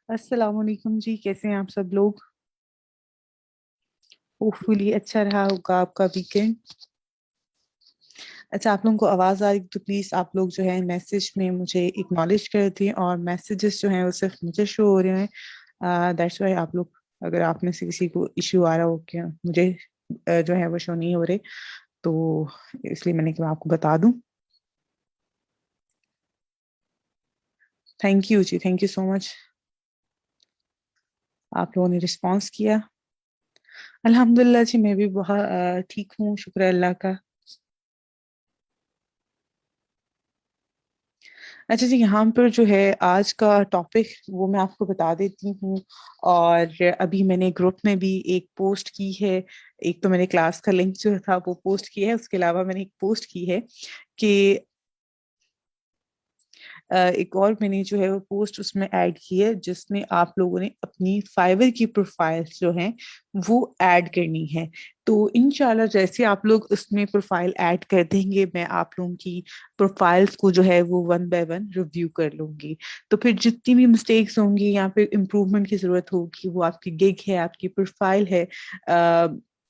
अस्सलाम वालेकुम जी, कैसे हैं आप सब लोग। होपफुली अच्छा रहा होगा आपका वीकेंड। अच्छा, आप लोगों को आवाज़ आ रही तो प्लीज़ आप लोग जो है मैसेज में मुझे एक्नॉलेज कर दें, और मैसेजेस जो हैं वो सिर्फ मुझे शो हो रहे हैं। दैट्स वाई आप लोग, अगर आप में से किसी को इश्यू आ रहा हो कि मुझे जो है वो शो नहीं हो रहे, तो इसलिए मैंने कहा आपको बता दूं। थैंक यू जी, थैंक यू सो मच। आप लोगों ने रिस्पॉन्स किया। अल्हम्दुलिल्लाह जी, मैं भी बहुत ठीक हूँ, शुक्र है अल्लाह का। अच्छा जी, यहाँ पर जो है आज का टॉपिक वो मैं आपको बता देती हूँ। और अभी मैंने ग्रुप में भी एक पोस्ट की है। एक तो मैंने क्लास का लिंक जो था वो पोस्ट किया है, उसके अलावा मैंने एक पोस्ट की है कि एक और मैंने जो है वो पोस्ट उसमें ऐड की है, जिसमें आप लोगों ने अपनी फाइवर की प्रोफाइल्स जो हैं वो ऐड करनी है। तो इंशाल्लाह जैसे आप लोग उसमें प्रोफाइल ऐड कर देंगे, मैं आप लोगों की प्रोफाइल्स को जो है वो वन बाय वन रिव्यू कर लूंगी। तो फिर जितनी भी मिस्टेक्स होंगी या फिर इम्प्रूवमेंट की जरूरत होगी, वो आपकी गिग है, आपकी प्रोफाइल है,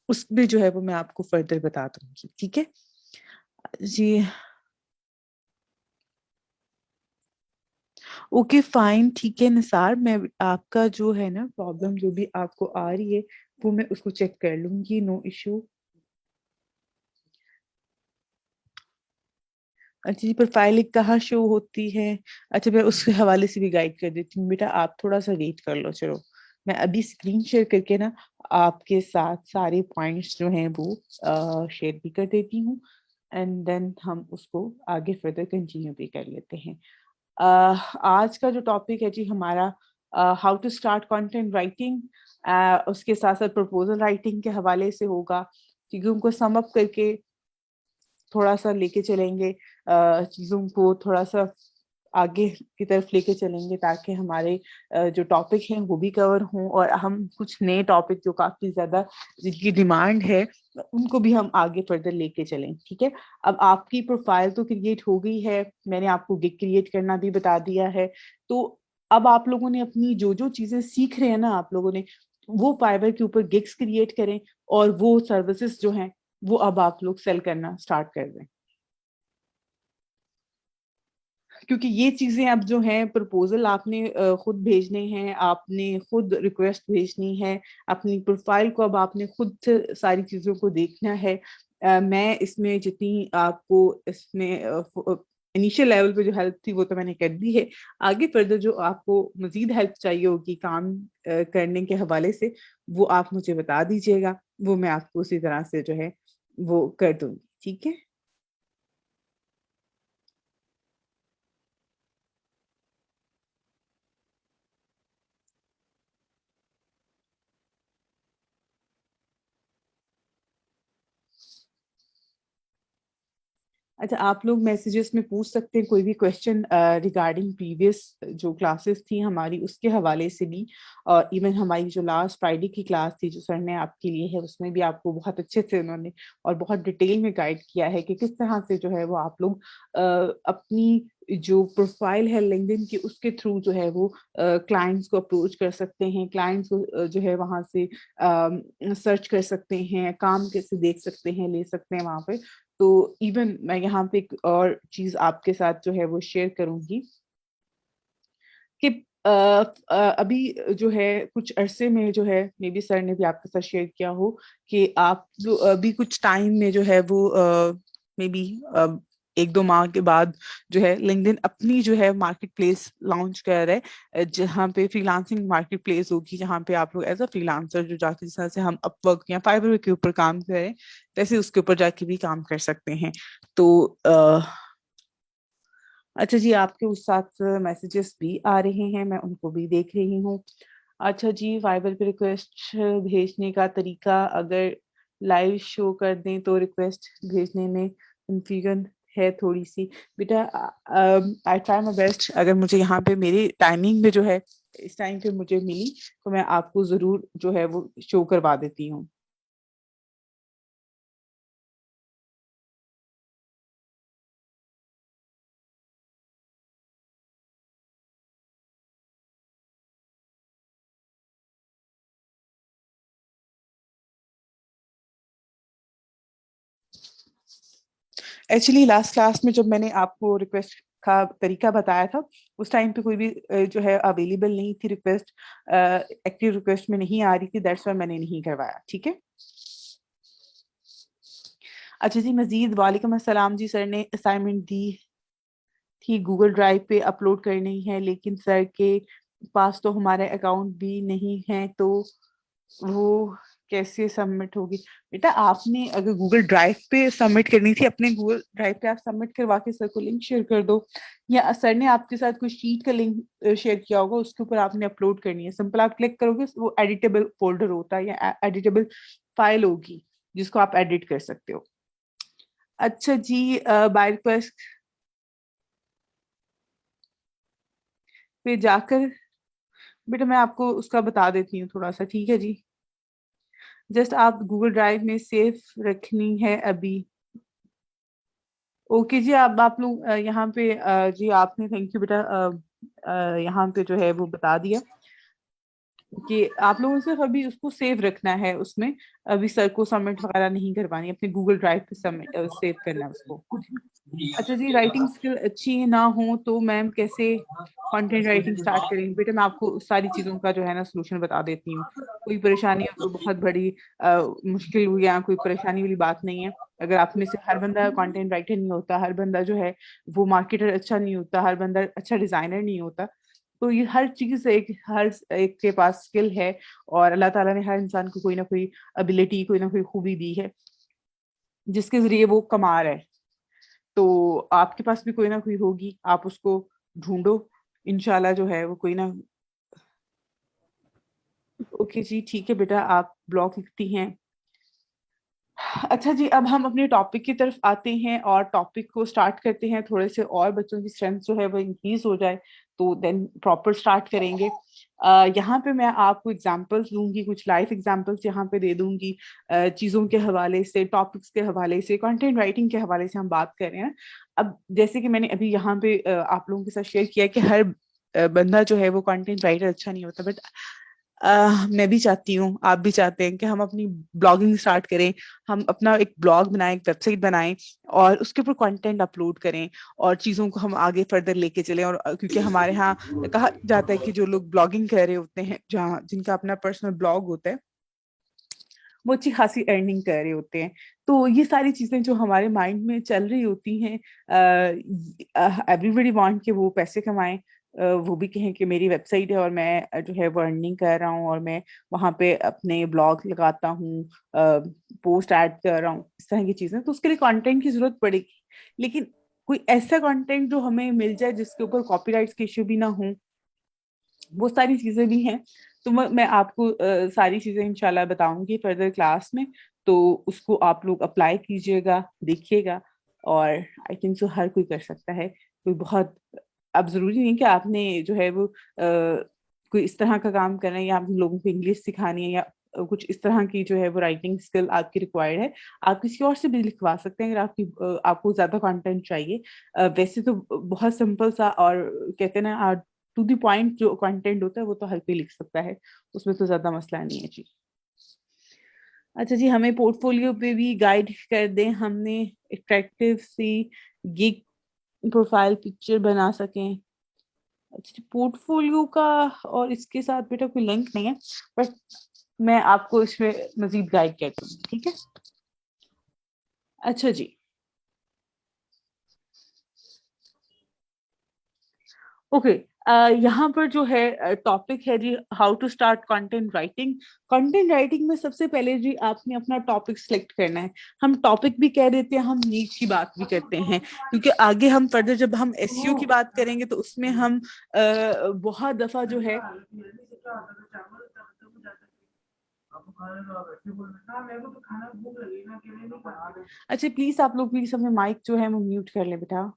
उसमें जो है वो मैं आपको फर्दर बता दूंगी, ठीक है जी। ओके फाइन, ठीक है निसार, मैं आपका जो है ना प्रॉब्लम जो भी आपको आ रही है वो मैं उसको चेक कर लूंगी, नो इशू। अच्छा जी, प्रोफाइल एक कहाँ शो होती है? अच्छा, मैं उसके हवाले से भी गाइड कर देती हूँ, बेटा आप थोड़ा सा वेट कर लो, चलो। मैं अभी स्क्रीन शेयर करके ना आपके साथ सारे पॉइंट्स जो हैं वो शेयर भी कर देती हूँ। एंड देन हम उसको आगे फर्दर कंटिन्यू भी कर लेते हैं। आज का जो टॉपिक है जी हमारा, how to start content writing, उसके साथ साथ प्रपोजल राइटिंग के हवाले से होगा, क्योंकि उनको सम अप करके थोड़ा सा लेके चलेंगे, चीज़ों को थोड़ा सा आगे की तरफ लेके चलेंगे, ताकि हमारे जो टॉपिक हैं वो भी कवर हों, और हम कुछ नए टॉपिक जो काफ़ी ज़्यादा जिनकी डिमांड है उनको भी हम आगे फर्दर लेके चलें, ठीक है। अब आपकी प्रोफाइल तो क्रिएट हो गई है, मैंने आपको गिग क्रिएट करना भी बता दिया है। तो अब आप लोगों ने अपनी जो जो चीज़ें सीख रहे हैं ना, आप लोगों ने वो फाइवर के ऊपर गिग्स क्रिएट करें, और वो सर्विसेज जो हैं वो अब आप लोग सेल करना स्टार्ट कर दें। क्योंकि ये चीजें अब जो हैं, प्रपोजल आपने खुद भेजने हैं, आपने खुद रिक्वेस्ट भेजनी है, अपनी प्रोफाइल को अब आपने खुद से सारी चीजों को देखना है। मैं इसमें जितनी आपको इसमें इनिशियल लेवल पे जो हेल्प थी वो तो मैंने कर दी है। आगे फर्दर जो आपको मजीद हेल्प चाहिए होगी काम करने के हवाले से, वो आप मुझे बता दीजिएगा, वो मैं आपको उसी तरह से जो है वो कर दूंगी, ठीक है। अच्छा, आप लोग मैसेजेस में पूछ सकते हैं कोई भी क्वेश्चन रिगार्डिंग प्रीवियस जो क्लासेस थी हमारी उसके हवाले से भी। और इवन हमारी जो लास्ट फ्राइडे की क्लास थी जो सर ने आपके लिए है, उसमें भी आपको बहुत अच्छे से उन्होंने और बहुत डिटेल में गाइड किया है कि किस तरह से जो है वो आप लोग अपनी जो प्रोफाइल है लिंक्डइन की उसके थ्रू जो है वो क्लाइंट्स को अप्रोच कर सकते हैं, क्लाइंट्स को जो है वहां से सर्च कर सकते हैं, काम कैसे देख सकते हैं, ले सकते हैं वहां पे। तो इवन मैं यहाँ पे एक और चीज आपके साथ जो है वो शेयर करूंगी कि अभी जो है कुछ अरसे में जो है, मे बी सर ने भी आपके साथ शेयर किया हो कि आप जो अभी कुछ टाइम में जो है वो मे बी एक दो माह के बाद जो है लिंक्डइन अपनी जो है मार्केट प्लेस लॉन्च कर रहा है, जहाँ पे फ्रीलांसिंग मार्केट प्लेस होगी, जहाँ पे आप लोग एज अ फ्रीलांसर जो जाके, जिस तरह से हम अपवर्क या फाइवर के ऊपर काम करें वैसे उसके ऊपर जाके भी काम कर सकते हैं। तो अच्छा जी, आपके उस साथ मैसेजेस भी आ रहे हैं, मैं उनको भी देख रही हूँ। अच्छा जी, वाइबर पे रिक्वेस्ट भेजने का तरीका, अगर लाइव शो कर दें तो रिक्वेस्ट भेजने में कंफ्यूजन है थोड़ी सी। बेटा आई ट्राई माई बेस्ट, अगर मुझे यहाँ पे मेरी टाइमिंग में जो है इस टाइम पे मुझे मिली तो मैं आपको जरूर जो है वो शो करवा देती हूँ। एक्चुअली लास्ट क्लास में जब मैंने आपको रिक्वेस्ट का तरीका बताया था, उस टाइम पे कोई भी जो है अवेलेबल नहीं थी, रिक्वेस्ट एक्टिव रिक्वेस्ट में नहीं आ रही थी, दैट्स व्हाई मैंने नहीं करवाया। ठीक है। अच्छा जी, मजीद वालेकुम अस्सलाम जी। सर ने असाइनमेंट दी थी, गूगल ड्राइव पे अपलोड करनी है, लेकिन सर के पास तो हमारे अकाउंट भी नहीं है, तो वो कैसे सबमिट होगी? बेटा, आपने अगर गूगल ड्राइव पे सबमिट करनी थी, अपने गूगल ड्राइव पे आप सबमिट करवा के सर को लिंक शेयर कर दो, या सर ने आपके साथ कोई शीट का लिंक शेयर किया होगा, उसके ऊपर आपने अपलोड करनी है। सिंपल आप क्लिक करोगे, वो एडिटेबल फोल्डर होता है या एडिटेबल फाइल होगी जिसको आप एडिट कर सकते हो। अच्छा जी, बाय रिक्वेस्ट पे जाकर बेटा मैं आपको उसका बता देती हूँ थोड़ा सा। ठीक है जी, जस्ट आप गूगल ड्राइव में सेव रखनी है अभी। ओके जी, आप लोग यहाँ पे जी आपने थैंक यू बेटा, यहाँ पे जो है वो बता दिया कि आप लोगों से अभी उसको सेव रखना है, उसमें अभी सर को सबमिट वगैरह नहीं करवानी, अपने गूगल ड्राइव पे सबमिट सेव करना है उसको। अच्छा जी, राइटिंग स्किल अच्छी ना हो तो मैम कैसे कंटेंट राइटिंग स्टार्ट करेंगे? बेटा मैं आपको सारी चीज़ों का जो है ना सोल्यूशन बता देती हूँ। कोई परेशानी हो तो बहुत बड़ी मुश्किल हुई या कोई परेशानी वाली बात नहीं है। अगर आप में से हर बंदा कंटेंट राइटर नहीं होता, हर बंदा जो है वो मार्केटर अच्छा नहीं होता, हर बंदा अच्छा डिजाइनर नहीं होता, तो ये हर चीज हर एक के पास स्किल है, और अल्लाह ताला ने हर इंसान को कोई ना कोई एबिलिटी, कोई ना कोई खूबी दी है जिसके जरिए वो कमा रहा है। तो आपके पास भी कोई ना कोई होगी, आप उसको ढूंढो, इंशाल्लाह जो है वो कोई ना। ओके जी, ठीक है बेटा, आप ब्लॉग लिखती हैं। अच्छा जी, अब हम अपने टॉपिक की तरफ आते हैं और टॉपिक को स्टार्ट करते हैं। थोड़े से और बच्चों की स्ट्रेंथ जो है वो इंक्रीज हो जाए तो देन प्रॉपर स्टार्ट करेंगे। यहाँ पे मैं आपको एग्जांपल्स दूंगी, कुछ लाइफ एग्जांपल्स यहाँ पे दे दूंगी, चीज़ों के हवाले से, टॉपिक्स के हवाले से, कंटेंट राइटिंग के हवाले से हम बात कर रहे हैं। अब जैसे कि मैंने अभी यहाँ पे आप लोगों के साथ शेयर किया कि हर बंदा जो है वो कंटेंट राइटर अच्छा नहीं होता, बट मैं भी चाहती हूँ, आप भी चाहते हैं कि हम अपनी ब्लॉगिंग स्टार्ट करें, हम अपना एक ब्लॉग बनाएं, एक वेबसाइट बनाएं और उसके ऊपर कंटेंट अपलोड करें और चीज़ों को हम आगे फर्दर लेके चलें। और क्योंकि हमारे यहाँ कहा जाता है कि जो लोग ब्लॉगिंग कर रहे होते हैं, जहाँ जिनका अपना पर्सनल ब्लॉग होता है, वो अच्छी खासी अर्निंग कर रहे होते हैं। तो ये सारी चीजें जो हमारे माइंड में चल रही होती हैं, एवरीबडी वांट कि वो पैसे कमाएं, वो भी कहें कि मेरी वेबसाइट है और मैं जो है वो अर्निंग कर रहा हूँ और मैं वहाँ पे अपने ब्लॉग लगाता हूँ, पोस्ट ऐड कर रहा हूँ, इस तरह की चीजें। तो उसके लिए कंटेंट की जरूरत पड़ेगी, लेकिन कोई ऐसा कंटेंट जो हमें मिल जाए जिसके ऊपर कॉपीराइट्स के इश्यू भी ना हो, वो सारी चीजें भी हैं। तो मैं आपको सारी चीजें इंशाल्लाह बताऊंगी फर्दर क्लास में, तो उसको आप लोग अप्लाई कीजिएगा, देखिएगा। और आई थिंक सो हर कोई कर सकता है, कोई बहुत, अब जरूरी नहीं कि आपने जो है वो कोई इस तरह का काम करना है या आप लोगों को इंग्लिश सिखानी है या कुछ इस तरह की जो है वो राइटिंग स्किल आपकी रिक्वायर्ड है। आप किसी और से भी लिखवा सकते हैं अगर आपको ज्यादा कंटेंट चाहिए। वैसे तो बहुत सिंपल सा और कहते हैं ना टू द पॉइंट जो कंटेंट होता है वो तो हर कोई लिख सकता है, उसमें तो ज्यादा मसला नहीं है जी। अच्छा जी, हमें पोर्टफोलियो पे भी गाइड कर दें, हमने अट्रैक्टिव सी गिग प्रोफाइल पिक्चर बना सकें। अच्छा, पोर्टफोलियो का और इसके साथ बेटा कोई लिंक नहीं है, बट मैं आपको इसमें मजीद गाइड कर दूंगी। ठीक है। अच्छा जी, ओके। यहाँ पर जो है टॉपिक है जी, how to start content writing. Content writing में सबसे पहले जी आपने अपना टॉपिक सिलेक्ट करना है। हम टॉपिक भी कह देते हैं, हम नीच की बात भी करते हैं, क्योंकि आगे हम फर्दर जब हम एसईओ की बात करेंगे तो उसमें हम बहुत दफा जो है। अच्छा प्लीज आप लोग प्लीज अपने माइक जो है वो म्यूट कर ले बेटा,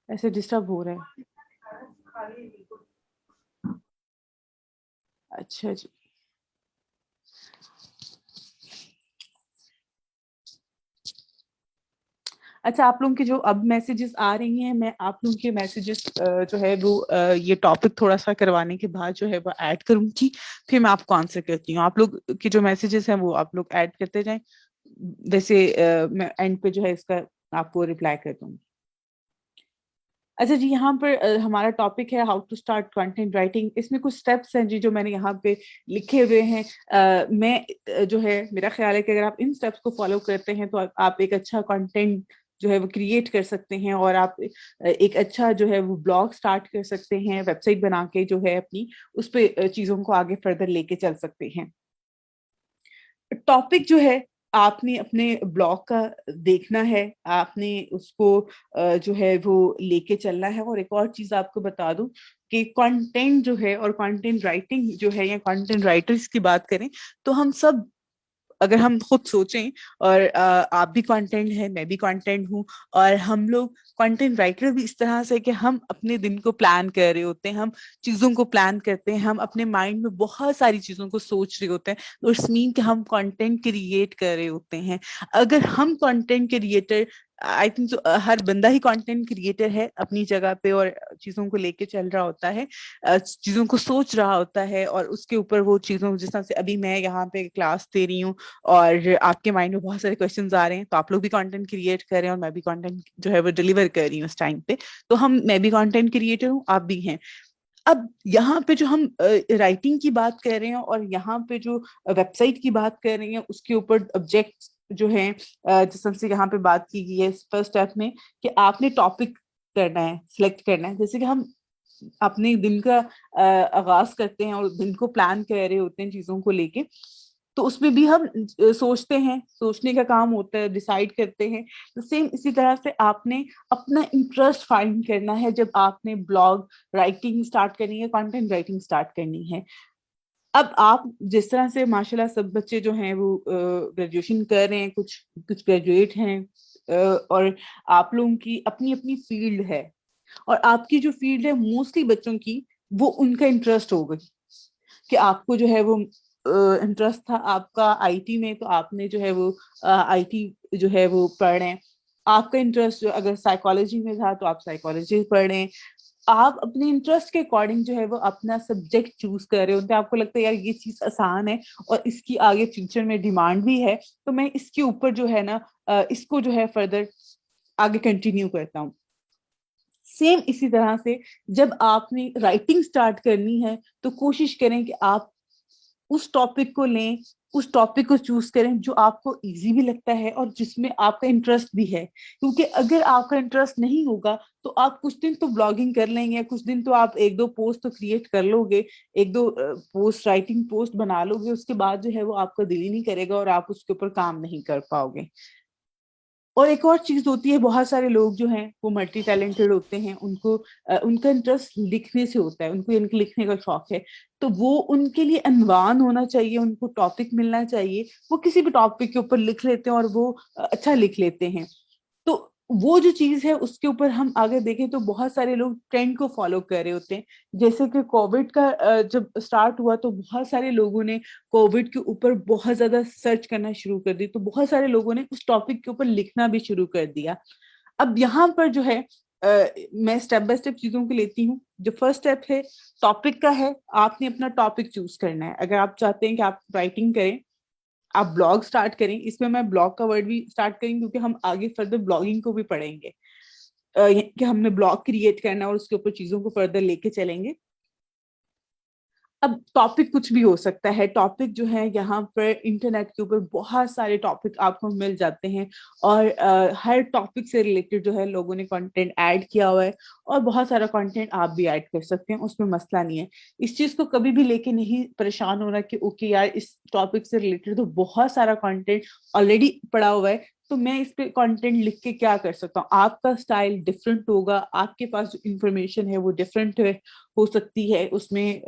ऐसे डिस्टर्ब हो रहा है। अच्छा जी, अच्छा आप लोगों के जो अब मैसेजेस आ रही हैं, मैं आप लोगों के मैसेजेस जो है वो ये टॉपिक थोड़ा सा करवाने के बाद जो है वो ऐड करूंगी, फिर मैं आपको आंसर करती हूँ। आप लोग के जो मैसेजेस हैं वो आप लोग ऐड करते जाएं। वैसे मैं एंड पे जो है इसका आपको रिप्लाई कर दूंगी। अच्छा जी, यहाँ पर हमारा टॉपिक है how to start content writing. इसमें कुछ स्टेप्स हैं जी जो मैंने यहाँ पे लिखे हुए हैं। मैं जो है, मेरा ख्याल है कि अगर आप इन स्टेप्स को फॉलो करते हैं तो आप एक अच्छा कंटेंट जो है वो क्रिएट कर सकते हैं, और आप एक अच्छा जो है वो ब्लॉग स्टार्ट कर सकते हैं, वेबसाइट बना के जो है अपनी उस पर चीज़ों को आगे फर्दर लेके चल सकते हैं। टॉपिक जो है आपने अपने ब्लॉग का देखना है, आपने उसको जो है वो लेके चलना है। और एक और चीज आपको बता दूं कि कंटेंट जो है और कंटेंट राइटिंग जो है या कंटेंट राइटर्स की बात करें तो हम सब, अगर हम खुद सोचें, और आप भी कंटेंट है, मैं भी कंटेंट हूँ, और हम लोग कंटेंट राइटर भी इस तरह से कि हम अपने दिन को प्लान कर रहे होते हैं, हम चीजों को प्लान करते हैं, हम अपने माइंड में बहुत सारी चीजों को सोच रहे होते हैं, तो इट्स मीन कि हम कंटेंट क्रिएट कर रहे होते हैं। अगर हम कंटेंट क्रिएटर, आई थिंक हर बंदा ही कंटेंट क्रिएटर है अपनी जगह पे, और चीजों को लेके चल रहा होता है, चीजों को सोच रहा होता है, और उसके ऊपर वो चीजों, जिस तरह से अभी मैं यहाँ पे क्लास दे रही हूँ और आपके माइंड में बहुत सारे क्वेश्चंस आ रहे हैं, तो आप लोग भी कंटेंट क्रिएट कर रहे हैं और मैं भी कंटेंट जो है वो डिलीवर कर रही हूँ उस टाइम पे। तो मैं भी कंटेंट क्रिएटर हूँ, आप भी हैं। अब यहाँ पे जो हम राइटिंग की बात कर रहे हैं और यहाँ पे जो वेबसाइट की बात कर रहे हैं, उसके ऊपर ऑब्जेक्ट जो है, जिस तरह से यहाँ पे बात की गई है फर्स्ट स्टेप में, कि आपने टॉपिक करना है, सिलेक्ट करना है। जैसे कि हम अपने दिन का आगाज करते हैं और दिन को प्लान कर रहे होते हैं चीजों को लेके, तो उसमें भी हम सोचते हैं, सोचने का काम होता है, डिसाइड करते हैं। तो सेम इसी तरह से आपने अपना इंटरेस्ट फाइंड करना है जब आपने ब्लॉग राइटिंग स्टार्ट करनी है, कंटेंट राइटिंग स्टार्ट करनी है। अब आप जिस तरह से माशाल्लाह सब बच्चे जो हैं वो ग्रेजुएशन कर रहे हैं, कुछ कुछ ग्रेजुएट हैं, और आप लोगों की अपनी अपनी फील्ड है, और आपकी जो फील्ड है मोस्टली बच्चों की, वो उनका इंटरेस्ट होगा कि आपको जो है वो इंटरेस्ट था आपका आईटी में, तो आपने जो है वो आईटी जो है वो पढ़ रहे हैं। आपका इंटरेस्ट जो अगर साइकोलॉजी में था तो आप साइकोलॉजी पढ़ रहे हैं। आप अपने इंटरेस्ट के अकॉर्डिंग जो है वो अपना सब्जेक्ट चूज कर रहे होते हैं। आपको लगता है यार ये चीज आसान है और इसकी आगे फ्यूचर में डिमांड भी है, तो मैं इसके ऊपर जो है ना इसको जो है फर्दर आगे कंटिन्यू करता हूँ। सेम इसी तरह से जब आपने राइटिंग स्टार्ट करनी है तो कोशिश करें कि आप उस टॉपिक को लें, उस टॉपिक को चूज करें जो आपको इजी भी लगता है और जिसमें आपका इंटरेस्ट भी है। क्योंकि अगर आपका इंटरेस्ट नहीं होगा तो आप कुछ दिन तो ब्लॉगिंग कर लेंगे, कुछ दिन तो आप एक दो पोस्ट तो क्रिएट कर लोगे, एक दो पोस्ट राइटिंग पोस्ट बना लोगे, उसके बाद जो है वो आपका दिल ही नहीं करेगा और आप उसके ऊपर काम नहीं कर पाओगे। और एक और चीज होती है, बहुत सारे लोग जो हैं वो मल्टी टैलेंटेड होते हैं, उनको उनका इंटरेस्ट लिखने से होता है, उनको इनके लिखने का शौक है, तो वो उनके लिए अनवान होना चाहिए, उनको टॉपिक मिलना चाहिए, वो किसी भी टॉपिक के ऊपर लिख लेते हैं और वो अच्छा लिख लेते हैं। तो वो जो चीज है उसके ऊपर हम अगर देखें तो बहुत सारे लोग ट्रेंड को फॉलो कर रहे होते हैं। जैसे कि कोविड का जब स्टार्ट हुआ तो बहुत सारे लोगों ने कोविड के ऊपर बहुत ज्यादा सर्च करना शुरू कर दी, तो बहुत सारे लोगों ने उस टॉपिक के ऊपर लिखना भी शुरू कर दिया। अब यहाँ पर जो है मैं स्टेप बाय स्टेप चीजों को लेती हूँ। जो फर्स्ट स्टेप है टॉपिक का है, आपने अपना टॉपिक चूज करना है। अगर आप चाहते हैं कि आप राइटिंग करें, आप ब्लॉग स्टार्ट करें, इसमें मैं ब्लॉग का वर्ड भी स्टार्ट करेंगे क्योंकि हम आगे फर्दर ब्लॉगिंग को भी पढ़ेंगे, कि हमने ब्लॉग क्रिएट करना है और उसके ऊपर चीजों को फर्दर लेके चलेंगे। अब टॉपिक कुछ भी हो सकता है। टॉपिक जो है यहाँ पर इंटरनेट के ऊपर बहुत सारे टॉपिक आपको मिल जाते हैं, और हर टॉपिक से रिलेटेड जो है लोगों ने कंटेंट ऐड किया हुआ है, और बहुत सारा कंटेंट आप भी ऐड कर सकते हैं, उसमें मसला नहीं है। इस चीज को कभी भी लेके नहीं परेशान होना कि ओके यार इस टॉपिक से रिलेटेड तो बहुत सारा कंटेंट ऑलरेडी पड़ा हुआ है, तो मैं इस पे कंटेंट लिख के क्या कर सकता हूँ। आपका स्टाइल डिफरेंट होगा, आपके पास जो इंफॉर्मेशन है वो डिफरेंट हो सकती है, उसमें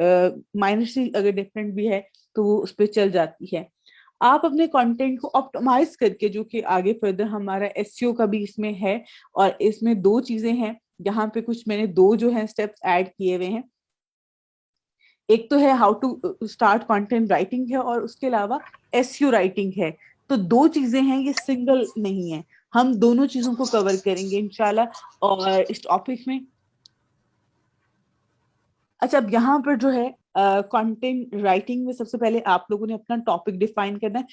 माइनर सी अगर डिफरेंट भी है तो वो उस पर चल जाती है। आप अपने कंटेंट को ऑप्टिमाइज करके, जो कि आगे फर्दर हमारा एसईओ का भी इसमें है, और इसमें दो चीजें हैं, यहाँ पे कुछ मैंने दो जो है स्टेप्स ऐड किए हुए हैं। एक तो है how to start content writing है, और उसके अलावा एसईओ राइटिंग है। तो दो चीजें हैं, ये सिंगल नहीं है। हम दोनों चीजों को कवर करेंगे इंशाल्लाह और इस टॉपिक में। अच्छा, अब यहाँ पर जो है कंटेंट राइटिंग में सबसे पहले आप लोगों ने अपना टॉपिक डिफाइन करना है।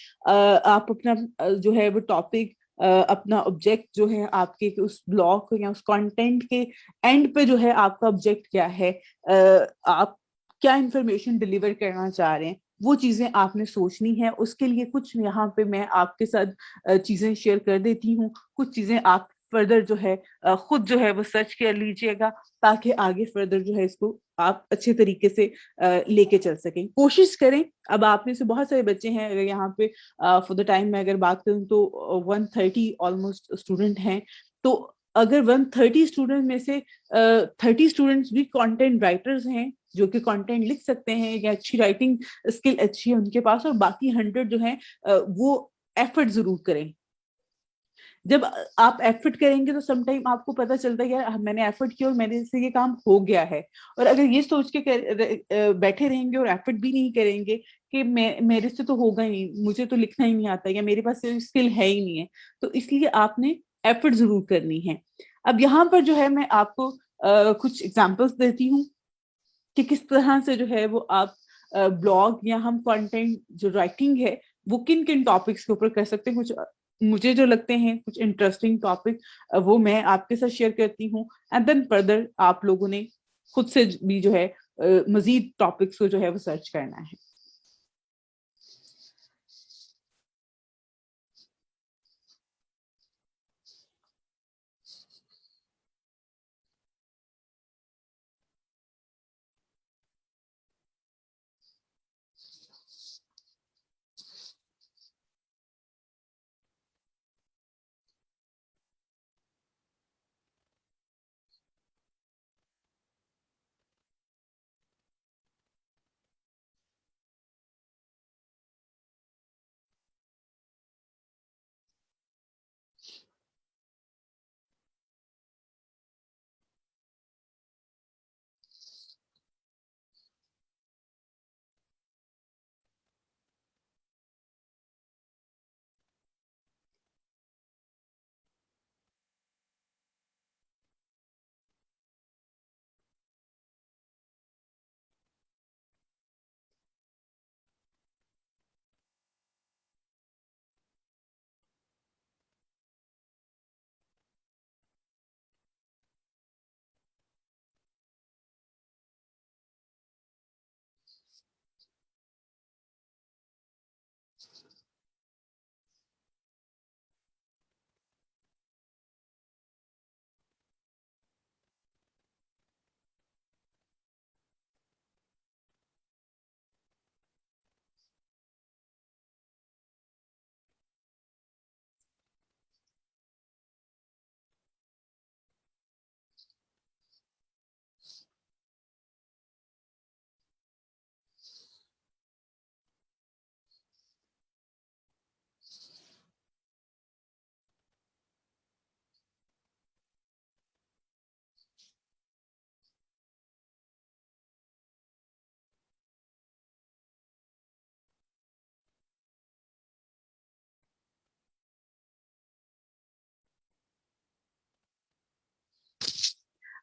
आप अपना जो है वो टॉपिक अपना ऑब्जेक्ट जो है आपके उस ब्लॉग या उस कंटेंट के एंड पे जो है आपका ऑब्जेक्ट क्या है, आप क्या इंफॉर्मेशन डिलीवर करना चाह रहे हैं, वो चीजें आपने सोचनी है। उसके लिए कुछ यहाँ पे मैं आपके साथ चीजें शेयर कर देती हूँ, कुछ चीजें आप फर्दर जो है खुद जो है वो सर्च कर लीजिएगा, ताकि आगे फर्दर जो है इसको आप अच्छे तरीके से लेके चल सकें। कोशिश करें, अब आप में से बहुत सारे बच्चे हैं, अगर यहाँ पे फॉर द टाइम मैं अगर बात करूँ तो 130 ऑलमोस्ट स्टूडेंट हैं। तो अगर 130 स्टूडेंट में से 30 स्टूडेंट्स भी कंटेंट राइटर्स हैं, जो कि कंटेंट लिख सकते हैं या अच्छी राइटिंग स्किल अच्छी है उनके पास, और बाकी 100 जो है वो एफर्ट जरूर करें। जब आप एफर्ट करेंगे तो समटाइम आपको पता चलता है यार मैंने एफर्ट किया और मेरे से ये काम हो गया है। और अगर ये सोच के बैठे रहेंगे और एफर्ट भी नहीं करेंगे कि मेरे से तो होगा ही नहीं, मुझे तो लिखना ही नहीं आता या मेरे पास स्किल है ही नहीं है, तो इसलिए आपने एफर्ट जरूर करनी है। अब यहाँ पर जो है मैं आपको कुछ एग्जाम्पल्स देती हूँ कि किस तरह से जो है वो आप ब्लॉग या हम कंटेंट जो राइटिंग है वो किन किन टॉपिक्स के ऊपर कर सकते हैं। कुछ मुझे जो लगते हैं कुछ इंटरेस्टिंग टॉपिक, वो मैं आपके साथ शेयर करती हूँ, एंड देन फर्दर आप लोगों ने खुद से भी जो है मजीद टॉपिक्स को जो है वो सर्च करना है।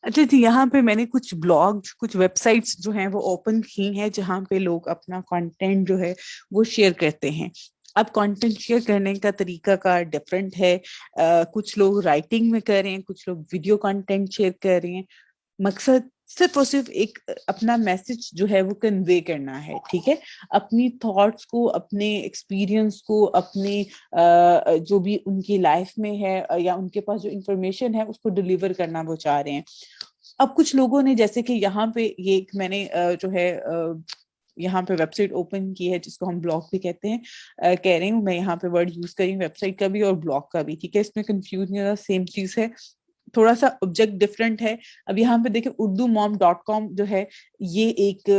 अच्छा जी, यहाँ पे मैंने कुछ ब्लॉग्स कुछ वेबसाइट्स जो हैं वो ओपन की हैं, जहाँ पे लोग अपना कंटेंट जो है वो शेयर करते हैं। अब कंटेंट शेयर करने का तरीका का डिफरेंट है। कुछ लोग राइटिंग में कर रहे हैं, कुछ लोग वीडियो कंटेंट शेयर कर रहे हैं। मकसद सिर्फ और सिर्फ एक अपना मैसेज जो है वो कन्वे करना है, ठीक है। अपनी थॉट्स को, अपने एक्सपीरियंस को, अपने जो भी उनकी लाइफ में है या उनके पास जो इंफॉर्मेशन है उसको डिलीवर करना वो चाह रहे हैं। अब कुछ लोगों ने, जैसे कि यहाँ पे ये एक मैंने जो है यहाँ पे वेबसाइट ओपन की है जिसको हम ब्लॉग भी कहते हैं, कह रही हूँ मैं यहाँ पे वर्ड यूज करी वेबसाइट का भी और ब्लॉग का भी, ठीक है। इसमें कंफ्यूज नहीं होगा, सेम चीज है, थोड़ा सा ऑब्जेक्ट डिफरेंट है। अब यहाँ पे देखिए urdu-mom.com जो है ये एक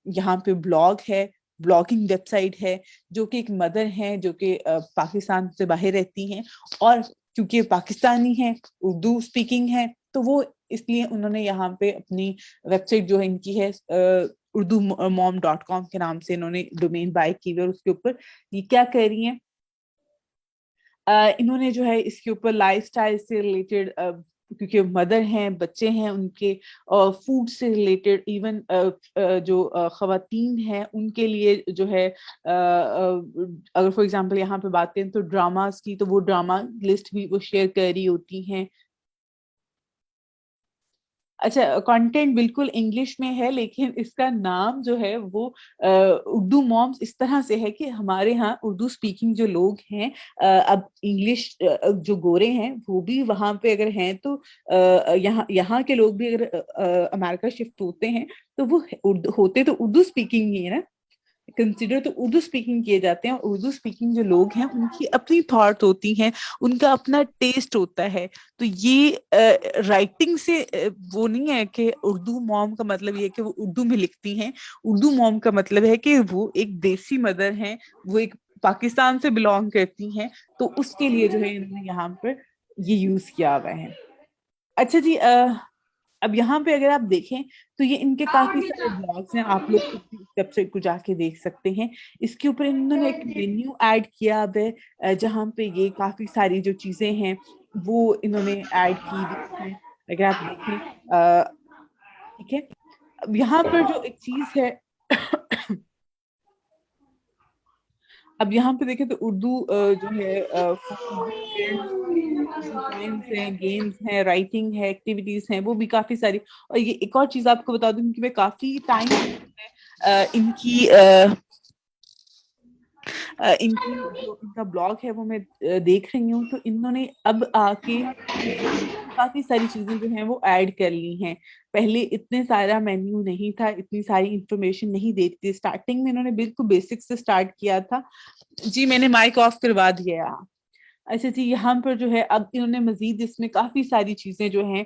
यहाँ पे ब्लॉग है, ब्लॉगिंग वेबसाइट है, जो कि एक मदर है जो कि पाकिस्तान से बाहर रहती हैं, और क्योंकि पाकिस्तानी है, उर्दू स्पीकिंग है, तो वो इसलिए उन्होंने यहाँ पे अपनी वेबसाइट जो है इनकी है urdu-mom.com के नाम से इन्होंने डोमेन बाय की हुई, और उसके ऊपर ये क्या कह रही हैं, इन्होंने जो है इसके ऊपर लाइफस्टाइल से रिलेटेड क्योंकि मदर हैं, बच्चे हैं उनके, फूड से रिलेटेड, इवन जो खवातीन हैं उनके लिए जो है, अगर फॉर एग्जांपल यहाँ पे बात करें तो ड्रामास की, तो वो ड्रामा लिस्ट भी वो शेयर कर रही होती हैं। अच्छा, कंटेंट बिल्कुल इंग्लिश में है, लेकिन इसका नाम जो है वो उर्दू मॉम्स इस तरह से है कि हमारे यहाँ उर्दू स्पीकिंग जो लोग हैं, अब इंग्लिश जो गोरे हैं वो भी वहां पे अगर हैं, तो यहाँ यहाँ के लोग भी अगर अमेरिका शिफ्ट होते हैं, तो वो होते तो उर्दू स्पीकिंग ही है ना, कंसिडर तो उर्दू स्पीकिंग किए जाते हैं। और उर्दू स्पीकिंग जो लोग हैं उनकी अपनी थॉट होती हैं, उनका अपना टेस्ट होता है। तो ये राइटिंग से वो नहीं है कि उर्दू मॉम का मतलब ये है कि वो उर्दू में लिखती हैं। उर्दू मॉम का मतलब है कि वो एक देसी मदर हैं, वो एक पाकिस्तान से बिलोंग करती हैं, तो उसके लिए जो है इन्होंने यहाँ पर ये यूज किया हुआ है। अच्छा जी, अब यहाँ पे अगर आप देखें तो ये इनके काफी सारे ब्लॉग्स हैं, आप लोग खुद भी इस वेबसाइट को जाके देख सकते हैं। इसके ऊपर इन्होंने एक मेन्यू ऐड किया अब है, जहाँ पे ये काफी सारी जो चीजें हैं वो इन्होंने ऐड की हुई हैं, अगर आप देखें। ठीक है, अब यहाँ पर जो एक चीज है अब यहाँ पे देखें तो उर्दू जो है फूड है, उर्दू पोएम्स हैं, गेम्स हैं, राइटिंग है, एक्टिविटीज हैं, वो भी काफी सारी। और ये एक और चीज आपको बता दूं कि मैं काफी टाइम इनकी इनकी जो इनका ब्लॉग है वो मैं देख रही हूँ, तो इन्होंने अब आके काफी सारी चीजें जो हैं वो ऐड कर ली हैं। पहले इतने सारा मेन्यू नहीं था, इतनी सारी इंफॉर्मेशन नहीं देती थी, स्टार्टिंग में इन्होंने बिल्कुल बेसिक से स्टार्ट किया था। जी मैंने माइक ऑफ करवा दिया। अच्छा जी, यहाँ पर जो है अब इन्होंने मजीद इसमें काफी सारी चीजें जो हैं,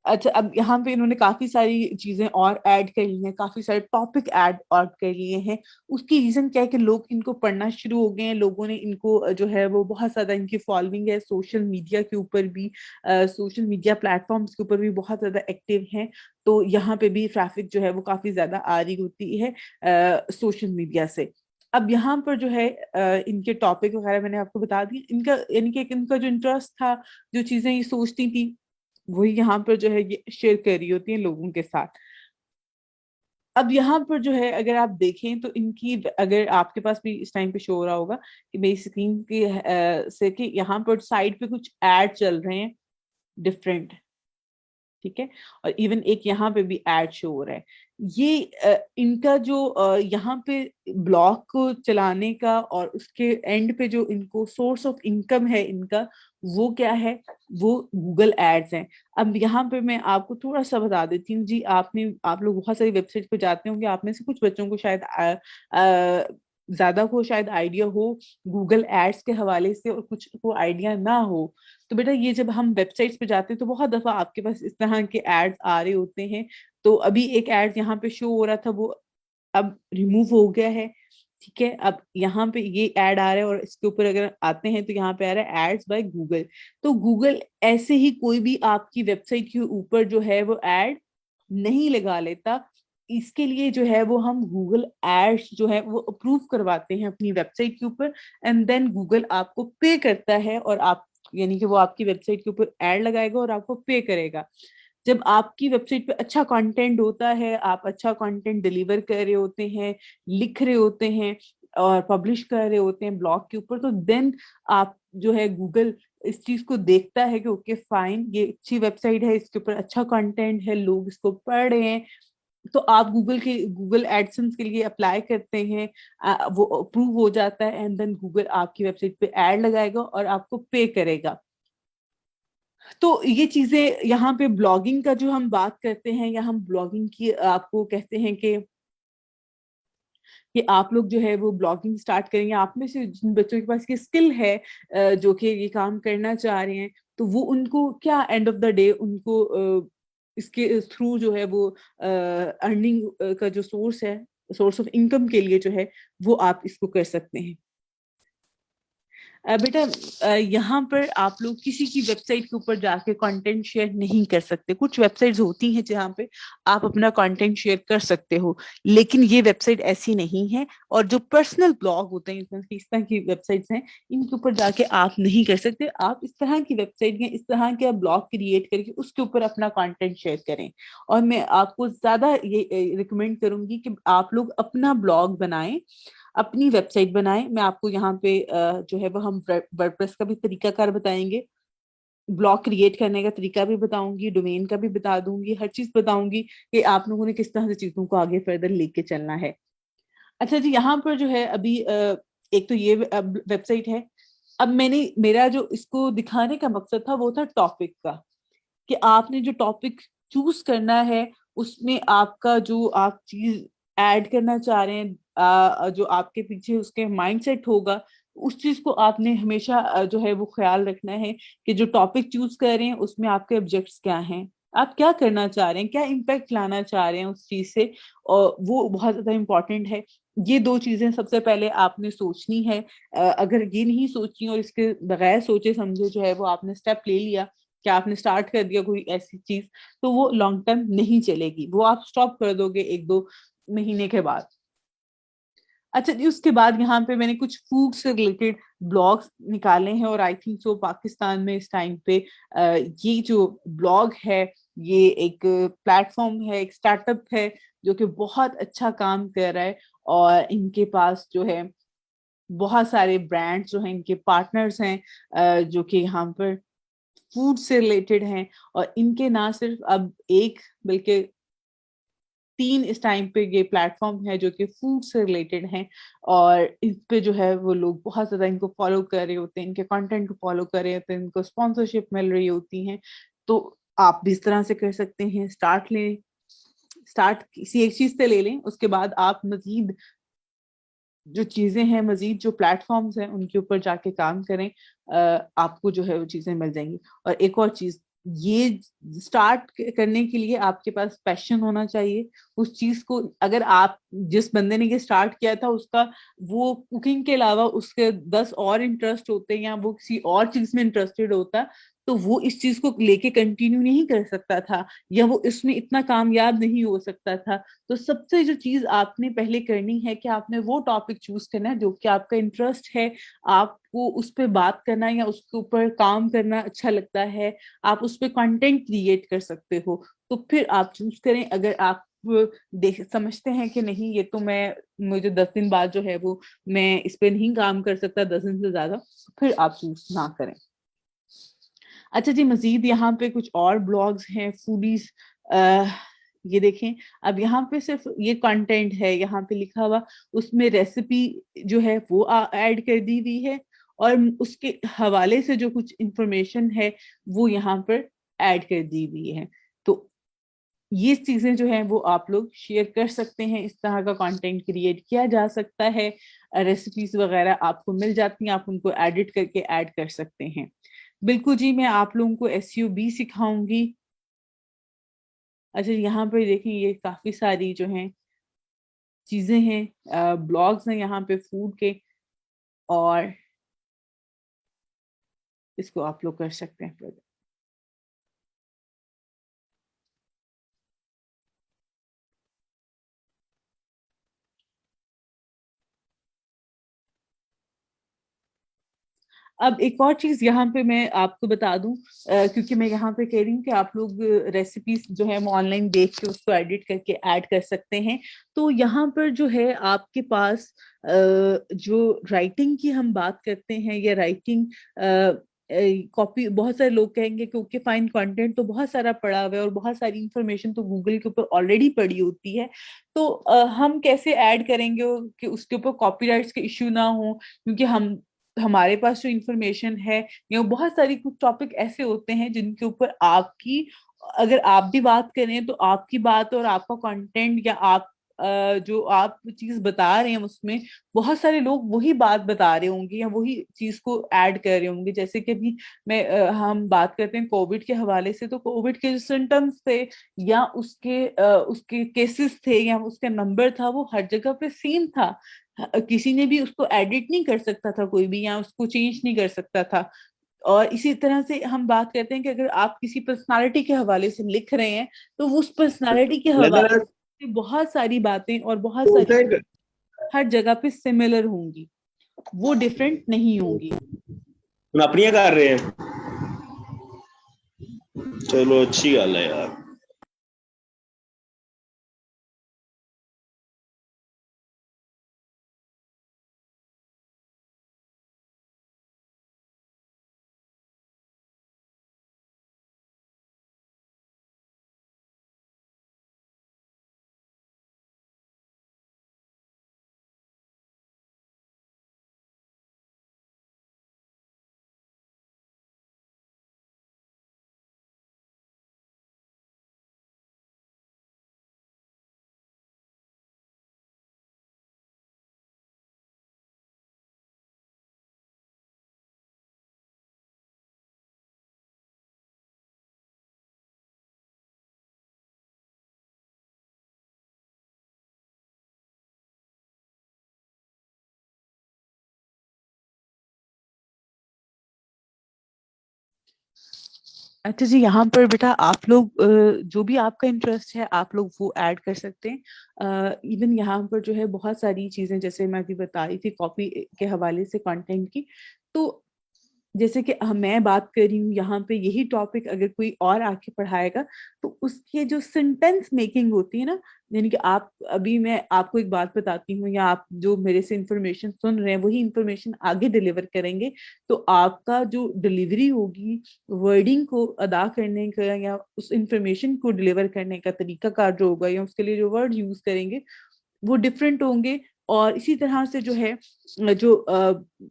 अच्छा अब यहाँ पे इन्होंने काफी सारी चीजें और ऐड कर ली हैं, काफी सारे टॉपिक ऐड और कर लिए हैं। उसकी रीजन क्या है कि लोग इनको पढ़ना शुरू हो गए हैं, लोगों ने इनको जो है वो बहुत ज्यादा इनकी फॉलोइंग है सोशल मीडिया के ऊपर भी, सोशल मीडिया प्लेटफॉर्म्स के ऊपर भी बहुत ज्यादा एक्टिव हैं। तो यहाँ पे भी ट्रैफिक जो है वो काफी ज्यादा आ रही होती है सोशल मीडिया से। अब यहाँ पर जो है इनके टॉपिक वगैरह मैंने आपको बता दी, इनका यानी कि इनका जो इंटरेस्ट था, जो चीजें ये सोचती थी, वही यहाँ पर जो है ये शेयर कर रही होती है लोगों के साथ। अब यहाँ पर जो है अगर आप देखें तो इनकी, अगर आपके पास भी इस टाइम पे शो हो रहा होगा कि मेरी स्क्रीन की से कि यहाँ पर साइड पे कुछ ऐड चल रहे हैं डिफरेंट। ठीक है, और इवन एक यहाँ पे भी ऐड शो हो रहा है। ये इनका जो यहाँ पे ब्लॉग को चलाने का और उसके एंड पे जो इनको सोर्स ऑफ इनकम है इनका, वो क्या है, वो गूगल एड्स हैं। अब यहाँ पे मैं आपको थोड़ा सा बता देती हूँ जी, आप लोग बहुत सारी वेबसाइट पे जाते होंगे, आप में से कुछ बच्चों को शायद ज्यादा को शायद आइडिया हो गूगल एड्स के हवाले से, और कुछ को आइडिया ना हो। तो बेटा ये जब हम वेबसाइट्स पे जाते हैं तो बहुत दफा आपके पास इस तरह के एड्स आ रहे होते हैं। तो अभी एक एड यहाँ पे शो हो रहा था, वो अब रिमूव हो गया है। ठीक है, अब यहाँ पे ये ऐड आ रहा है, और इसके ऊपर अगर आते हैं तो यहाँ पे आ रहा है एड्स बाय गूगल। तो गूगल ऐसे ही कोई भी आपकी वेबसाइट के ऊपर जो है वो ऐड नहीं लगा लेता। इसके लिए जो है वो हम गूगल एड्स जो है वो अप्रूव करवाते हैं अपनी वेबसाइट के ऊपर, एंड देन गूगल आपको पे करता है, और आप यानी कि वो आपकी वेबसाइट के ऊपर ऐड लगाएगा और आपको पे करेगा। जब आपकी वेबसाइट पे अच्छा कंटेंट होता है, आप अच्छा कंटेंट डिलीवर कर रहे होते हैं, लिख रहे होते हैं और पब्लिश कर रहे होते हैं ब्लॉग के ऊपर, तो देन आप जो है गूगल इस चीज को देखता है कि ओके फाइन, ये अच्छी वेबसाइट है, इसके ऊपर अच्छा कंटेंट है, लोग इसको पढ़ रहे हैं, तो आप गूगल एडसेंस के लिए अप्लाई करते हैं, वो अप्रूव हो जाता है, एंड देन गूगल आपकी वेबसाइट पे ऐड लगाएगा और आपको पे करेगा। तो ये चीजें यहाँ पे ब्लॉगिंग का जो हम बात करते हैं, या हम ब्लॉगिंग की आपको कहते हैं कि आप लोग जो है वो ब्लॉगिंग स्टार्ट करेंगे, आप में से जिन बच्चों के पास ये स्किल है, जो कि ये काम करना चाह रहे हैं, तो वो उनको क्या एंड ऑफ द डे उनको इसके थ्रू जो है वो अर्निंग का जो सोर्स है, सोर्स ऑफ इनकम के लिए जो है वो आप इसको कर सकते हैं। बेटा, यहाँ पर आप लोग किसी की वेबसाइट के ऊपर जाके कंटेंट शेयर नहीं कर सकते। कुछ वेबसाइट्स होती हैं जहाँ पे आप अपना कंटेंट शेयर कर सकते हो, लेकिन ये वेबसाइट ऐसी नहीं है। और जो पर्सनल ब्लॉग होते हैं, इस तरह की वेबसाइट्स हैं, इनके ऊपर जाके आप नहीं कर सकते। आप इस तरह की वेबसाइट या इस तरह के ब्लॉग क्रिएट करके उसके ऊपर अपना कंटेंट शेयर करें। और मैं आपको ज्यादा ये रिकमेंड करूंगी कि आप लोग अपना ब्लॉग बनाएं, अपनी वेबसाइट बनाएं। मैं आपको यहाँ पे जो है वो हम वर्डप्रेस का भी तरीकाकार बताएंगे, ब्लॉग क्रिएट करने का तरीका भी बताऊंगी, डोमेन का भी बता दूंगी, हर चीज बताऊंगी कि आप लोगों ने किस तरह से चीजों को आगे फर्दर लेके चलना है। अच्छा जी, यहाँ पर जो है अभी एक तो ये वेबसाइट है। अब मेरा जो इसको दिखाने का मकसद था वो था टॉपिक का, कि आपने जो टॉपिक चूज करना है उसमें आपका जो आप चीज ऐड करना चाह रहे हैं, जो आपके पीछे उसके माइंडसेट होगा, उस चीज को आपने हमेशा जो है वो ख्याल रखना है कि जो टॉपिक चूज कर रहे हैं उसमें आपके ऑब्जेक्ट्स क्या हैं, आप क्या करना चाह रहे हैं, क्या इम्पैक्ट लाना चाह रहे हैं उस चीज से। और वो बहुत ज्यादा इम्पोर्टेंट है। ये दो चीजें सबसे पहले आपने सोचनी है। अगर ये नहीं सोची और इसके बगैर सोचे समझे जो है वो आपने स्टेप ले लिया, कि आपने स्टार्ट कर दिया कोई ऐसी चीज, तो वो लॉन्ग टर्म नहीं चलेगी, वो आप स्टॉप कर दोगे एक दो महीने के बाद। अच्छा जी, उसके बाद यहाँ पे मैंने कुछ फूड से रिलेटेड ब्लॉग्स निकाले हैं, और आई थिंक सो पाकिस्तान में इस टाइम पे ये जो ब्लॉग है, ये एक प्लेटफॉर्म है, एक स्टार्टअप है जो कि बहुत अच्छा काम कर रहा है। और इनके पास जो है बहुत सारे ब्रांड्स जो हैं, इनके पार्टनर्स हैं, जो कि यहाँ पर फूड से रिलेटेड हैं। और इनके ना सिर्फ अब एक बल्कि तीन इस टाइम पे ये प्लेटफॉर्म है जो कि फूड से रिलेटेड हैं। और इस पे जो है वो लोग बहुत ज्यादा इनको फॉलो कर रहे होते हैं, इनके कंटेंट को फॉलो कर रहे होते हैं, इनको स्पॉन्सरशिप मिल रही होती है। तो आप भी इस तरह से कर सकते हैं। स्टार्ट किसी एक चीज से ले लें, उसके बाद आप मजीद जो चीजें हैं, मजीद जो प्लेटफॉर्म्स हैं, उनके ऊपर जाके काम करें। आपको जो है वो चीजें मिल जाएंगी। और एक और चीज, ये स्टार्ट करने के लिए आपके पास पैशन होना चाहिए उस चीज को। अगर आप, जिस बंदे ने ये स्टार्ट किया था, उसका वो कुकिंग के अलावा उसके 10 और इंटरेस्ट होते हैं, या वो किसी और चीज में इंटरेस्टेड होता, तो वो इस चीज को लेके कंटिन्यू नहीं कर सकता था, या वो इसमें इतना कामयाब नहीं हो सकता था। तो सबसे जो चीज आपने पहले करनी है कि आपने वो टॉपिक चूज करना है जो कि आपका इंटरेस्ट है, आपको उस पर बात करना या उसके ऊपर काम करना अच्छा लगता है, आप उस पर कंटेंट क्रिएट कर सकते हो, तो फिर आप चूज करें। अगर आप देख समझते हैं कि नहीं, ये तो मुझे 10 दिन बाद जो है वो मैं इस पे नहीं काम कर सकता 10 दिन से ज्यादा, तो फिर आप चूज ना करें। अच्छा जी, मजीद यहाँ पे कुछ और ब्लॉग्स हैं फूडीज। ये देखें, अब यहाँ पे सिर्फ ये कंटेंट है, यहाँ पे लिखा हुआ, उसमें रेसिपी जो है वो ऐड कर दी हुई है, और उसके हवाले से जो कुछ इंफॉर्मेशन है वो यहाँ पर ऐड कर दी हुई है। तो ये चीजें जो हैं वो आप लोग शेयर कर सकते हैं, इस तरह का कंटेंट क्रिएट किया जा सकता है। रेसिपीज वगैरह आपको मिल जाती हैं, आप उनको एडिट करके ऐड कर सकते हैं। बिल्कुल जी, मैं आप लोगों को एसईओ भी सिखाऊंगी। अच्छा, यहाँ पर देखें, ये काफी सारी जो हैं चीजें हैं, ब्लॉग्स हैं यहाँ पे फूड के, और इसको आप लोग कर सकते हैं। अब एक और चीज यहाँ पे मैं आपको बता दूं, क्योंकि मैं यहाँ पे कह रही हूँ कि आप लोग रेसिपीज जो है वो ऑनलाइन देख के उसको एडिट करके ऐड कर सकते हैं। तो यहाँ पर जो है आपके पास जो राइटिंग की हम बात करते हैं, या राइटिंग कॉपी, बहुत सारे लोग कहेंगे कि ओके फाइन, कंटेंट तो बहुत सारा पड़ा हुआ है और बहुत सारी इंफॉर्मेशन तो गूगल के ऊपर ऑलरेडी पड़ी होती है, तो हम कैसे ऐड करेंगे कि उसके ऊपर कॉपीराइट्स के इश्यू ना हो। क्योंकि हमारे पास जो इंफॉर्मेशन है, या बहुत सारी कुछ टॉपिक ऐसे होते हैं जिनके ऊपर आपकी, अगर आप भी बात करें तो आपकी बात और आपका कंटेंट, या आप जो आप चीज बता रहे हैं उसमें बहुत सारे लोग वही बात बता रहे होंगे या वही चीज को ऐड कर रहे होंगे। जैसे कि अभी हम बात करते हैं कोविड के हवाले से, तो कोविड के जो सिम्टम्स थे या उसके केसेस थे या उसका नंबर था, वो हर जगह पे सेम था। किसी ने भी उसको एडिट नहीं कर सकता था कोई भी, या उसको चेंज नहीं कर सकता था। और इसी तरह से हम बात करते हैं कि अगर आप किसी पर्सनालिटी के हवाले से लिख रहे हैं, तो उस पर्सनालिटी के हवाले लेदर से बहुत सारी बातें और बहुत सारी हर जगह पे सिमिलर होंगी, वो डिफरेंट नहीं होंगी। अपनियां कर रहे हैं। चलो अच्छी गल है यार। अच्छा जी, यहाँ पर बेटा आप लोग जो भी आपका इंटरेस्ट है आप लोग वो ऐड कर सकते हैं। इवन यहाँ पर जो है बहुत सारी चीजें, जैसे मैं अभी बता रही थी कॉपी के हवाले से कंटेंट की, तो जैसे कि मैं बात कर रही हूँ यहाँ पे, यही टॉपिक अगर कोई और आके पढ़ाएगा तो उसके जो सेंटेंस मेकिंग होती है ना, यानी कि आप, अभी मैं आपको एक बात बताती हूँ या आप जो मेरे से इंफॉर्मेशन सुन रहे हैं वही इंफॉर्मेशन आगे डिलीवर करेंगे, तो आपका जो डिलीवरी होगी, वर्डिंग को अदा करने का या उस इंफॉर्मेशन को डिलीवर करने का तरीका कार जो होगा या उसके लिए जो वर्ड यूज करेंगे वो डिफरेंट होंगे। और इसी तरह से जो है जो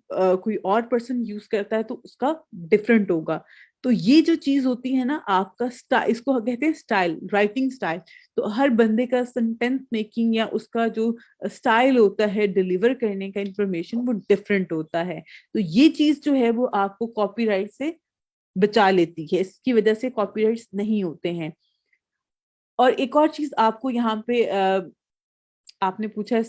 कोई और पर्सन यूज करता है तो उसका डिफरेंट होगा। तो ये जो चीज होती है ना, आपका स्टाइल, इसको कहते हैं स्टाइल, राइटिंग स्टाइल। तो हर बंदे का सेंटेंस मेकिंग या उसका जो स्टाइल होता है डिलीवर करने का इंफॉर्मेशन, वो डिफरेंट होता है। तो ये चीज जो है वो आपको कॉपीराइट से बचा लेती है, इसकी वजह से कॉपीराइट्स नहीं होते हैं। और एक और चीज आपको यहाँ पे आपने पूछा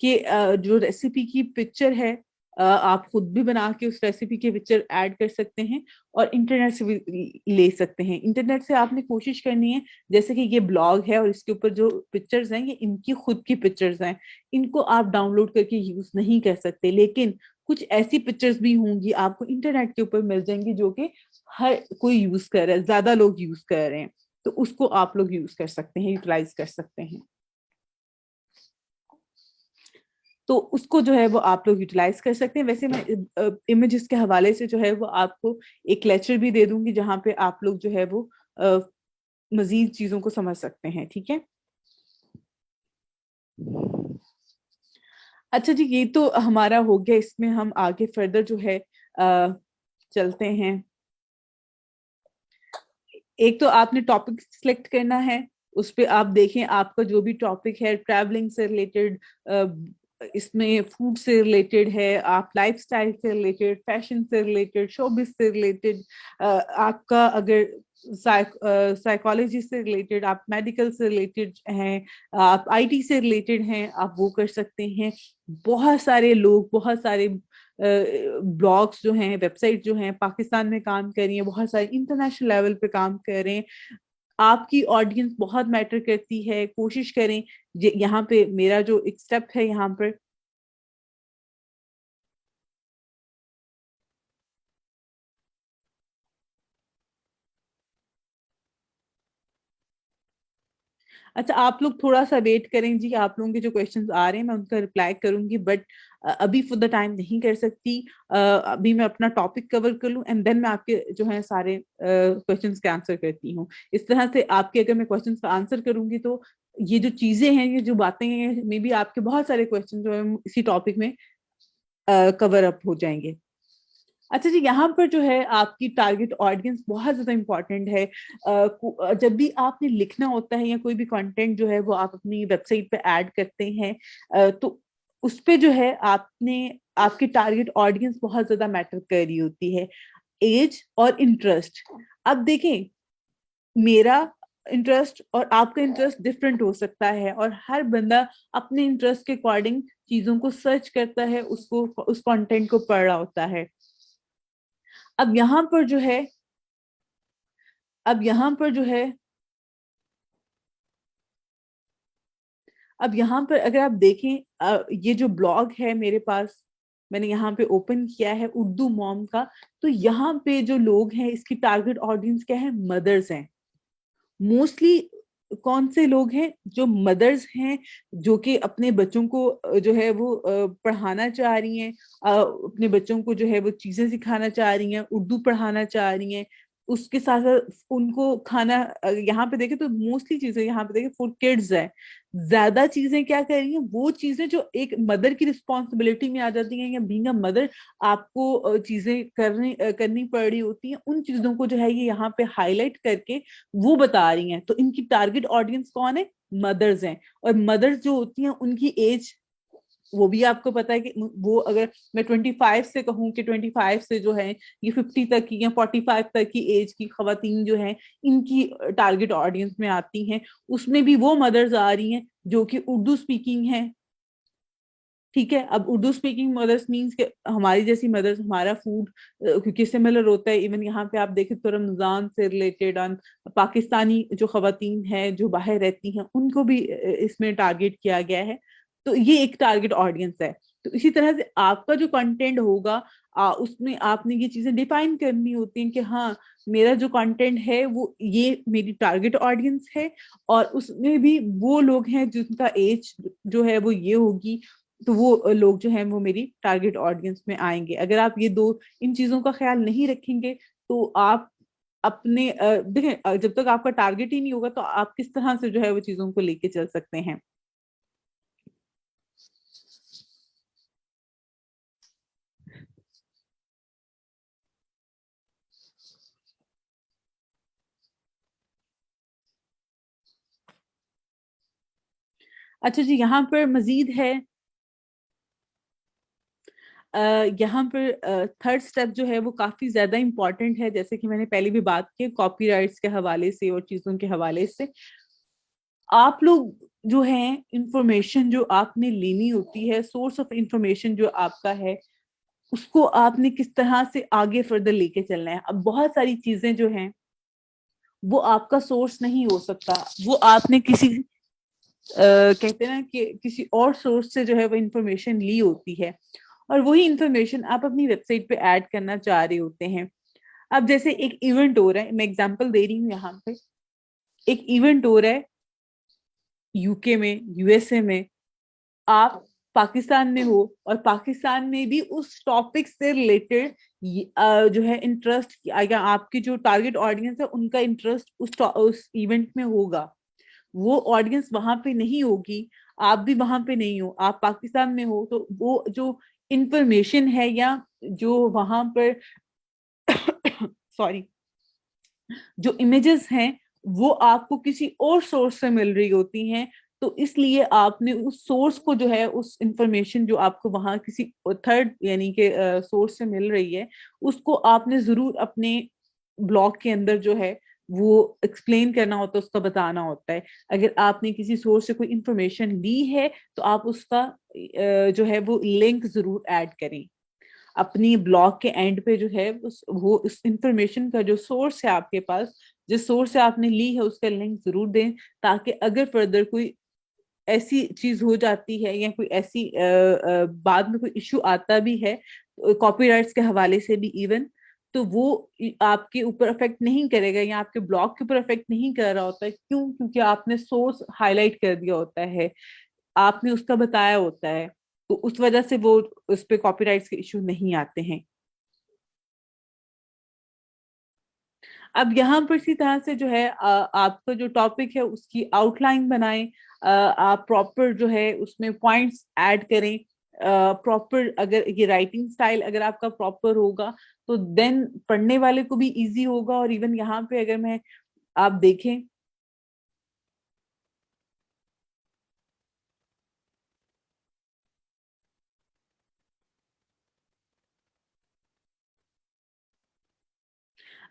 कि जो रेसिपी की पिक्चर है, आप खुद भी बना के उस रेसिपी के पिक्चर ऐड कर सकते हैं और इंटरनेट से भी ले सकते हैं। इंटरनेट से आपने कोशिश करनी है, जैसे कि ये ब्लॉग है और इसके ऊपर जो पिक्चर्स हैं ये इनकी खुद की पिक्चर्स हैं, इनको आप डाउनलोड करके यूज नहीं कर सकते। लेकिन कुछ ऐसी पिक्चर्स भी होंगी आपको इंटरनेट के ऊपर मिल जाएंगी जो कि हर कोई यूज कर रहा है, ज्यादा लोग यूज कर रहे हैं, तो उसको आप लोग यूज कर सकते हैं, यूटिलाइज कर सकते हैं। तो उसको जो है वो आप लोग यूटिलाइज कर सकते हैं। वैसे मैं इमेजेस के हवाले से जो है वो आपको एक लेक्चर भी दे दूंगी जहां पे आप लोग जो है वो मजीद चीजों को समझ सकते हैं, ठीक है। अच्छा जी, ये तो हमारा हो गया, इसमें हम आगे फर्दर जो है चलते हैं। एक तो आपने टॉपिक सिलेक्ट करना है, उस पे आप देखें आपका जो भी टॉपिक है ट्रैवलिंग से रिलेटेड, इसमें फूड से रिलेटेड है, आप लाइफस्टाइल से रिलेटेड, फैशन से रिलेटेड, शोबिस से रिलेटेड, आपका अगर साइकोलॉजी से रिलेटेड, आप मेडिकल से रिलेटेड हैं, आप आईटी से रिलेटेड हैं, आप वो कर सकते हैं। बहुत सारे लोग, बहुत सारे ब्लॉग्स जो हैं, वेबसाइट जो हैं पाकिस्तान में काम कर रही हैं, बहुत सारे इंटरनेशनल लेवल पे काम कर रहे हैं। आपकी ऑडियंस बहुत मैटर करती है, कोशिश करें। यहाँ पे मेरा जो एक स्टेप है यहाँ पर, अच्छा आप लोग थोड़ा सा वेट करें जी, आप लोगों के जो क्वेश्चंस आ रहे हैं मैं उनका रिप्लाई करूंगी, बट अभी फॉर द टाइम नहीं कर सकती। अभी मैं अपना टॉपिक कवर कर लूं एंड देन मैं आपके जो है सारे क्वेश्चंस के आंसर करती हूँ। इस तरह से आपके अगर मैं क्वेश्चंस का आंसर करूंगी तो ये जो चीजें हैं, ये जो बातें हैं, मे बी आपके बहुत सारे क्वेश्चन जो है इसी टॉपिक में कवर अप हो जाएंगे। अच्छा जी, यहाँ पर जो है आपकी टारगेट ऑडियंस बहुत ज्यादा इम्पोर्टेंट है। जब भी आपने लिखना होता है या कोई भी कंटेंट जो है वो आप अपनी वेबसाइट पे ऐड करते हैं, तो उस पे जो है आपने आपकी टारगेट ऑडियंस बहुत ज्यादा मैटर कर रही होती है, एज और इंटरेस्ट। अब देखें, मेरा इंटरेस्ट और आपका इंटरेस्ट डिफरेंट हो सकता है, और हर बंदा अपने इंटरेस्ट के अकॉर्डिंग चीजों को सर्च करता है, उसको उस कंटेंट को पढ़ रहा होता है। अब यहाँ पर जो है अब यहाँ पर जो है अब यहाँ पर अगर आप देखें, ये जो ब्लॉग है मेरे पास, मैंने यहाँ पे ओपन किया है उर्दू मॉम का। तो यहाँ पे जो लोग हैं, इसकी टारगेट ऑडियंस क्या है? मदर्स हैं मोस्टली। कौन से लोग हैं? जो मदर्स हैं, जो कि अपने बच्चों को जो है वो पढ़ाना चाह रही हैं, अपने बच्चों को जो है वो चीजें सिखाना चाह रही हैं, उर्दू पढ़ाना चाह रही हैं। उसके साथ साथ उनको खाना, यहाँ पे देखें तो मोस्टली चीजें यहाँ पे देखें फॉर किड्स है। ज्यादा चीजें क्या कर रही हैं? वो चीजें जो एक मदर की रिस्पॉन्सिबिलिटी में आ जाती हैं, या बीइंग अ मदर आपको चीजें करनी पड़ रही होती हैं, उन चीजों को जो है ये यहाँ पे हाईलाइट करके वो बता रही हैं। तो इनकी टारगेट ऑडियंस कौन है? मदर्स हैं। और मदर्स जो होती हैं उनकी एज, वो भी आपको पता है कि वो, अगर मैं 25 से कहूँ कि 25 से जो है ये 50 तक की या 45 तक की एज की खवातीन जो है, इनकी टारगेट ऑडियंस में आती हैं। उसमें भी वो मदर्स आ रही हैं जो कि उर्दू स्पीकिंग है। ठीक है, अब उर्दू स्पीकिंग मदर्स मीन्स के हमारी जैसी मदर्स, हमारा फूड क्योंकि सिमिलर होता है। इवन यहाँ पे आप देखें तो रमजान से रिलेटेड ऑन पाकिस्तानी जो खवातीन है जो बाहर रहती हैं, उनको भी इसमें टारगेट किया गया है। तो ये एक टारगेट ऑडियंस है। तो इसी तरह से आपका जो कंटेंट होगा, उसमें आपने ये चीजें डिफाइन करनी होती हैं कि हाँ, मेरा जो कंटेंट है वो ये मेरी टारगेट ऑडियंस है, और उसमें भी वो लोग हैं जिनका एज जो है वो ये होगी। तो वो लोग जो हैं वो मेरी टारगेट ऑडियंस में आएंगे। अगर आप ये दो इन चीजों का ख्याल नहीं रखेंगे, तो आप अपने देखें, जब तक आपका टारगेट ही नहीं होगा तो आप किस तरह से जो है वो चीजों को लेके चल सकते हैं। अच्छा जी, यहाँ पर मजीद है। यहाँ पर थर्ड स्टेप जो है वो काफी ज्यादा इंपॉर्टेंट है, जैसे कि मैंने पहले भी बात की कॉपीराइट्स के हवाले से और चीजों के हवाले से। आप लोग जो है, इंफॉर्मेशन जो आपने लेनी होती है, सोर्स ऑफ इंफॉर्मेशन जो आपका है, उसको आपने किस तरह से आगे फर्दर लेके चलना है। अब बहुत सारी चीजें जो हैं वो आपका सोर्स नहीं हो सकता, वो आपने किसी कहते हैं ना कि किसी और सोर्स से जो है वो इंफॉर्मेशन ली होती है, और वही इंफॉर्मेशन आप अपनी वेबसाइट पे ऐड करना चाह रहे होते हैं। अब जैसे एक इवेंट हो रहा है, मैं एग्जांपल दे रही हूँ यहाँ पे। एक इवेंट हो रहा है यूके में, यूएसए में। आप पाकिस्तान में हो, और पाकिस्तान में भी उस टॉपिक से रिलेटेड जो है इंटरेस्ट, या आपकी जो टारगेट ऑडियंस है उनका इंटरेस्ट उस इवेंट में होगा। वो ऑडियंस वहां पे नहीं होगी, आप भी वहां पे नहीं हो, आप पाकिस्तान में हो। तो वो जो इंफॉर्मेशन है, या जो वहां पर सॉरी, जो इमेजेस हैं, वो आपको किसी और सोर्स से मिल रही होती हैं। तो इसलिए आपने उस सोर्स को जो है, उस इंफॉर्मेशन जो आपको वहां किसी थर्ड यानी कि सोर्स से मिल रही है, उसको आपने जरूर अपने ब्लॉग के अंदर जो है वो एक्सप्लेन करना होता है, उसका बताना होता है। अगर आपने किसी सोर्स से कोई इंफॉर्मेशन ली है, तो आप उसका जो है वो लिंक जरूर ऐड करें अपनी ब्लॉग के एंड पे। जो है वो उस इंफॉर्मेशन का जो सोर्स है आपके पास, जिस सोर्स से आपने ली है, उसका लिंक जरूर दें, ताकि अगर फर्दर कोई ऐसी चीज हो जाती है, या कोई ऐसी बाद में कोई इशू आता भी है कॉपीराइट्स के हवाले से भी इवन, तो वो आपके ऊपर अफेक्ट नहीं करेगा, या आपके ब्लॉग के ऊपर अफेक्ट नहीं कर रहा होता है। क्यों? क्योंकि आपने सोर्स हाईलाइट कर दिया होता है, आपने उसका बताया होता है। तो उस वजह से वो उस पे कॉपीराइट्स के इशू नहीं आते हैं। अब यहाँ पर इसी तरह से जो है आपका जो टॉपिक है उसकी आउटलाइन बनाएं। आप प्रॉपर जो है उसमें पॉइंट्स ऐड करें। प्रॉपर, अगर ये राइटिंग स्टाइल अगर आपका प्रॉपर होगा तो देन पढ़ने वाले को भी इजी होगा। और इवन यहाँ पे अगर मैं आप देखें,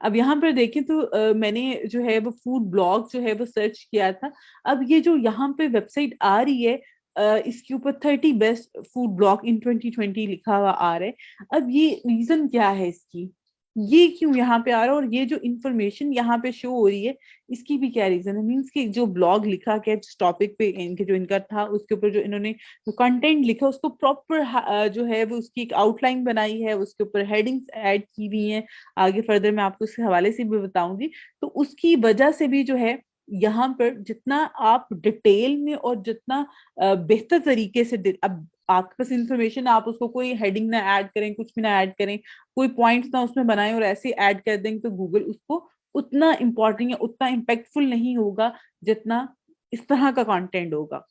अब यहाँ पर देखें तो मैंने जो है वो फूड ब्लॉग जो है वो सर्च किया था। अब ये जो यहाँ पे वेबसाइट आ रही है, इसके ऊपर 30 बेस्ट फूड ब्लॉग इन 2020 लिखा हुआ आ रहा है। अब ये रीजन क्या है इसकी, ये क्यों यहाँ पे आ रहा है, और ये जो इंफॉर्मेशन यहाँ पे शो हो रही है इसकी भी क्या रीजन है। मीन्स कि जो ब्लॉग लिखा गया जिस टॉपिक पे इनके जो इनका था उसके ऊपर जो इन्होंने कंटेंट लिखा उसको प्रॉपर जो है वो उसकी एक आउटलाइन बनाई है, उसके ऊपर हेडिंग्स ऐड की हुई हैं। आगे फर्दर मैं आपको उसके हवाले से भी बताऊंगी। तो उसकी वजह से भी जो है यहाँ पर जितना आप डिटेल में और जितना बेहतर तरीके से अब आपके पास इंफॉर्मेशन, आप उसको कोई हेडिंग ना ऐड करें, कुछ भी ना ऐड करें, कोई पॉइंट्स ना उसमें बनाएं और ऐसे ऐड कर देंगे तो गूगल उसको उतना इम्पोर्टेंट या उतना इम्पैक्टफुल नहीं होगा जितना इस तरह का कंटेंट होगा।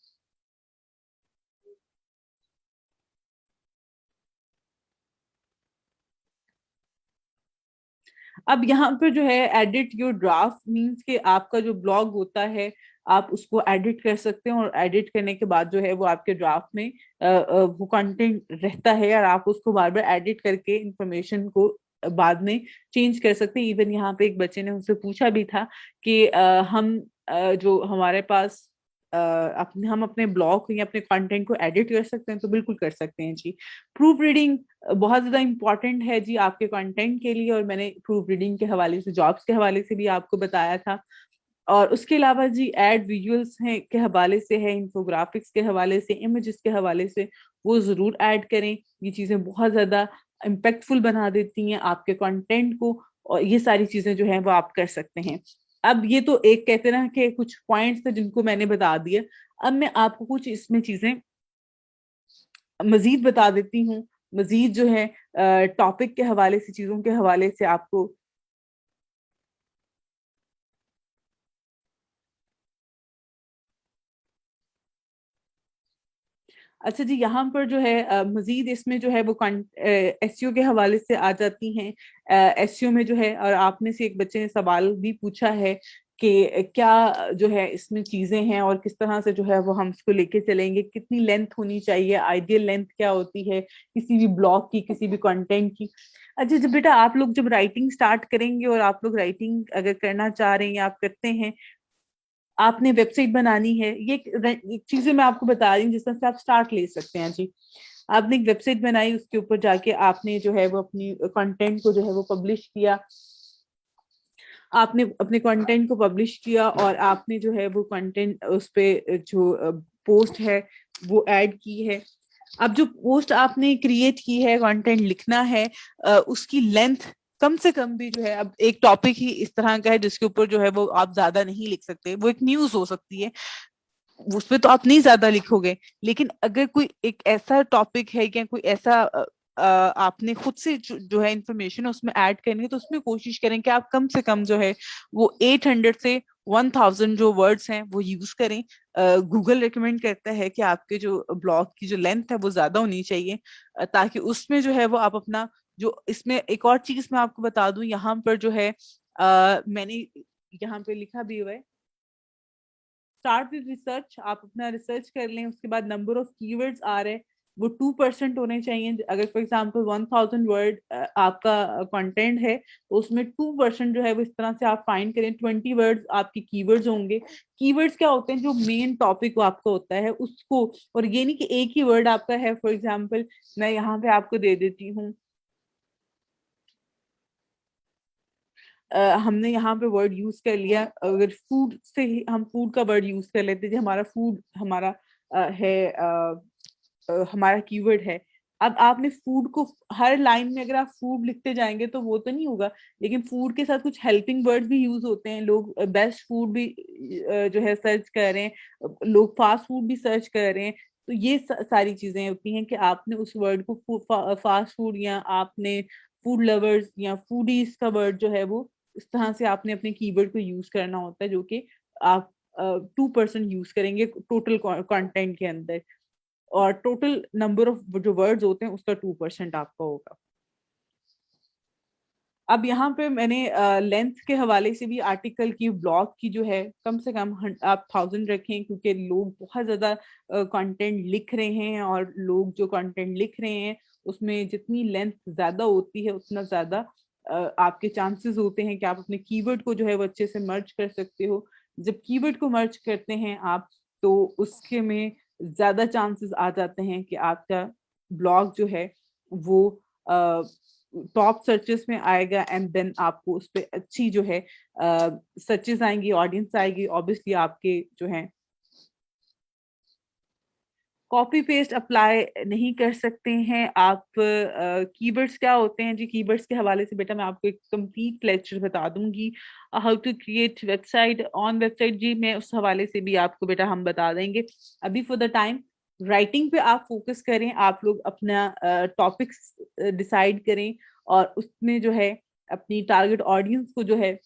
अब यहाँ पे जो है एडिट योर ड्राफ्ट, मीन्स कि आपका जो ब्लॉग होता है आप उसको एडिट कर सकते हैं, और एडिट करने के बाद जो है वो आपके ड्राफ्ट में वो कंटेंट रहता है, और आप उसको बार बार एडिट करके इंफॉर्मेशन को बाद में चेंज कर सकते हैं। इवन यहाँ पे एक बच्चे ने उनसे पूछा भी था कि हम जो हमारे पास अपने हम अपने ब्लॉग या अपने कंटेंट को एडिट कर सकते हैं, तो बिल्कुल कर सकते हैं जी। प्रूफ रीडिंग बहुत ज्यादा इंपॉर्टेंट है जी आपके कंटेंट के लिए, और मैंने प्रूफ रीडिंग के हवाले से जॉब्स के हवाले से भी आपको बताया था। और उसके अलावा जी एड विजुअल्स हैं के हवाले से है, इंफोग्राफिक्स के हवाले से, इमेजेस के हवाले से वो जरूर ऐड करें। ये चीजें बहुत ज्यादा इम्पैक्टफुल बना देती हैं आपके कंटेंट को, और ये सारी चीजें जो है वो आप कर सकते हैं। अब ये तो एक कहते ना कि कुछ पॉइंट्स थे जिनको मैंने बता दिया। अब मैं आपको कुछ इसमें चीजें मजीद बता देती हूँ, मजीद जो है टॉपिक के हवाले से, चीजों के हवाले से आपको। अच्छा जी, यहाँ पर जो है मजीद इसमें जो है वो एसईओ के हवाले से आ जाती हैं। एसईओ में जो है, और आप में से एक बच्चे ने सवाल भी पूछा है कि क्या जो है इसमें चीजें हैं और किस तरह से जो है वो हम इसको लेके चलेंगे, कितनी लेंथ होनी चाहिए, आइडियल लेंथ क्या होती है किसी भी ब्लॉग की, किसी भी कंटेंट की। अच्छा जब बेटा आप लोग जब राइटिंग स्टार्ट करेंगे, और आप लोग राइटिंग अगर करना चाह रहे हैं या आप करते हैं, आपने वेबसाइट बनानी है, ये एक चीजें मैं आपको बता रही हूँ जिस तरह से आप स्टार्ट ले सकते हैं जी। आपने एक वेबसाइट बनाई, उसके ऊपर जाके आपने जो है वो अपनी कंटेंट को जो है वो पब्लिश किया। आपने अपने कंटेंट को पब्लिश किया और आपने जो है वो कंटेंट उस पे जो पोस्ट है वो ऐड की है। अब जो पोस्ट आपने क्रिएट की है, कंटेंट लिखना है, उसकी लेंथ कम से कम भी जो है, अब एक टॉपिक ही इस तरह का है जिसके ऊपर जो है वो आप ज्यादा नहीं लिख सकते, वो एक न्यूज हो सकती है, उसमें तो आप नहीं ज्यादा लिखोगे। लेकिन अगर कोई एक ऐसा टॉपिक है या कोई ऐसा आपने खुद से जो है इंफॉर्मेशन उसमें ऐड करनी है, तो उसमें कोशिश करें कि आप कम से कम जो है वो 800 से 1000 जो वर्ड्स हैं वो यूज करें। गूगल रिकमेंड करता है कि आपके जो ब्लॉग की जो लेंथ है वो ज्यादा होनी चाहिए, ताकि उसमें जो है वो आप अपना जो, इसमें एक और चीज मैं आपको बता दूं, यहाँ पर जो है मैंने यहाँ पे लिखा भी हुआ है, स्टार्ट विद रिसर्च। आप अपना रिसर्च कर लें, उसके बाद नंबर ऑफ कीवर्ड्स आ रहे हैं वो 2% होने चाहिए। अगर फॉर एग्जांपल 1000 वर्ड आपका कंटेंट है तो उसमें 2% जो है वो इस तरह से आप फाइंड करें, 20 वर्ड्स आपके कीवर्ड्स होंगे। कीवर्ड्स क्या होते हैं, जो मेन टॉपिक आपका होता है उसको, और ये नहीं कि एक ही वर्ड आपका है। फॉर एग्जाम्पल मैं यहाँ पे आपको दे देती हूँ, हमने यहाँ पे वर्ड यूज कर लिया, अगर फूड से ही हम फूड का वर्ड यूज कर लेते हैं, हमारा फूड हमारा है हमारा कीवर्ड है। अब आपने फूड को हर लाइन में अगर आप फूड लिखते जाएंगे तो वो तो नहीं होगा, लेकिन फूड के साथ कुछ हेल्पिंग वर्ड भी यूज होते हैं। लोग बेस्ट फूड भी जो है सर्च कर रहे हैं, लोग फास्ट फूड भी सर्च कर रहे हैं। तो ये सारी चीजें होती हैं कि आपने उस वर्ड को फास्ट फूड, या आपने फूड लवर्स या फूडीज का वर्ड जो है वो इस तरह से आपने अपने कीवर्ड को यूज करना होता है, जो कि आप 2% यूज करेंगे टोटल कंटेंट के अंदर। और टोटल नंबर ऑफ जो वर्ड्स होते हैं उसका 2% आपका होगा। अब यहाँ पे मैंने लेंथ के हवाले से भी आर्टिकल की ब्लॉग की जो है कम से कम आप 1000 रखें, क्योंकि लोग बहुत ज्यादा कंटेंट लिख रहे हैं, और लोग जो कंटेंट लिख रहे हैं उसमें जितनी लेंथ ज्यादा होती है उतना ज्यादा आपके चांसेस होते हैं कि आप अपने कीवर्ड को जो है वो अच्छे से मर्ज कर सकते हो। जब कीवर्ड को मर्ज करते हैं आप, तो उसके में ज्यादा चांसेस आ जाते हैं कि आपका ब्लॉग जो है वो टॉप सर्चेस में आएगा, एंड देन आपको उस पर अच्छी जो है सर्चेस आएंगी, ऑडियंस आएगी। ऑब्वियसली आपके जो है कॉपी पेस्ट अप्लाई नहीं कर सकते हैं आप। कीवर्ड्स क्या होते हैं जी, कीवर्ड्स के हवाले से बेटा मैं आपको एक कंप्लीट लेक्चर बता दूंगी। How to create website on website, जी मैं उस हवाले से भी आपको बेटा हम बता देंगे। अभी फॉर द टाइम राइटिंग पे आप फोकस करें, आप लोग अपना टॉपिक्स डिसाइड करें, और उसमें जो है अपनी टारगेट ऑडियंस को जो है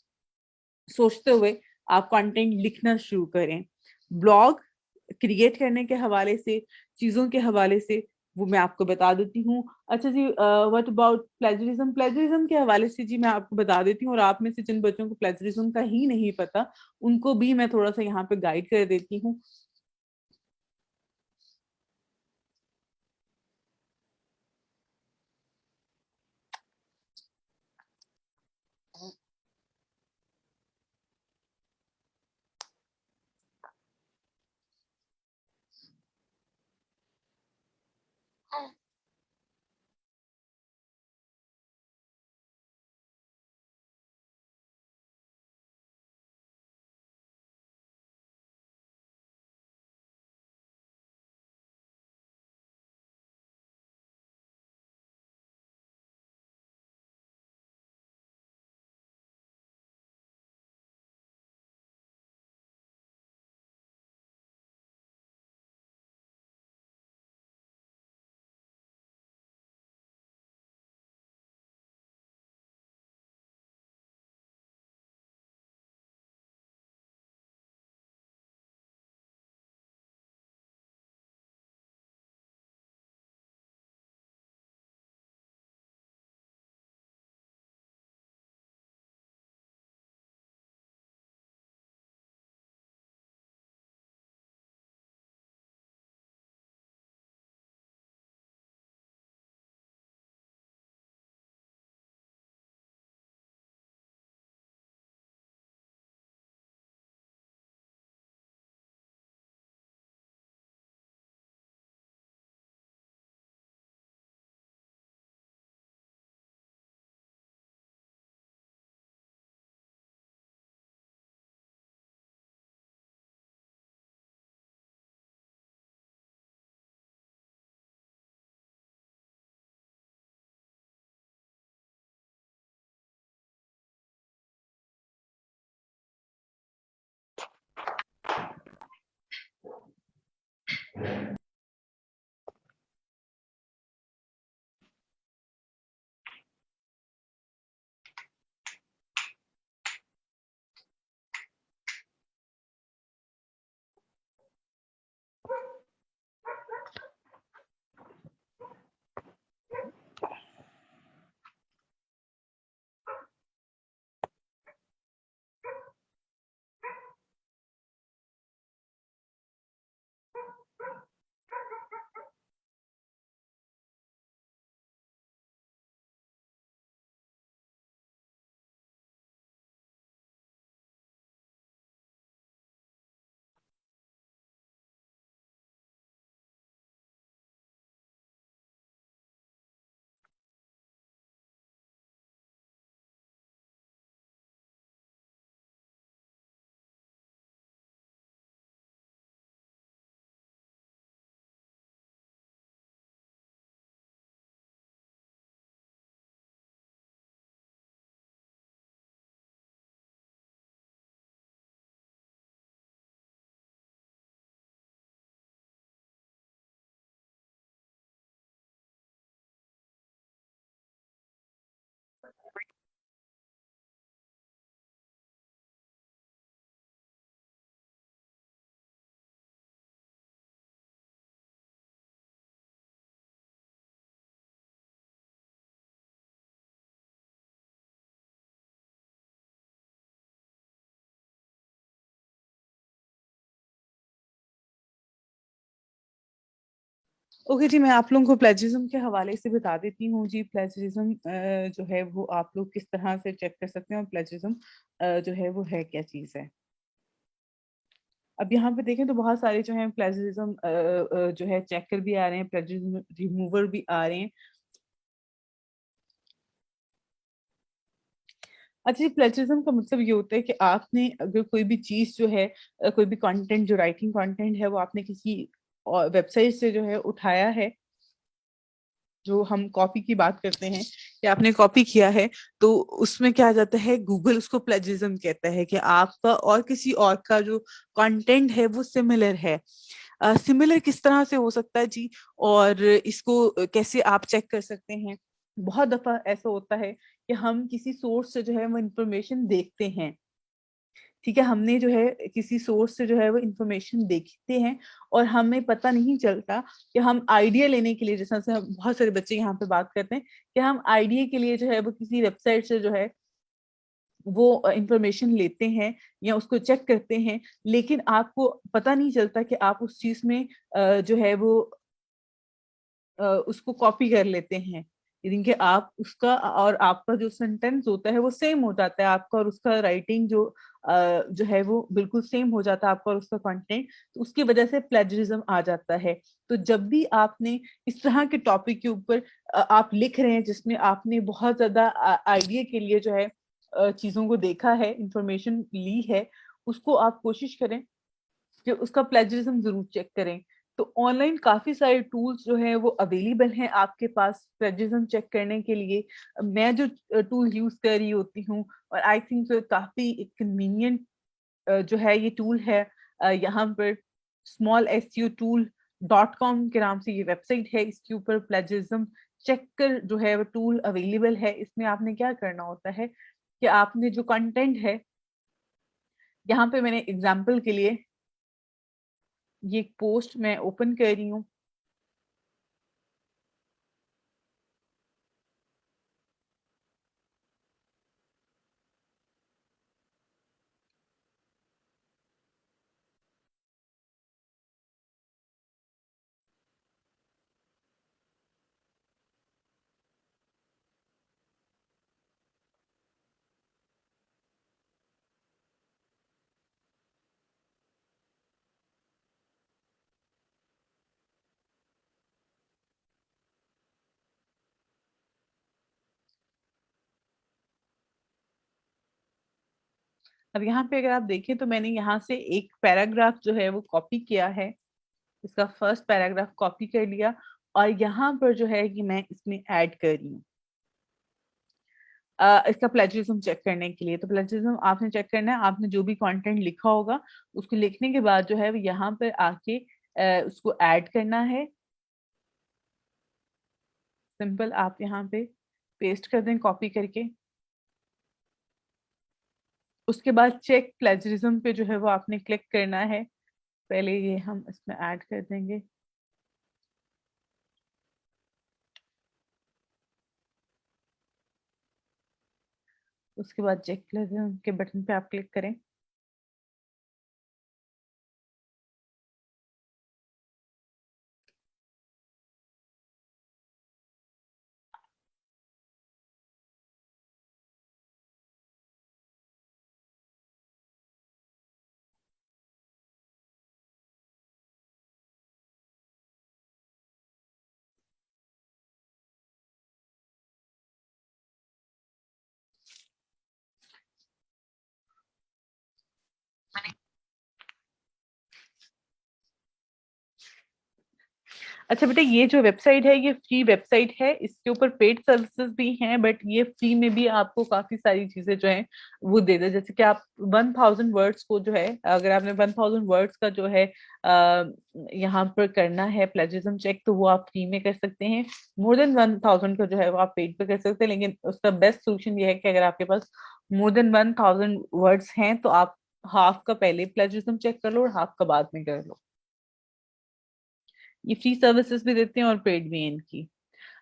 सोचते हुए आप कंटेंट लिखना शुरू करें। ब्लॉग क्रिएट करने के हवाले से, चीजों के हवाले से, वो मैं आपको बता देती हूँ। अच्छा जी, व्हाट अबाउट प्लेजरिज्म, प्लेजरिज्म के हवाले से जी मैं आपको बता देती हूँ, और आप में से जिन बच्चों को प्लेजरिज्म का ही नहीं पता उनको भी मैं थोड़ा सा यहाँ पे गाइड कर देती हूँ। ओके जी, मैं आप लोगों को प्लेजरिज्म के हवाले से बता देती हूँ जी। प्लेजरिज्म जो है वो आप लोग किस तरह से चेक कर सकते हैं, और प्लेजरिज्म जो है वो है क्या चीज़ है। अब यहाँ पे देखें तो बहुत सारे जो है प्लेजरिज्म जो है चेकर भी आ रहे हैं, प्लेजरिज्म रिमूवर भी आ रहे हैं। अच्छा जी, प्लेजरिज्म का मतलब ये होता है कि आपने अगर कोई भी चीज़ जो है कोई भी कंटेंट जो राइटिंग कंटेंट है वो आपने किसी वेबसाइट से जो है उठाया है। जो हम कॉपी की बात करते हैं कि आपने कॉपी किया है, तो उसमें क्या आ जाता है, गूगल उसको प्लेजरिज्म कहता है कि आपका और किसी और का जो कंटेंट है वो सिमिलर है। सिमिलर किस तरह से हो सकता है जी, और इसको कैसे आप चेक कर सकते हैं। बहुत दफा ऐसा होता है कि हम किसी सोर्स से जो है वो इंफॉर्मेशन देखते हैं। ठीक है, हमने जो है किसी सोर्स से जो है वो इंफॉर्मेशन देखते हैं, और हमें पता नहीं चलता कि हम आइडिया लेने के लिए, जैसे से बहुत सारे बच्चे यहाँ पे बात करते हैं कि हम आइडिया के लिए जो है वो किसी वेबसाइट से जो है वो इंफॉर्मेशन लेते हैं या उसको चेक करते हैं, लेकिन आपको पता नहीं चलता कि आप उस चीज में जो है वो उसको कॉपी कर लेते हैं। यानी कि आप उसका और आपका जो सेंटेंस होता है वो सेम हो जाता है, आपका और उसका राइटिंग जो है वो बिल्कुल सेम हो जाता है, आपका और उसका कंटेंट। तो उसकी वजह से प्लेजरिज्म आ जाता है। तो जब भी आपने इस तरह के टॉपिक के ऊपर आप लिख रहे हैं जिसमें आपने बहुत ज्यादा आइडिया के लिए जो है चीजों को देखा है, इंफॉर्मेशन ली है, उसको आप कोशिश करें कि उसका प्लेजरिज्म जरूर चेक करें। तो ऑनलाइन काफी सारे टूल्स जो हैं वो अवेलेबल हैं आपके पास प्लेजरिज्म चेक करने के लिए। मैं जो टूल यूज कर रही होती हूँ, और आई थिंक काफी कन्वीनियंट जो है ये टूल है। यहाँ पर smallseo.tool.com के नाम से ये वेबसाइट है, इसके ऊपर प्लेजरिज्म चेकर जो है वो टूल अवेलेबल है। इसमें आपने क्या करना होता है कि आपने जो कंटेंट है, यहाँ पे मैंने एग्जाम्पल के लिए ये एक पोस्ट मैं ओपन कर रही हूँ। अब यहाँ पे अगर आप देखें तो मैंने यहाँ से एक पैराग्राफ जो है वो कॉपी किया है। इसका फर्स्ट पैराग्राफ कॉपी कर लिया, और यहाँ पर जो है कि मैं इसमें ऐड कर रही हूँ इसका प्लेजरिज्म चेक करने के लिए। तो प्लेजरिज्म आपने चेक करना है, आपने जो भी कंटेंट लिखा होगा उसको लिखने के बाद जो है वो यहाँ पर आके उसको ऐड करना है। सिंपल आप यहाँ पे पेस्ट कर दें कॉपी करके। उसके बाद चेक प्लेजरिज्म पे जो है वो आपने क्लिक करना है। पहले ये हम इसमें ऐड कर देंगे। उसके बाद चेक प्लेजरिज्म के बटन पे आप क्लिक करें। अच्छा बेटा, ये जो वेबसाइट है ये फ्री वेबसाइट है, इसके ऊपर पेड सर्विसेज भी हैं, बट ये फ्री में भी आपको काफी सारी चीजें जो है वो दे दे। जैसे कि आप 1000 वर्ड्स को जो है, अगर आपने 1000 वर्ड्स का जो है यहाँ पर करना है प्लेजरिज्म चेक, तो वो आप फ्री में कर सकते हैं। मोर देन 1000 का जो है वो आप पेड पे कर सकते हैं, लेकिन उसका बेस्ट सोल्यूशन ये है कि अगर आपके पास मोर देन 1000 वर्ड्स हैं तो आप हाफ का पहले प्लेजरिज्म चेक कर लो और हाफ का बाद में कर लो। ये फ्री सर्विसेज भी देते हैं और पेड भी है इनकी।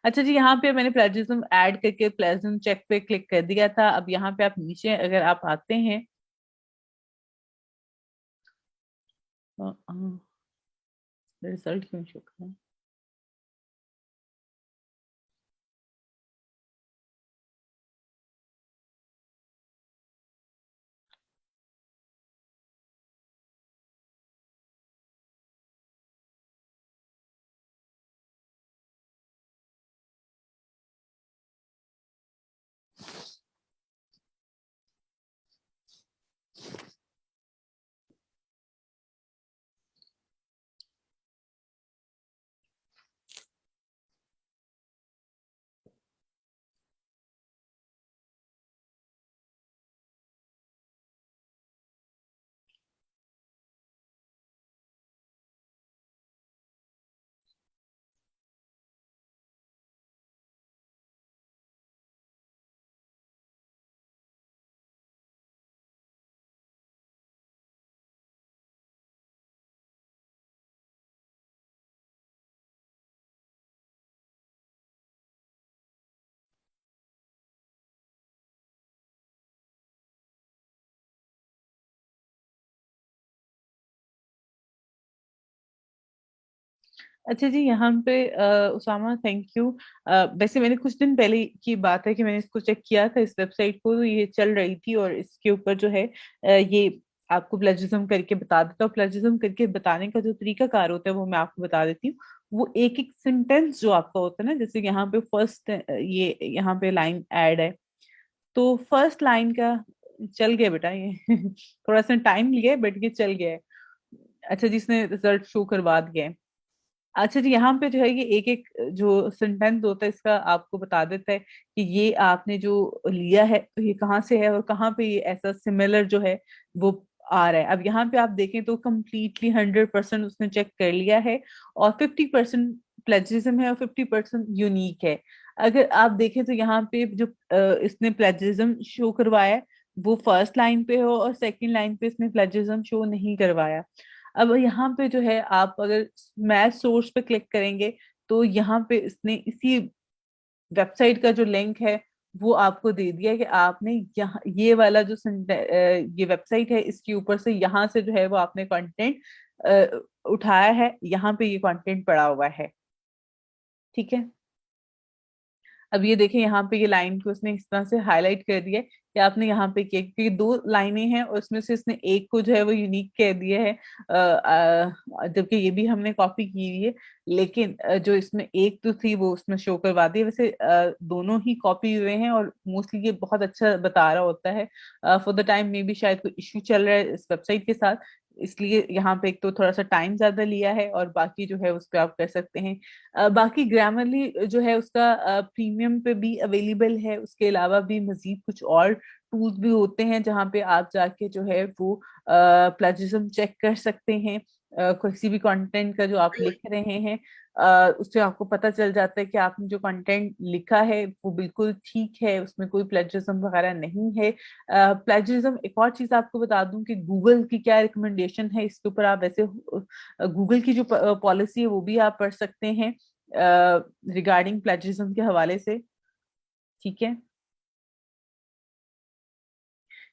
अच्छा जी, यहाँ पे मैंने प्लेजरिज्म ऐड करके प्लेजरिज्म चेक पे क्लिक कर दिया था। अब यहाँ पे आप नीचे अगर आप आते हैं, रिजल्ट क्यों शो कर रहा है? अच्छा जी, यहाँ पे उसामा थैंक यू। वैसे मैंने कुछ दिन पहले की बात है कि मैंने इसको चेक किया था, इस वेबसाइट को, तो ये चल रही थी और इसके ऊपर जो है ये आपको प्लेजरिज्म करके बता देता हूँ। प्लेजरिज्म करके बताने का जो तरीका कार होता है वो मैं आपको बता देती हूँ। वो एक एक सेंटेंस जो आपका होता है ना, जैसे यहाँ पे फर्स्ट ये यहाँ पे लाइन ऐड है, तो फर्स्ट लाइन का चल गया बेटा ये थोड़ा सा टाइम लिया है बट ये चल गया है। अच्छा जी, इसने रिजल्ट शो करवा दिया है। अच्छा जी, यहाँ पे जो है ये एक एक जो सेंटेंस होता है इसका आपको बता देता है कि ये आपने जो लिया है तो ये कहाँ से है और कहाँ पे ये ऐसा सिमिलर जो है वो आ रहा है। अब यहाँ पे आप देखें तो कम्प्लीटली 100% उसने चेक कर लिया है और 50% प्लेजरिज्म है और 50% यूनिक है। अगर आप देखें तो यहाँ पे जो इसने प्लेजरिज्म शो करवाया है वो फर्स्ट लाइन पे हो और सेकंड लाइन पे इसने प्लेजरिज्म शो नहीं करवाया। अब यहाँ पे जो है आप अगर मैथ सोर्स पे क्लिक करेंगे तो यहाँ पे इसने इसी वेबसाइट का जो लिंक है वो आपको दे दिया है कि आपने यहाँ ये वाला जो ये वेबसाइट है इसके ऊपर से यहाँ से जो है वो आपने कंटेंट उठाया है, यहाँ पे ये कंटेंट पड़ा हुआ है। ठीक है, अब ये देखें यहाँ पे ये लाइन को उसने इस तरह से हाईलाइट कर दिया है कि आपने यहाँ पे किया, क्योंकि दो लाइनें हैं और उसमें से इसने एक को जो है वो यूनिक कह दिया है, जबकि ये भी हमने कॉपी की हुई है, लेकिन जो इसमें एक तो थी वो उसमें शो करवा दी। वैसे दोनों ही कॉपी हुए हैं और मोस्टली ये बहुत अच्छा बता रहा होता है। फॉर द टाइम में भी शायद कोई इश्यू चल रहा है इस वेबसाइट के साथ, इसलिए यहाँ पे एक तो थोड़ा सा टाइम ज्यादा लिया है और बाकी जो है उस पर आप कर सकते हैं। बाकी ग्रामरली जो है उसका प्रीमियम पे भी अवेलेबल है। उसके अलावा भी मजीद कुछ और टूल्स भी होते हैं जहाँ पे आप जाके जो है वो प्लेजरिज्म चेक कर सकते हैं। किसी भी कंटेंट का जो आप लिख रहे हैं उससे आपको पता चल जाता है कि आपने जो कंटेंट लिखा है वो बिल्कुल ठीक है, उसमें कोई प्लेजरिज्म वगैरह नहीं है। प्लेजरिज्म, एक और चीज आपको बता दूं कि गूगल की क्या रिकमेंडेशन है इसके ऊपर, आप वैसे गूगल की जो पॉलिसी है वो भी आप पढ़ सकते हैं रिगार्डिंग प्लेजरिज्म के हवाले से। ठीक है,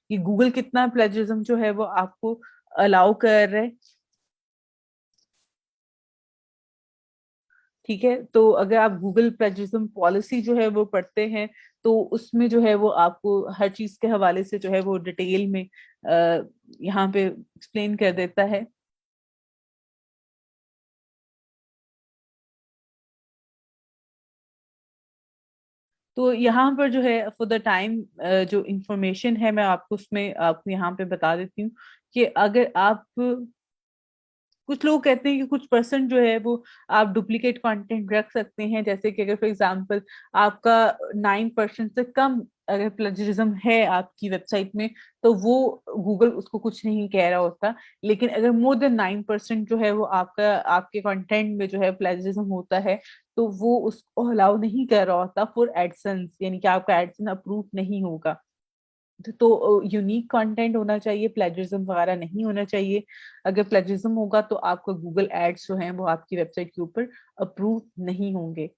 कि गूगल कितना प्लेजरिज्म जो है वो आपको अलाउ कर रहे। ठीक है, तो अगर आप गूगल प्लेजरिज्म पॉलिसी जो है वो पढ़ते हैं तो उसमें जो है वो आपको हर चीज के हवाले से जो है वो डिटेल में यहाँ पे एक्सप्लेन कर देता है। तो यहाँ पर जो है फॉर द टाइम जो इंफॉर्मेशन है मैं आपको उसमें आपको यहाँ पे बता देती हूँ कि अगर आप, कुछ लोग कहते हैं कि कुछ परसेंट जो है वो आप डुप्लीकेट कंटेंट रख सकते हैं, जैसे कि अगर फॉर एग्जांपल आपका 9% से कम अगर प्लेजरिज्म है आपकी वेबसाइट में तो वो गूगल उसको कुछ नहीं कह रहा होता। लेकिन अगर मोर देन 9% जो है वो आपका आपके कंटेंट में जो है प्लेजरिज्म होता है तो वो उसको अलाउ नहीं कर रहा होता फॉर एडसेंस, यानी कि आपका एडसेंस अप्रूव नहीं होगा। तो यूनिक कंटेंट होना चाहिए, प्लेजरिज्म वगैरह नहीं होना चाहिए। अगर प्लेजरिज्म होगा तो आपका गूगल एड्स जो हैं वो आपकी वेबसाइट के ऊपर अप्रूव नहीं होंगे।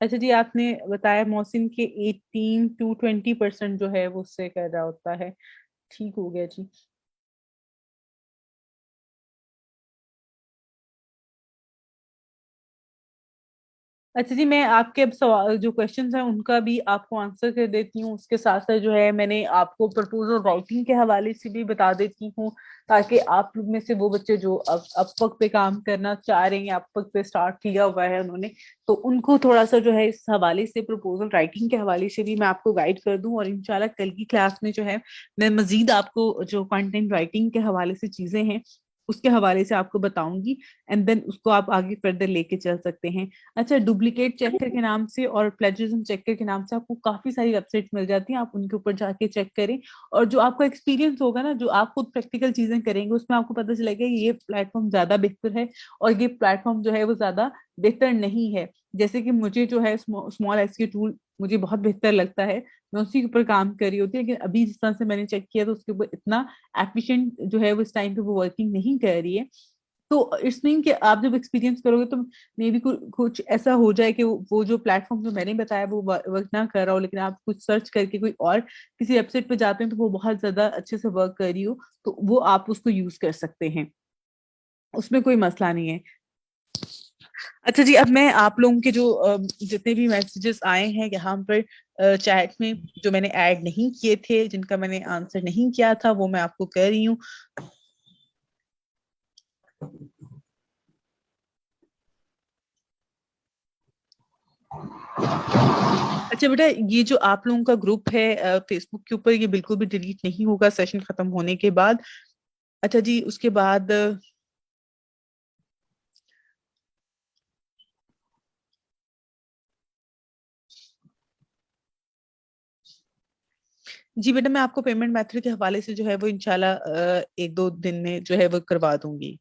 अच्छा जी, आपने बताया मोहसिन के 18 to 20% जो है वो उससे कर रहा होता है। ठीक हो गया जी। अच्छा जी, मैं आपके अब सवाल जो क्वेश्चंस हैं उनका भी आपको आंसर कर देती हूँ। उसके साथ साथ जो है मैंने आपको प्रपोजल राइटिंग के हवाले से भी बता देती हूँ, ताकि आप लोग में से वो बच्चे जो अब अपवर्क पे काम करना चाह रहे हैं या अपवर्क पे स्टार्ट किया हुआ है उन्होंने, तो उनको थोड़ा सा जो है इस हवाले से प्रपोजल राइटिंग के हवाले से भी मैं आपको गाइड कर दूं। और इंशाल्लाह कल की क्लास में जो है मैं मजीद आपको जो कंटेंट राइटिंग के हवाले से चीजें हैं उसके हवाले से आपको बताऊंगी, एंड देन उसको आप आगे फर्दर लेके चल सकते हैं। अच्छा, डुप्लीकेट चेकर के नाम से और प्लेजरिज्म चेकर के नाम से आपको काफी सारी वेबसाइट्स मिल जाती हैं, आप उनके ऊपर जाके चेक करें। और जो आपका एक्सपीरियंस होगा ना, जो आप खुद प्रैक्टिकल चीजें करेंगे उसमें आपको पता चलेगा कि ये प्लेटफॉर्म ज्यादा बेहतर है और ये प्लेटफॉर्म जो है वो ज्यादा बेहतर नहीं है। जैसे कि मुझे जो है स्मॉल एस के टूल मुझे बहुत बेहतर लगता है, मैं उसी के ऊपर काम कर रही होती है, लेकिन अभी जिस तरह से मैंने चेक किया तो उसके ऊपर इतना एफिशिएंट जो है वो इस टाइम पे वो वर्किंग नहीं कर रही है। तो इट्स मीन कि आप जब एक्सपीरियंस करोगे तो मे बी कुछ ऐसा हो जाए कि वो जो प्लेटफॉर्म जो मैंने बताया वो वर्क ना कर रहा हो, लेकिन आप कुछ सर्च करके कोई और किसी वेबसाइट पे जाते हैं तो वो बहुत ज्यादा अच्छे से वर्क कर रही हो, तो वो आप उसको यूज कर सकते हैं, उसमें कोई मसला नहीं है। अच्छा जी, अब मैं आप लोगों के जो जितने भी मैसेजेस आए हैं यहाँ पर चैट में, जो मैंने ऐड नहीं किए थे, जिनका मैंने आंसर नहीं किया था, वो मैं आपको कह रही हूँ। अच्छा बेटा, ये जो आप लोगों का ग्रुप है फेसबुक के ऊपर, ये बिल्कुल भी डिलीट नहीं होगा सेशन खत्म होने के बाद। अच्छा जी, उसके बाद जी बेटा, मैं आपको पेमेंट मेथड के हवाले से जो है वो इंशाल्लाह एक दो दिन में जो है वो करवा दूंगी।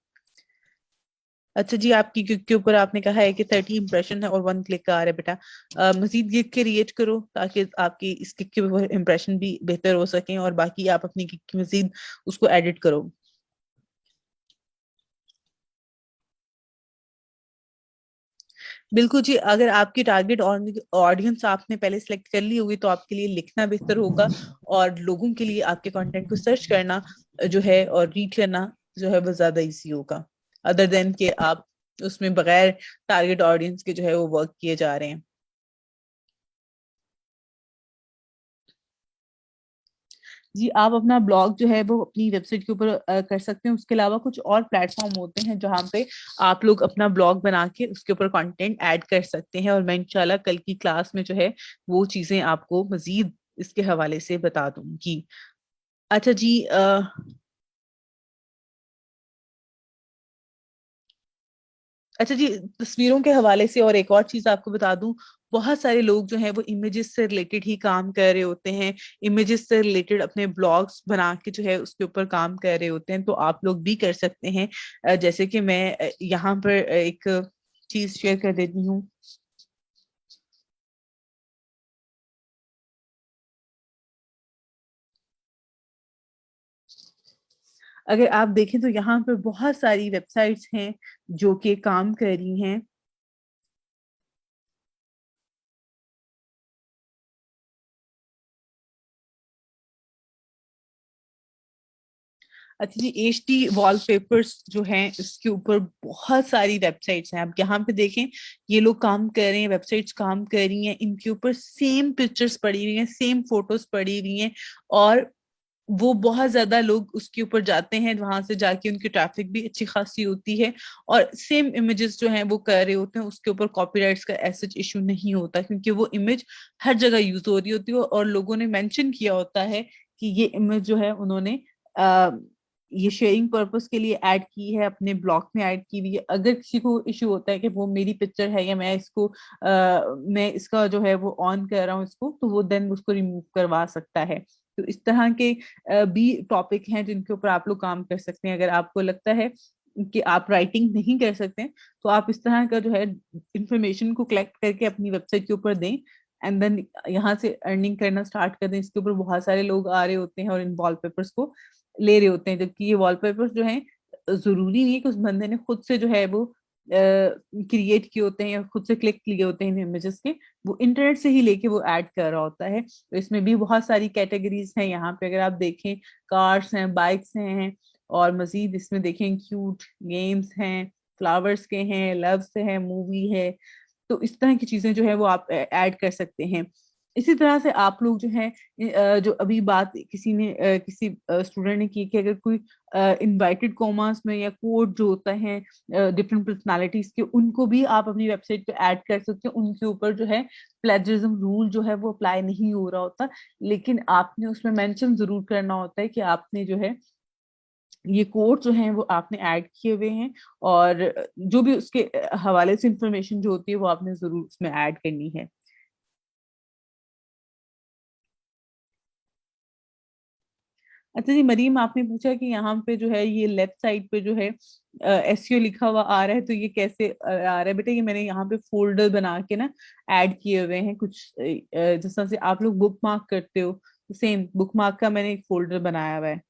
अच्छा जी, आपकी क्लिक के ऊपर आपने कहा है कि 30 इंप्रेशन है और 1 क्लिक का आ रहा है बेटा। मजीद क्लिक के क्रिएट करो ताकि आपकी इस क्लिक के ऊपर इंप्रेशन भी बेहतर हो सके, और बाकी आप अपनी क्लिक की मजीद उसको एडिट करो। बिल्कुल जी, अगर आपकी टारगेट ऑडियंस आपने पहले सेलेक्ट कर ली होगी तो आपके लिए लिखना बेहतर होगा, और लोगों के लिए आपके कंटेंट को सर्च करना जो है और रीड करना जो है वो ज्यादा इजी होगा, अदर देन कि आप उसमें बगैर टारगेट ऑडियंस के जो है वो वर्क किए जा रहे हैं। जी, आप अपना ब्लॉग जो है वो अपनी वेबसाइट के ऊपर कर सकते हैं। उसके अलावा कुछ और प्लेटफॉर्म होते हैं जहाँ पे आप लोग अपना ब्लॉग बना के उसके ऊपर कंटेंट ऐड कर सकते हैं, और मैं इंशाल्लाह कल की क्लास में जो है वो चीजें आपको मजीद इसके हवाले से बता दूंगी। अच्छा जी, अच्छा जी, तस्वीरों के हवाले से और एक और चीज आपको बता दूं, बहुत सारे लोग जो हैं वो इमेजेस से रिलेटेड ही काम कर रहे होते हैं, इमेजेस से रिलेटेड अपने ब्लॉग्स बना के जो है उसके ऊपर काम कर रहे होते हैं, तो आप लोग भी कर सकते हैं। जैसे कि मैं यहाँ पर एक चीज शेयर कर देती हूँ। अगर आप देखें तो यहाँ पर बहुत सारी वेबसाइट्स हैं जो कि काम कर रही हैं। अच्छा जी, HD वॉलपेपर्स जो हैं इसके ऊपर बहुत सारी वेबसाइट्स हैं, आप यहाँ पे देखें, ये लोग काम कर रहे हैं, वेबसाइट्स काम कर रही हैं, इनके ऊपर सेम पिक्चर्स पड़ी हुई हैं, सेम फोटोज पड़ी हुई हैं, और वो बहुत ज्यादा लोग उसके ऊपर जाते हैं, वहां से जाके उनकी ट्रैफिक भी अच्छी खासी होती है, और सेम इमेजेस जो हैं वो कर रहे होते हैं, उसके ऊपर कॉपीराइट्स का ऐसा इशू नहीं होता, क्योंकि वो इमेज हर जगह यूज हो रही होती है, और लोगों ने मेंशन किया होता है कि ये इमेज जो है उन्होंने ये शेयरिंग पर्पस के लिए ऐड की है, अपने ब्लॉग में ऐड की हुई है। अगर किसी को इशू होता है कि वो मेरी पिक्चर है या मैं इसको मैं इसका जो है वो ऑन कर रहा हूँ इसको, तो वो देन उसको रिमूव करवा सकता है। तो इस तरह के भी टॉपिक हैं जिनके ऊपर आप लोग काम कर सकते हैं। अगर आपको लगता है कि आप राइटिंग नहीं कर सकते हैं, तो आप इस तरह का जो है इंफॉर्मेशन को कलेक्ट करके अपनी वेबसाइट के ऊपर दें, एंड देन यहाँ से अर्निंग करना स्टार्ट कर दें। इसके ऊपर बहुत सारे लोग आ रहे होते हैं और इन वॉलपेपर्स को ले रहे होते हैं, जबकि ये वॉलपेपर्स जो हैं जरूरी नहीं है कि उस बंदे ने खुद से जो है वो क्रिएट किए होते हैं या खुद से क्लिक किए होते हैं इमेजेस के, वो इंटरनेट से ही लेके वो ऐड कर रहा होता है। तो इसमें भी बहुत सारी कैटेगरीज हैं यहाँ पे, अगर आप देखें, कार्स हैं, बाइक्स हैं, और मजीद इसमें देखें क्यूट गेम्स हैं, फ्लावर्स के हैं, लव से है, मूवी है। तो इस तरह की चीजें जो है वो आप ऐड कर सकते हैं। इसी तरह से आप लोग जो है जो अभी बात किसी ने किसी स्टूडेंट ने की कि अगर कोई इनवाइटेड कॉमर्स में या कोड जो होता है डिफरेंट पर्सनालिटीज के, उनको भी आप अपनी वेबसाइट पे ऐड कर सकते हैं। उनके ऊपर जो है प्लेजरिज्म रूल जो है वो अप्लाई नहीं हो रहा होता, लेकिन आपने उसमें मेंशन जरूर करना होता है कि आपने जो है ये कोड जो है वो आपने ऐड किए हुए हैं, और जो भी उसके हवाले से इंफॉर्मेशन जो होती है वो आपने जरूर उसमें ऐड करनी है। अच्छा जी, मरीम, आपने पूछा कि यहाँ पे जो है ये लेफ्ट साइड पे जो है SEO लिखा हुआ आ रहा है, तो ये कैसे आ रहा है बेटा? ये मैंने यहाँ पे फोल्डर बना के ना ऐड किए हुए हैं कुछ, जिस तरह से आप लोग बुक मार्क करते हो, तो सेम बुक मार्क का मैंने एक फोल्डर बनाया हुआ है।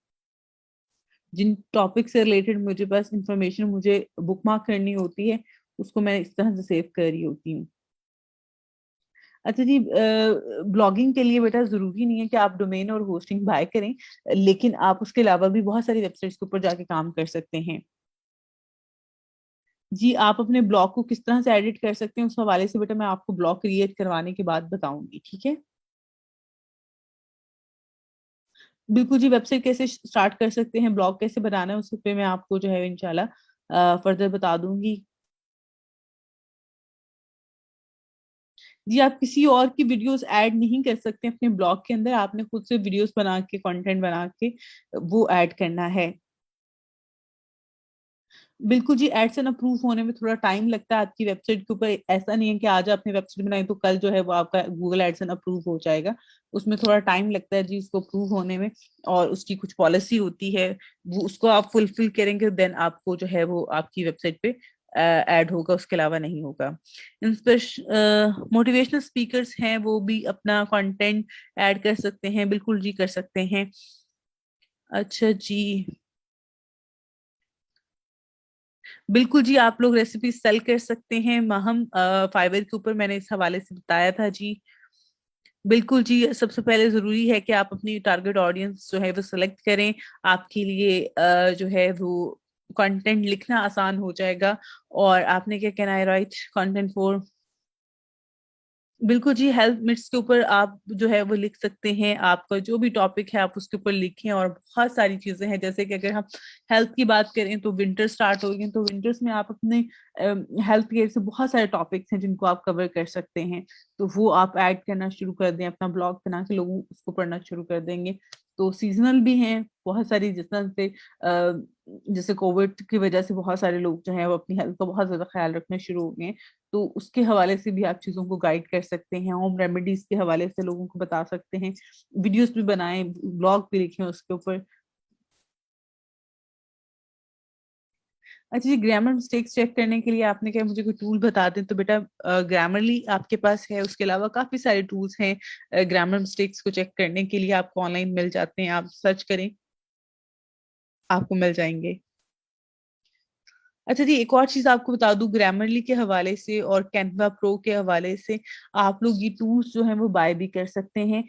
जिन टॉपिक से रिलेटेड मुझे बस इंफॉर्मेशन मुझे बुकमार्क करनी होती है उसको मैं इस तरह से सेव कर रही होती हूँ। अच्छा जी, ब्लॉगिंग के लिए बेटा जरूरी नहीं है कि आप डोमेन और होस्टिंग बाय करें, लेकिन आप उसके अलावा भी बहुत सारी वेबसाइट्स के ऊपर जाके काम कर सकते हैं। जी, आप अपने ब्लॉग को किस तरह से एडिट कर सकते हैं उस हवाले से बेटा मैं आपको ब्लॉग क्रिएट करवाने के बाद बताऊंगी, ठीक है। बिल्कुल जी, वेबसाइट कैसे स्टार्ट कर सकते हैं, ब्लॉग कैसे बनाना है, उस पे मैं आपको जो है इंशाल्लाह फर्दर बता दूंगी। जी, आप किसी और की वीडियोस ऐड नहीं कर सकते अपने ब्लॉग के अंदर, आपने खुद से वीडियोस बना के कंटेंट बना के वो ऐड करना है। बिल्कुल जी, एडसन अप्रूव होने में थोड़ा टाइम लगता है आपकी वेबसाइट के ऊपर, ऐसा नहीं है कि आज आपने वेबसाइट बनाई तो कल जो है वो आपका गूगल एडसन अप्रूव हो जाएगा। उसमें थोड़ा टाइम लगता है जी उसको अप्रूव होने में, और उसकी कुछ पॉलिसी होती है, वो उसको आप फुलफिल करेंगे देन आपको जो है वो आपकी वेबसाइट पे ऐड होगा, उसके अलावा नहीं होगा। मोटिवेशनल स्पीकर्स हैं वो भी अपना कंटेंट ऐड कर सकते हैं, बिल्कुल जी कर सकते हैं। अच्छा जी, बिल्कुल जी, आप लोग रेसिपी सेल कर सकते हैं हम फाइवर के ऊपर, मैंने इस हवाले से बताया था जी। बिल्कुल जी, सबसे पहले जरूरी है कि आप अपनी टारगेट ऑडियंस जो है वो सिलेक्ट करें, आपके लिए जो है वो कंटेंट लिखना आसान हो जाएगा। और आपने क्या कहना है, राइट कंटेंट फॉर, बिल्कुल जी, हेल्थ मिट्स के ऊपर आप जो है वो लिख सकते हैं, आपका जो भी टॉपिक है आप उसके ऊपर लिखें। और बहुत सारी चीजें हैं, जैसे कि अगर हम हेल्थ की बात करें तो विंटर स्टार्ट हो गए, तो विंटर्स में आप अपने हेल्थ केयर से बहुत सारे टॉपिक्स हैं जिनको आप कवर कर सकते हैं, तो वो आप ऐड करना शुरू कर दें, अपना ब्लॉग बना के लोग उसको पढ़ना शुरू कर देंगे। तो सीजनल भी हैं बहुत सारी, जिस तरह से जैसे कोविड की वजह से बहुत सारे लोग जो है वो अपनी हेल्थ का बहुत ज्यादा ख्याल रखना शुरू हो गए, तो उसके हवाले से भी आप चीजों को गाइड कर सकते हैं, होम रेमेडीज के हवाले से लोगों को बता सकते हैं, वीडियोस भी बनाएं, ब्लॉग भी लिखें उसके ऊपर। अच्छा जी, ग्रामर मिस्टेक्स चेक करने के लिए आपने क्या मुझे कोई टूल बता दें, तो बेटा ग्रामरली आपके पास है, उसके अलावा काफी सारे टूल्स हैं ग्रामर मिस्टेक्स को चेक करने के लिए, आपको ऑनलाइन मिल जाते हैं, आप सर्च करें आपको मिल जाएंगे। अच्छा जी, एक और चीज आपको बता दूं, ग्रामरली के हवाले से और कैनवा प्रो के हवाले से आप लोग ये टूल्स जो हैं वो बाय भी कर सकते हैं।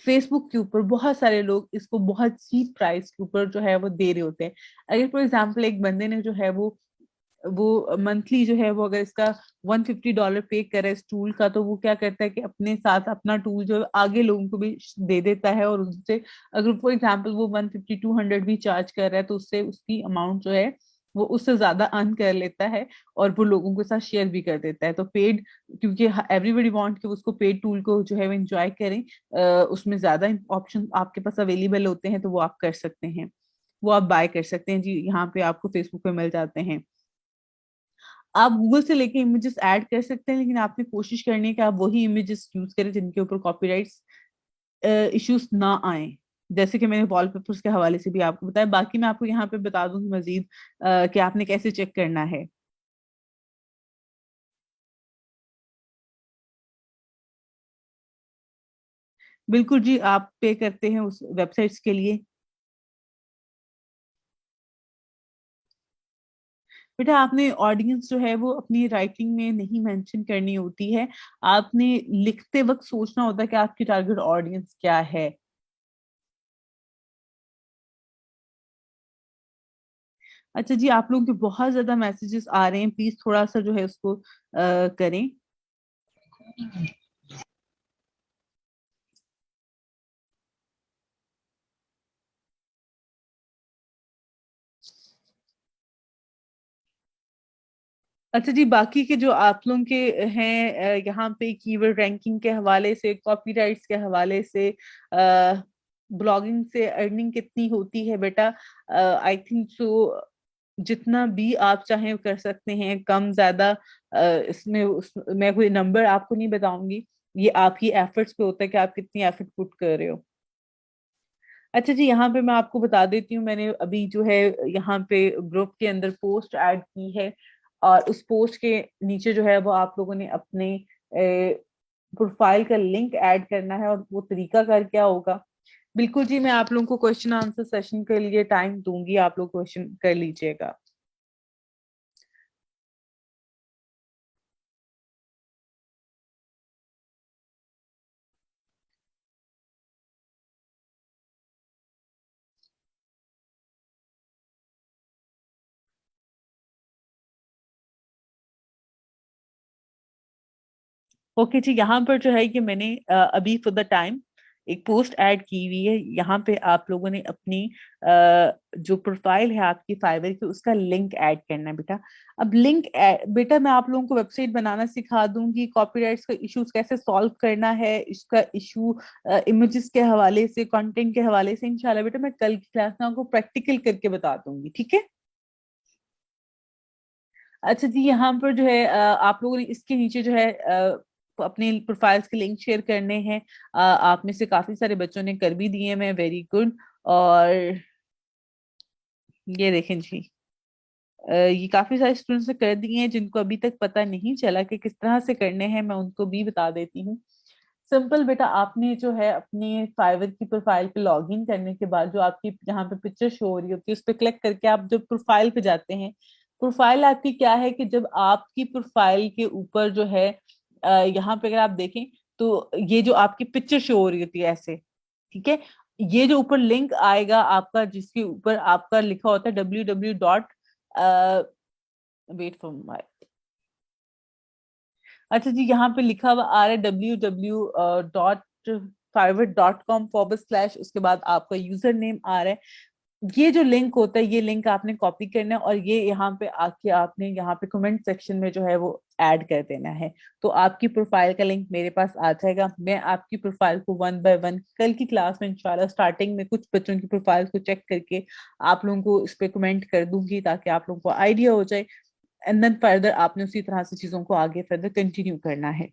फेसबुक के ऊपर बहुत सारे लोग इसको बहुत चीप प्राइस के ऊपर जो है वो दे रहे होते हैं। अगर फॉर एग्जांपल एक बंदे ने जो है वो मंथली जो है वो अगर इसका $150 पे करे इस टूल का, तो वो क्या करता है कि अपने साथ अपना टूल जो है आगे लोगों को भी दे देता है, और उनसे अगर फॉर एग्जांपल वो 150-200 भी चार्ज कर रहा है तो उससे उसकी अमाउंट जो है वो उससे ज्यादा अर्न कर लेता है, और वो लोगों के साथ शेयर भी कर देता है। तो पेड, क्योंकि एवरीबडी वांट कि उसको पेड टूल को जो है वो एंजॉय करें, उसमें ज्यादा ऑप्शन आपके पास अवेलेबल होते हैं, तो वो आप कर सकते हैं, वो आप बाय कर सकते हैं जी, यहाँ पे आपको फेसबुक पे मिल जाते हैं। आप गूगल से लेके इमेजेस ऐड कर सकते हैं, लेकिन आपने कोशिश करनी है कि आप वही इमेजेस यूज करें जिनके ऊपर कॉपीराइट्स इश्यूज ना आए, जैसे कि मैंने वॉलपेपर्स के हवाले से भी आपको बताया। बाकी मैं आपको यहाँ पे बता दूंगी मजीद कि आपने कैसे चेक करना है। बिल्कुल जी, आप पे करते हैं उस वेबसाइट्स के लिए। बेटा आपने ऑडियंस जो है वो अपनी राइटिंग में नहीं मेंशन करनी होती है, आपने लिखते वक्त सोचना होता है कि आपकी टारगेट ऑडियंस क्या है। अच्छा जी, आप लोगों के बहुत ज्यादा मैसेजेस आ रहे हैं, प्लीज थोड़ा सा जो है उसको करें। अच्छा जी, बाकी के जो आप लोगों के हैं यहाँ पे कीवर्ड रैंकिंग के हवाले से, कॉपीराइट्स के हवाले से, ब्लॉगिंग से अर्निंग कितनी होती है बेटा, आई थिंक सो जितना भी आप चाहें कर सकते हैं, कम ज्यादा मैं कोई नंबर आपको नहीं बताऊंगी, ये आपकी एफर्ट्स पे होता है कि आप कितनी एफर्ट पुट कर रहे हो। अच्छा जी, यहाँ पे मैं आपको बता देती हूँ, मैंने अभी जो है यहाँ पे ग्रुप के अंदर पोस्ट ऐड की है, और उस पोस्ट के नीचे जो है वो आप लोगों ने अपने प्रोफाइल का लिंक ऐड करना है, और वो तरीका कर क्या होगा। बिल्कुल जी, मैं आप लोगों को क्वेश्चन आंसर सेशन के लिए टाइम दूंगी, आप लोग क्वेश्चन कर लीजिएगा। ओके जी, यहाँ पर जो है कि मैंने अभी फॉर द टाइम एक पोस्ट ऐड की हुई है। यहाँ पे आप लोगों ने अपनी जो प्रोफाइल है आपकी फाइवर की, उसका लिंक ऐड करना है बेटा। अब लिंक बेटा मैं आप लोगों को वेबसाइट बनाना सिखा दूंगी, कॉपीराइट्स का इश्यूज कैसे सॉल्व करना है, इसका इशू इमेजेस के हवाले से, कंटेंट के हवाले से इंशाल्लाह बेटा मैं कल की क्लास में आपको प्रैक्टिकल करके बता दूंगी, ठीक है। अच्छा जी, यहाँ पर जो है आप लोगों ने इसके नीचे जो है अपने प्रोफाइल्स के लिंक शेयर करने हैं। आप में से काफी सारे बच्चों ने कर भी दिए हैं, वेरी गुड। और ये देखें जी, ये काफी सारे स्टूडेंट्स ने कर दिए हैं। जिनको अभी तक पता नहीं चला कि किस तरह से करने हैं, मैं उनको भी बता देती हूँ। सिंपल बेटा, आपने जो है अपने फाइवर की प्रोफाइल पे लॉगिन करने के बाद जो आपकी यहाँ पे पिक्चर शो हो रही होती है, उस पर क्लिक करके आप जब प्रोफाइल पे जाते हैं, प्रोफाइल आपकी क्या है कि जब आपकी प्रोफाइल के ऊपर जो है यहाँ पे अगर आप देखें तो ये जो आपकी पिक्चर शो हो रही होती है ऐसे, ठीक है। ये जो ऊपर लिंक आएगा आपका, जिसके ऊपर आपका लिखा होता है www dot, wait for my, अच्छा जी, यहाँ पे लिखा हुआ आ रहा है www.fiverr.com/, उसके बाद आपका यूजर नेम आ रहा है। ये जो लिंक होता है, ये लिंक आपने कॉपी करना है और ये यहाँ पे आके आपने यहाँ पे कमेंट सेक्शन में जो है वो ऐड कर देना है। तो आपकी प्रोफाइल का लिंक मेरे पास आ जाएगा। मैं आपकी प्रोफाइल को वन बाय वन कल की क्लास में इंशाल्लाह स्टार्टिंग में कुछ बच्चों की प्रोफाइल को चेक करके आप लोगों को इस पे कमेंट कर दूंगी, ताकि आप लोगों को आइडिया हो जाए। एंड देन फर्दर आपने उसी तरह से चीजों को आगे फर्दर कंटिन्यू करना है।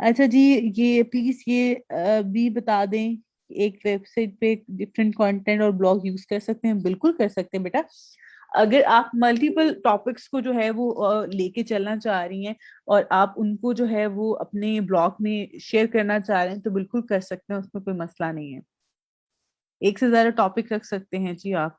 अच्छा जी, ये प्लीज ये भी बता दें, एक वेबसाइट पे डिफरेंट कंटेंट और ब्लॉग यूज कर सकते हैं? बिल्कुल कर सकते हैं बेटा। अगर आप मल्टीपल टॉपिक्स को जो है वो लेके चलना चाह रही हैं और आप उनको जो है वो अपने ब्लॉग में शेयर करना चाह रहे हैं, तो बिल्कुल कर सकते हैं, उसमें कोई मसला नहीं है। एक से ज्यादा टॉपिक रख सकते हैं जी आप।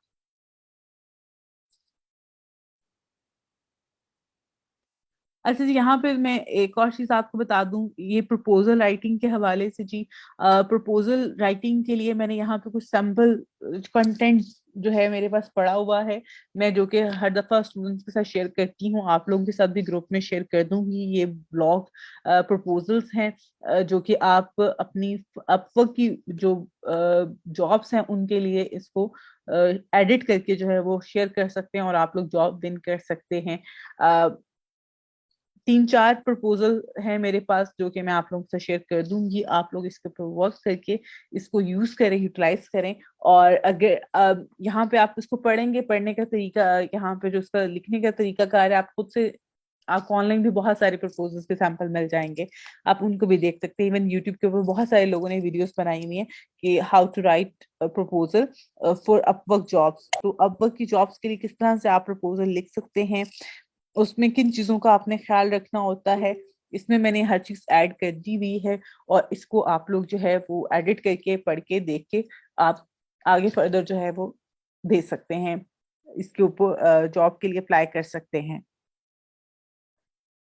अच्छा जी, यहाँ पे मैं एक और चीज आपको बता दूं, ये प्रपोजल राइटिंग के हवाले से जी। प्रपोजल राइटिंग के लिए मैंने यहाँ पे कुछ सैम्पल कंटेंट जो है मेरे पास पड़ा हुआ है, मैं जो कि हर दफा स्टूडेंट्स के साथ शेयर करती हूँ, आप लोगों के साथ भी ग्रुप में शेयर कर दूंगी। ये ब्लॉग प्रपोजल्स हैं जो कि आप अपनी अपवर्क की जो जॉब्स हैं उनके लिए इसको एडिट करके जो है वो शेयर कर सकते हैं और आप लोग जॉब विन कर सकते हैं। 3-4 प्रपोजल है मेरे पास जो कि मैं आप लोगों से शेयर कर दूंगी। आप लोग इसके ऊपर वर्क करके इसको यूज करें, यूटिलाइज करें। और अगर यहाँ पे आप इसको पढ़ेंगे, पढ़ने का तरीका, यहाँ पे जो इसका लिखने का तरीका कार है, आप खुद से, आपको ऑनलाइन भी बहुत सारे प्रपोजल्स के सैंपल मिल जाएंगे, आप उनको भी देख सकते हैं। इवन यूट्यूब के ऊपर बहुत सारे लोगों ने वीडियोस बनाई हुई हैं कि how to write proposal for Upwork jobs. तो अपवर्क की जॉब्स के लिए किस तरह से आप प्रपोजल लिख सकते हैं, उसमें किन चीजों का आपने ख्याल रखना होता है, इसमें मैंने हर चीज ऐड कर दी हुई है। और इसको आप लोग जो है वो एडिट करके, पढ़ के, देख के आप आगे फर्दर जो है वो भेज सकते हैं, इसके ऊपर जॉब के लिए अप्लाई कर सकते हैं।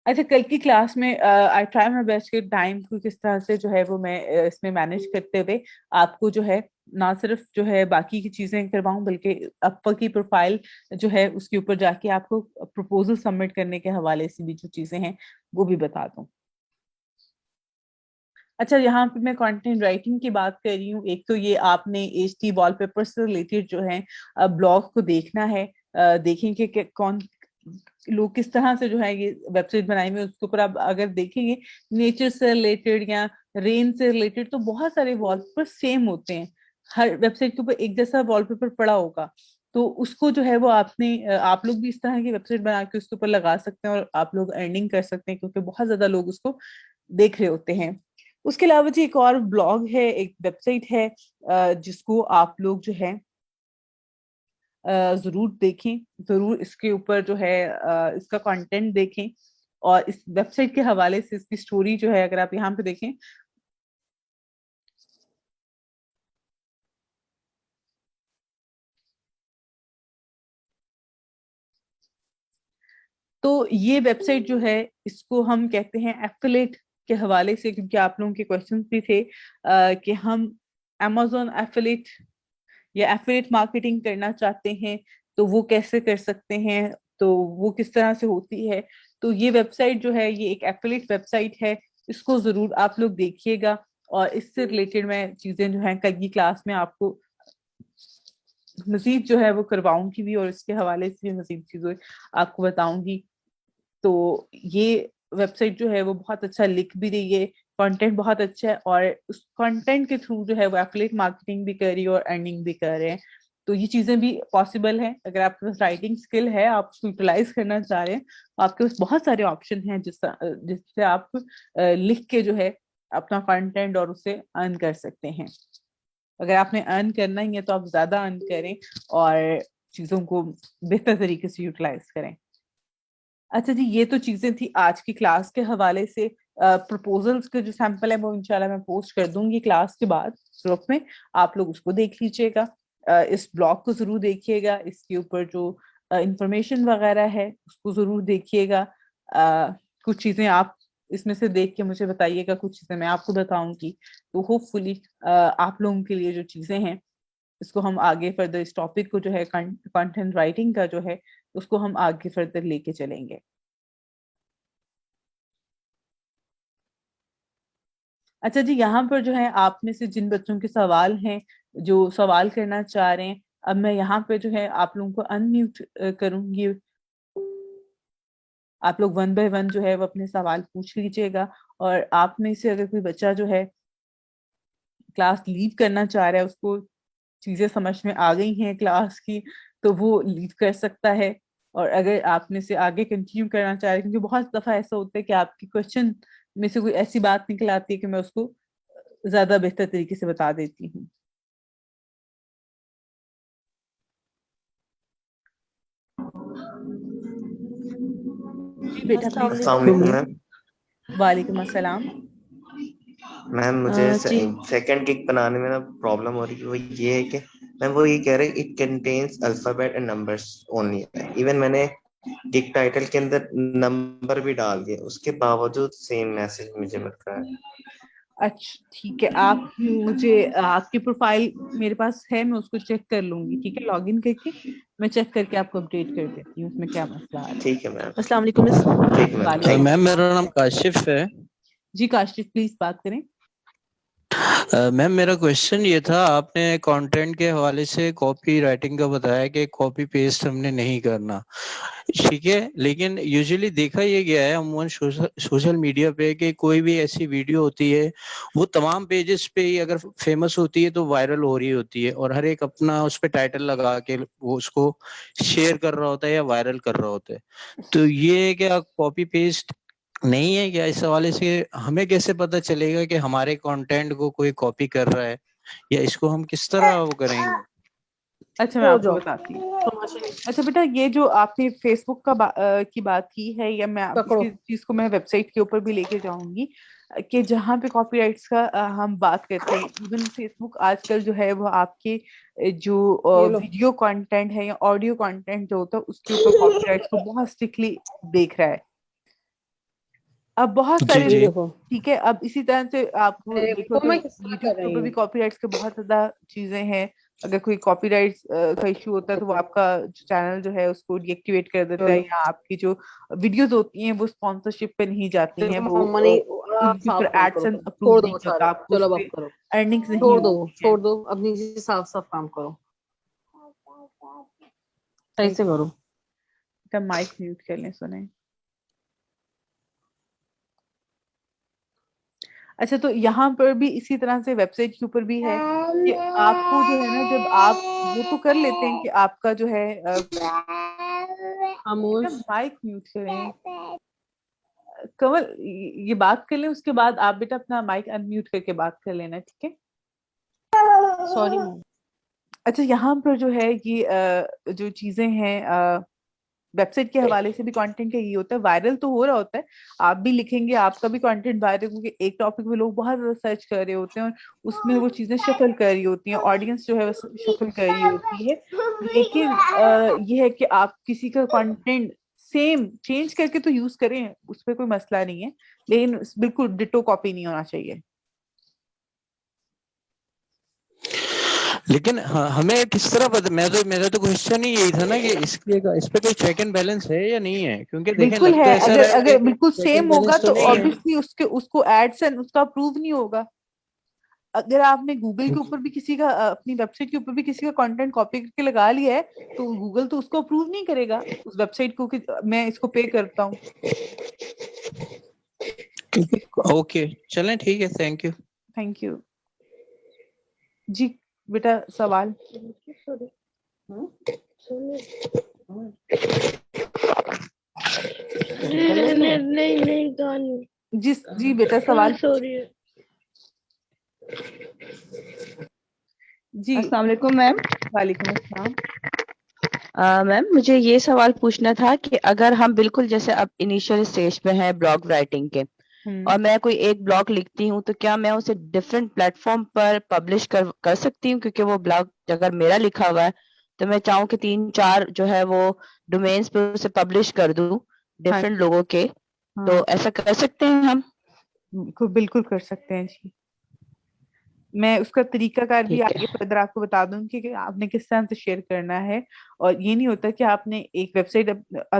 अच्छा, कल की क्लास में आई ट्राई माय बेस्ट के टाइम को किस तरह से जो है वो मैं इसमें मैनेज करते हुए आपको जो है ना सिर्फ जो है बाकी की चीजें करवाऊं, बल्कि अप्पर की प्रोफाइल जो है उसके ऊपर जाके आपको प्रपोजल सबमिट करने के हवाले से भी जो चीजें हैं वो भी बता दूं। अच्छा, यहाँ पे मैं कंटेंट राइटिंग की बात कर रही हूँ। एक तो ये आपने एचटी वॉलपेपर से रिलेटेड जो है ब्लॉग को देखना है। देखेंगे कि कौन लोग किस तरह से जो है ये वेबसाइट बनाई हुई है, उसके ऊपर आप अगर देखेंगे नेचर से रिलेटेड या रेन से रिलेटेड, तो बहुत सारे वॉलपेपर सेम होते हैं। हर वेबसाइट के ऊपर एक जैसा वॉलपेपर पड़ा होगा। तो उसको जो है वो आपने आप लोग भी इस तरह की वेबसाइट बना के उसके ऊपर लगा सकते हैं और आप लोग अर्निंग कर सकते हैं, क्योंकि बहुत ज्यादा लोग उसको देख रहे होते हैं। उसके अलावा जी एक और ब्लॉग है, एक वेबसाइट है जिसको आप लोग जो है जरूर देखें, जरूर इसके ऊपर जो है इसका कंटेंट देखें। और इस वेबसाइट के हवाले से इसकी स्टोरी जो है अगर आप यहाँ पे देखें, तो ये वेबसाइट जो है इसको हम कहते हैं एफिलेट के हवाले से, क्योंकि आप लोगों के क्वेश्चंस भी थे कि हम Amazon एफिलेट या एफिलेट मार्केटिंग करना चाहते हैं तो वो कैसे कर सकते हैं, तो वो किस तरह से होती है। तो ये वेबसाइट जो है ये एक एफिलेट वेबसाइट है, इसको जरूर आप लोग देखिएगा। और इससे रिलेटेड मैं चीजें जो है कल की क्लास में आपको मजीद जो है वो करवाऊंगी भी, और इसके हवाले से भी मजीद चीजें आपको बताऊंगी। तो ये वेबसाइट जो है वो बहुत अच्छा लिख भी रही है, कंटेंट बहुत अच्छा है, और उस कंटेंट के थ्रू जो है वो एफिलिएट मार्केटिंग भी कर रही है और अर्निंग भी कर रहे हैं। तो ये चीजें भी पॉसिबल है। अगर आपके पास राइटिंग स्किल है, आप उसको यूटिलाइज करना चाह रहे हैं, तो आपके पास बहुत सारे ऑप्शन हैं जिससे आप लिख के जो है अपना कंटेंट और उसे अर्न कर सकते हैं। अगर आपने अर्न करना ही है तो आप ज्यादा अर्न करें और चीजों को बेहतर तरीके से यूटिलाइज करें। अच्छा जी, ये तो चीजें थी आज की क्लास के हवाले से। प्रपोजल्स के जो सैंपल है वो इंशाल्लाह मैं पोस्ट कर दूंगी क्लास के बाद ग्रुप में, आप लोग उसको देख लीजिएगा। इस ब्लॉग को जरूर देखिएगा, इसके ऊपर जो इंफॉर्मेशन वगैरह है उसको जरूर देखिएगा। कुछ चीजें आप इसमें से देख के मुझे बताइएगा, कुछ चीजें मैं आपको बताऊंगी। तो होपफुली आप लोगों के लिए जो चीजें हैं इसको हम आगे फर्दर, इस टॉपिक को जो है कंटेंट राइटिंग का जो है उसको हम आगे फर्दर लेके चलेंगे। अच्छा जी, यहाँ पर जो है आप में से जिन बच्चों के सवाल हैं, जो सवाल करना चाह रहे हैं, अब मैं यहाँ पे जो है आप लोगों को अनम्यूट करूंगी। आप लोग वन बाय वन जो है वो अपने सवाल पूछ लीजिएगा। और आप में से अगर कोई बच्चा जो है क्लास लीव करना चाह रहा है, उसको चीजें समझ में आ गई हैं क्लास की, तो वो लीव कर सकता है। और अगर आप में से आगे कंटिन्यू करना चाह रहे हैं, क्योंकि बहुत दफा ऐसा होता है कि आपके क्वेश्चन में से कोई ऐसी बात निकल आती है कि मैं उसको ज्यादा बेहतर तरीके से बता देती हूँ। जी बेटा अस्सलाम प्लीज। अस्सलाम वालेकुम वालेकुम मैम। वालेकुम अस्सलाम। मैम मुझे जी सेकंड किक बनाने में ना प्रॉब्लम हो रही है, वो ये है कि मैम वो ये कह रहे हैं it contains alphabet and numbers only. Even मैंने किक टाइटल के अंदर नंबर भी डाल दिया, उसके बावजूद सेम मैसेज मुझे मिल रहा है। अच्छा ठीक है, आप मुझे आपकी प्रोफाइल मेरे पास है, मैं उसको चेक कर लूंगी, ठीक है, लॉगिन करके मैं चेक करके आपको अपडेट कर देती हूँ उसमें क्या मसला आ रहा है। ठीक है मैम। अस्सलाम वालेकुम मिस। ठीक है मैम, वालेकुम थैंक मैम यू। मेरा नाम काशिफ है। जी काशिफ प्लीज बात करें। मैम मेरा क्वेश्चन ये था, आपने कंटेंट के हवाले से कॉपी राइटिंग का बताया कि कॉपी पेस्ट हमने नहीं करना, ठीक है, लेकिन यूजुअली देखा ये गया है अमूमन सोशल मीडिया पे कि कोई भी ऐसी वीडियो होती है वो तमाम पेजेस पे ही अगर फेमस होती है तो वायरल हो रही होती है, और हर एक अपना उस पे टाइटल लगा के वो उसको शेयर कर रहा होता है या वायरल कर रहा होता है। तो ये क्या कॉपी पेस्ट नहीं है क्या? इस हवाले से हमें कैसे पता चलेगा कि हमारे कंटेंट को कोई कॉपी कर रहा है, या इसको हम किस तरह वो करेंगे? अच्छा मैं हो आपको जाओ बताती हूँ। तमाशा अच्छा बेटा, ये जो आपने फेसबुक की बात की है, या मैं पकड़ो। इसी चीज को मैं वेबसाइट के ऊपर भी लेके जाऊंगी कि जहाँ पे कॉपीराइट्स का हम बात करते हैं। इवन फेसबुक आजकल जो है वो आपके जो ये लो। वीडियो कंटेंट है या ऑडियो कंटेंट जो होता है उसके ऊपर कॉपीराइट्स को बहुत स्ट्रिक्टली देख रहा है। अब बहुत जी सारे, ये जी। देखो, ठीक है, अब इसी तरह से आप देखो देखो तो मैं किस तरह यूट्यूब कर के रही ऊपर भी हूँ। कॉपीराइट्स के बहुत ज्यादा चीजें हैं। अगर कोई कॉपीराइट्स का इशू होता है तो वो आपका चैनल जो है उसको डीएक्टिवेट कर देता है, चलो या आपकी जो वीडियोस होती हैं वो स्पॉन्सरशिप पे नहीं जाती हैं, देखो वो मोहम्मद ने आप उनके साफ ऊपर काम करो, एडसन अप्रूव छोड़ नहीं दो करता, सारे, आपको चलो उस अब पे करो। अर्निंग्स नहीं छोड़ दो, होती हैं। छोड़ दो, अपनी चीजें साफ साफ काम करो, सही से करो। माइक म्यूट कर लें, सुने। अच्छा, तो यहाँ पर भी इसी तरह से वेबसाइट के ऊपर भी है कि आपको जो है ना, जब आप वो तो कर लेते हैं कि आपका जो है खामोश। माइक म्यूट करें। कमल ये बात कर लें, उसके बाद आप बेटा अपना माइक अनम्यूट करके बात कर लेना, ठीक है। Sorry ma'am. अच्छा, यहाँ पर जो है ये जो चीजें हैं वेबसाइट के हवाले से भी कंटेंट का ये होता है, वायरल तो हो रहा होता है। आप भी लिखेंगे आपका भी कंटेंट वायरल, क्योंकि एक टॉपिक में लोग बहुत ज्यादा सर्च कर रहे होते हैं और उसमें वो चीजें शफल कर रही होती हैं, ऑडियंस जो है वो शफल कर रही होती है। लेकिन ये है कि आप किसी का कंटेंट सेम चेंज करके तो यूज करें, उस पर कोई मसला नहीं है, लेकिन बिल्कुल डिटो कॉपी नहीं होना चाहिए। लेकिन हमें किस तरह पता, मेरा तो क्वेश्चन ही यही था ना कि इस पे कोई चेक एंड बैलेंस है या नहीं है, क्योंकि देखें बिल्कुल लग तो है, ऐसा अगर रहा है अगर कि बिल्कुल चेक एंड सेम होगा बैलेंस तो तो नहीं है। ऑब्वियसली उसको एडसेंस उसका अप्रूव नहीं होगा। अगर आपने गूगल के ऊपर भी किसी का अपनी वेबसाइट के ऊपर भी किसी का कंटेंट कॉपी करके लगा लिया है, तो गूगल तो उसको अप्रूव नहीं करेगा उस वेबसाइट को कि मैं इसको पे करता हूँ। ओके चलें, ठीक है, थैंक यू। थैंक यू जी। बेटा सवाल। नहीं गानी जी बेटा सवाल। सॉरी जी अस्सलाम वालेकुम मैम। वालेकुम अस्सलाम। मैम मुझे ये सवाल पूछना था कि अगर हम बिल्कुल जैसे अब इनिशियल स्टेज पे हैं ब्लॉग राइटिंग के, और मैं कोई एक ब्लॉग लिखती हूँ, तो क्या मैं उसे डिफरेंट प्लेटफॉर्म पर पब्लिश कर सकती हूँ? क्योंकि वो ब्लॉग अगर मेरा लिखा हुआ है तो मैं चाहूँ कि 3-4 जो है वो डोमेन्स पे उसे पब्लिश कर दूं हाँ डिफरेंट लोगों के, तो हाँ ऐसा कर सकते हैं हम? बिल्कुल कर सकते हैं जी। मैं उसका तरीकाकार भी ठीक आगे है। फर्दर आपको बता दूंगी कि आपने किस तरह से शेयर करना है। और ये नहीं होता कि आपने एक वेबसाइट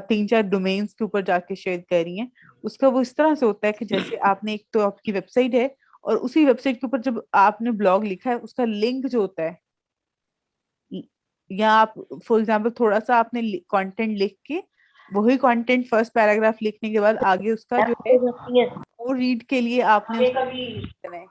3-4 डोमेन्स के ऊपर जाके शेयर करी है। उसका वो इस तरह से होता है कि जैसे आपने एक तो आपकी वेबसाइट है, और उसी वेबसाइट के ऊपर जब आपने ब्लॉग लिखा है उसका लिंक जो होता है, या आप फॉर एग्जांपल थोड़ा सा आपने कंटेंट लिख के वही कंटेंट फर्स्ट पैराग्राफ लिखने के बाद आगे उसका जो है वो रीड के लिए आपने उसको करना है।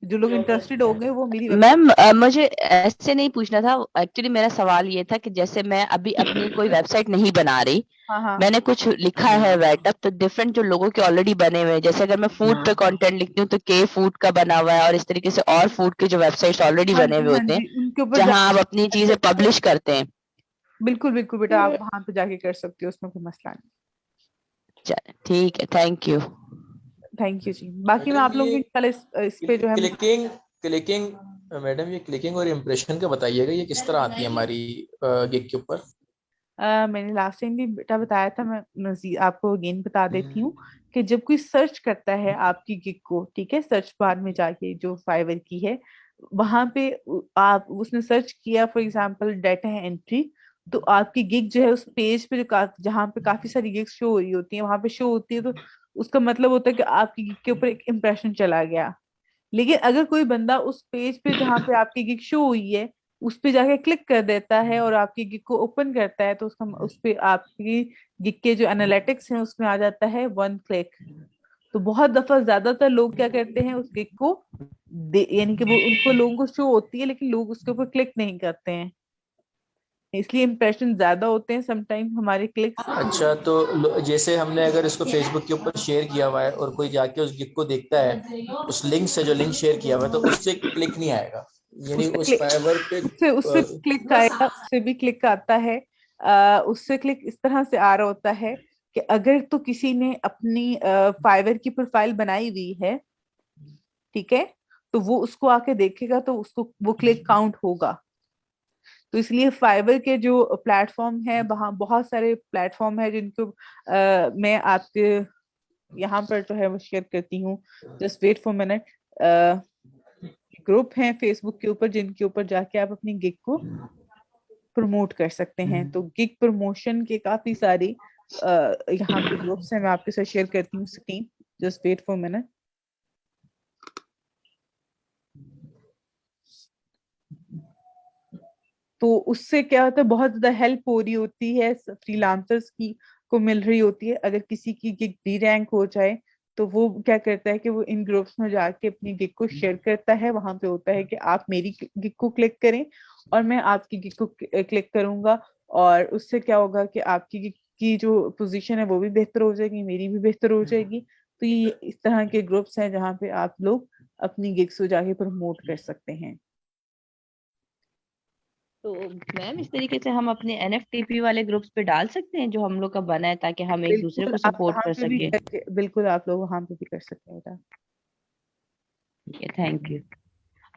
जो लोग इंटरेस्टेड होंगे वो मेरी वेबसाइट। मैम मुझे ऐसे नहीं पूछना था, एक्चुअली मेरा सवाल ये था कि जैसे मैं अभी अपनी कोई वेबसाइट नहीं बना रही, हाँ मैंने कुछ लिखा है राइटअप, तो डिफरेंट जो लोगों के ऑलरेडी बने हुए हैं, जैसे अगर मैं फूड पे कंटेंट लिखती हूँ तो के फूड का बना हुआ है, और इस तरीके से और फूड के जो वेबसाइट्स ऑलरेडी हाँ बने जी हुए हाँ होते हैं जी, उनके ऊपर जहां आप अपनी चीजें पब्लिश करते हैं। बिल्कुल बिल्कुल बेटा, आप वहां पे जाके कर सकते हो, उसमें कोई मसला नहीं। चलिए ठीक है, थैंक यू। थैंक यू जी। बाकी मैं आप लोगों को कल इस पे जो है क्लिकिंग क्लिकिंग मैडम, ये क्लिकिंग और इम्प्रेशन का बताइएगा, ये किस तरह आती है हमारी गिग के ऊपर? मैंने लास्ट टाइम भी बेटा बताया था, मैं मजीद आपको अगेन बता देती हूँ कि जब कोई सर्च करता है आपकी गिग को, ठीक है, सर्च बार में जाके जो फाइवर की है वहां पे आप उसने सर्च किया फॉर एग्जांपल डाटा एंट्री, तो आपकी गिग जो है उस पेज पे जहाँ पे काफी सारी गिग्स शो हो रही होती है वहां पे शो होती है, तो उसका मतलब होता है कि आपकी गिग के ऊपर एक इम्प्रेशन चला गया। लेकिन अगर कोई बंदा उस पेज पे जहाँ पे आपकी गिग शो हुई है उस पे जाके क्लिक कर देता है और आपकी गिग को ओपन करता है, तो उसका उस पे आपकी गिग के जो एनालिटिक्स हैं उसमें आ जाता है 1 क्लिक। तो बहुत दफा ज्यादातर लोग क्या करते हैं, उस गिग को यानी कि वो उनको लोगों को शो होती है लेकिन लोग उसके ऊपर क्लिक नहीं करते हैं, इसलिए इम्प्रेशन ज्यादा होते हैं समटाइम हमारे क्लिक्स। अच्छा, तो जैसे हमने अगर इसको फेसबुक के ऊपर शेयर किया हुआ है और कोई जाके उस गिग को देखता है, उस लिंक से जो लिंक शेयर किया हुआ है, तो उससे क्लिक नहीं आएगा, यानी उससे उस क्लिक फाइवर पे उससे क्लिक आएगा, उससे भी क्लिक आता है। उससे क्लिक इस तरह से आ रहा होता है कि अगर तो किसी ने अपनी फाइवर की प्रोफाइल बनाई हुई है, ठीक है, तो वो उसको आके देखेगा तो उसको वो क्लिक काउंट होगा। तो इसलिए फाइवर के जो प्लेटफॉर्म है वहाँ बहुत सारे प्लेटफॉर्म है जिनको मैं आपके यहाँ पर जो है वो शेयर करती हूँ। Just wait for minute. Group हैं फेसबुक के ऊपर जिनके ऊपर जाके आप अपनी गिग को प्रमोट कर सकते हैं। तो गिग प्रमोशन के काफी सारी यहाँ पे ग्रुप्स हैं, मैं आपके साथ शेयर करती हूँ screen. Just wait for minute. तो उससे क्या होता है, बहुत ज्यादा हेल्प हो रही होती है फ्रीलांसर्स की को मिल रही होती है। अगर किसी की गिग डी रैंक हो जाए तो वो क्या करता है कि वो इन ग्रुप्स में जाके अपनी गिग को शेयर करता है। वहां पे होता है कि आप मेरी गिग को क्लिक करें और मैं आपकी गिग को क्लिक करूंगा, और उससे क्या होगा कि आपकी गिग की जो पोजीशन है वो भी बेहतर हो जाएगी, मेरी भी बेहतर हो जाएगी। तो ये इस तरह के ग्रुप्स हैं जहाँ पे आप लोग अपनी गिग्स को जाके प्रमोट कर सकते हैं। तो मैम इस तरीके से हम अपने एनएफटीपी वाले ग्रुप्स पे डाल सकते हैं जो हम लोग का बना है, ताकि हम एक दूसरे बिल्कुल को आप सपोर्ट वहां कर पे भी सके। बिल्कुल आप लोग वहां पे भी कर सकते हैं। ठीक है, thank you.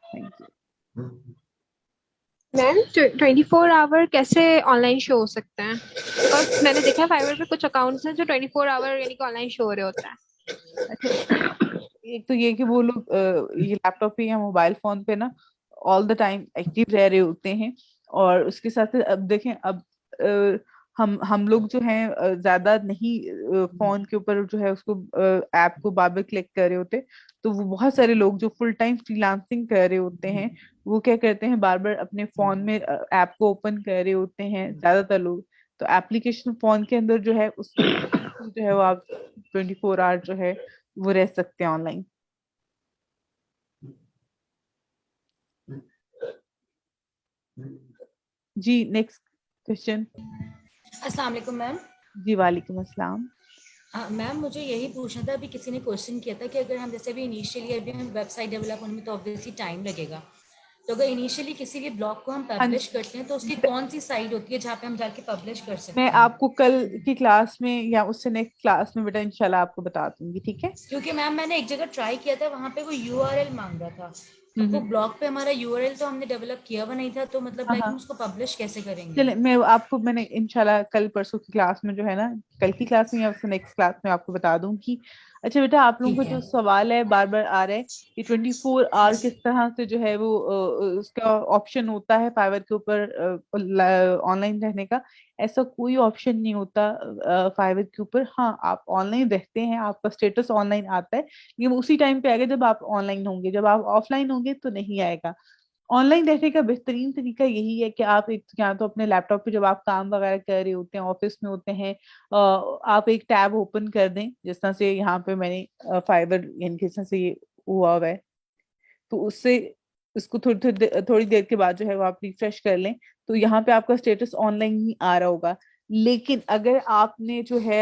Thank you. Ma'am 24 hour कैसे ऑनलाइन शो हो सकते हैं? और मैंने देखा है फाइवर पे कुछ अकाउंट्स हैं जो 24 आवर यानी कि ऑनलाइन शो हो रहे होता है। एक तो ये कि वो लोग ये लैपटॉप पे या मोबाइल फोन पे ना ऑल द टाइम एक्टिव रह रहे होते हैं, और उसके साथ अब देखें, अब हम लोग जो हैं ज्यादा नहीं फोन के ऊपर जो है उसको ऐप को बार बार क्लिक कर रहे होते, तो वो बहुत सारे लोग जो फुल टाइम फ्रीलांसिंग कर रहे होते हैं वो क्या करते हैं, बार बार अपने फोन में ऐप को ओपन कर रहे होते हैं ज्यादातर लोग। तो एप्लीकेशन फोन के अंदर जो है उसको जो है वो आप 24 आवर जो है वो रह सकते हैं ऑनलाइन। जी नेक्स्ट क्वेश्चन। अस्सलाम वालेकुम मैम। जी वालेकुम अस्सलाम। मैम मुझे यही पूछना था, अभी किसी ने क्वेश्चन किया था कि अगर हम जैसे अभी इनिशियली अभी हम वेबसाइट डेवलप होने में तो ऑब्वियसली टाइम लगेगा, तो अगर इनिशियली किसी भी ब्लॉग को हम पब्लिश करते हैं तो उसकी कौन सी साइट होती है जहाँ पे हम जाके पब्लिश कर सकते हैं? मैं आपको कल की क्लास में या उससे नेक्स्ट क्लास में बेटा इंशाल्लाह आपको बता दूंगी, ठीक है? क्योंकि मैम मैंने एक जगह ट्राई किया था, वहाँ पे वो यूआरएल मांग रहा था, वो ब्लॉग पे हमारा यूआरएल तो हमने डेवलप किया हुआ नहीं था, तो मतलब लाइक हम उसको पब्लिश कैसे करेंगे? चले मैंने इंशाल्लाह कल परसों की क्लास में जो है ना, कल की क्लास में या उससे नेक्स्ट क्लास में आपको बता दूंगी। अच्छा बेटा, आप लोगों को जो सवाल है बार बार आ रहा है कि 24 आवर किस तरह से जो है वो उसका ऑप्शन होता है फाइवर के ऊपर ऑनलाइन रहने का। ऐसा कोई ऑप्शन नहीं होता फाइवर के ऊपर। हाँ, आप ऑनलाइन रहते हैं, आपका स्टेटस ऑनलाइन आता है, लेकिन उसी टाइम पे आएगा जब आप ऑनलाइन होंगे, जब आप ऑफलाइन होंगे तो नहीं आएगा। ऑनलाइन रहने का बेहतरीन तरीका यही है कि आप एक या तो अपने लैपटॉप पे जब आप काम वगैरह कर रहे होते हैं, ऑफिस में होते हैं, आप एक टैब ओपन कर दें, जिस तरह से यहाँ पे मैंने फाइबर यानी किस तरह से ये हुआ है, तो उससे उसको थोड़ी देर के बाद जो है वो आप रिफ्रेश कर लें, तो यहाँ पे आपका स्टेटस ऑनलाइन ही आ रहा होगा। लेकिन अगर आपने जो है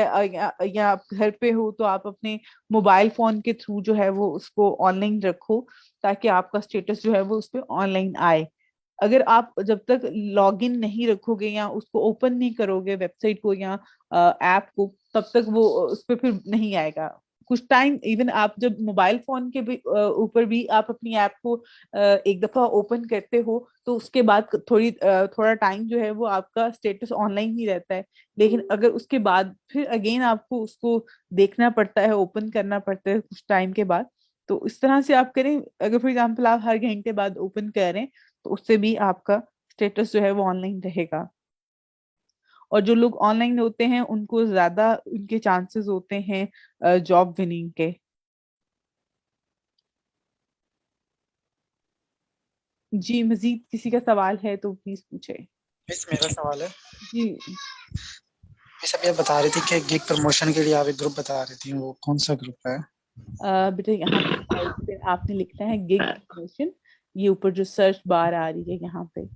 या आप घर पे हो तो आप अपने मोबाइल फोन के थ्रू जो है वो उसको ऑनलाइन रखो, ताकि आपका स्टेटस जो है वो उस पर ऑनलाइन आए। अगर आप जब तक लॉग इन नहीं रखोगे या उसको ओपन नहीं करोगे वेबसाइट को या ऐप को, तब तक वो उस पर फिर नहीं आएगा। कुछ टाइम इवन आप जब मोबाइल फोन के भी ऊपर भी आप अपनी ऐप को एक दफा ओपन करते हो, तो उसके बाद थोड़ा टाइम जो है वो आपका स्टेटस ऑनलाइन ही रहता है। लेकिन अगर उसके बाद फिर अगेन आपको उसको देखना पड़ता है, ओपन करना पड़ता है कुछ टाइम के बाद। तो इस तरह से आप करें, अगर फॉर एग्जाम्पल आप हर घंटे बाद ओपन करें तो उससे भी आपका स्टेटस जो है वो ऑनलाइन रहेगा। और जो लोग ऑनलाइन होते हैं उनको ज्यादा उनके चांसेस होते हैं जॉब विनिंग के। जी मजीद किसी का सवाल है तो प्लीज पूछे। मिस मेरा सवाल है जी। मिस अब ये बता रही थी कि गिग प्रमोशन के लिए आप एक ग्रुप बता रही थी, वो कौन सा ग्रुप है? बेटा यहाँ पे आपने लिखना है गिग प्रमोशन, ये ऊपर जो सर्च बार आ रही है यहाँ पे,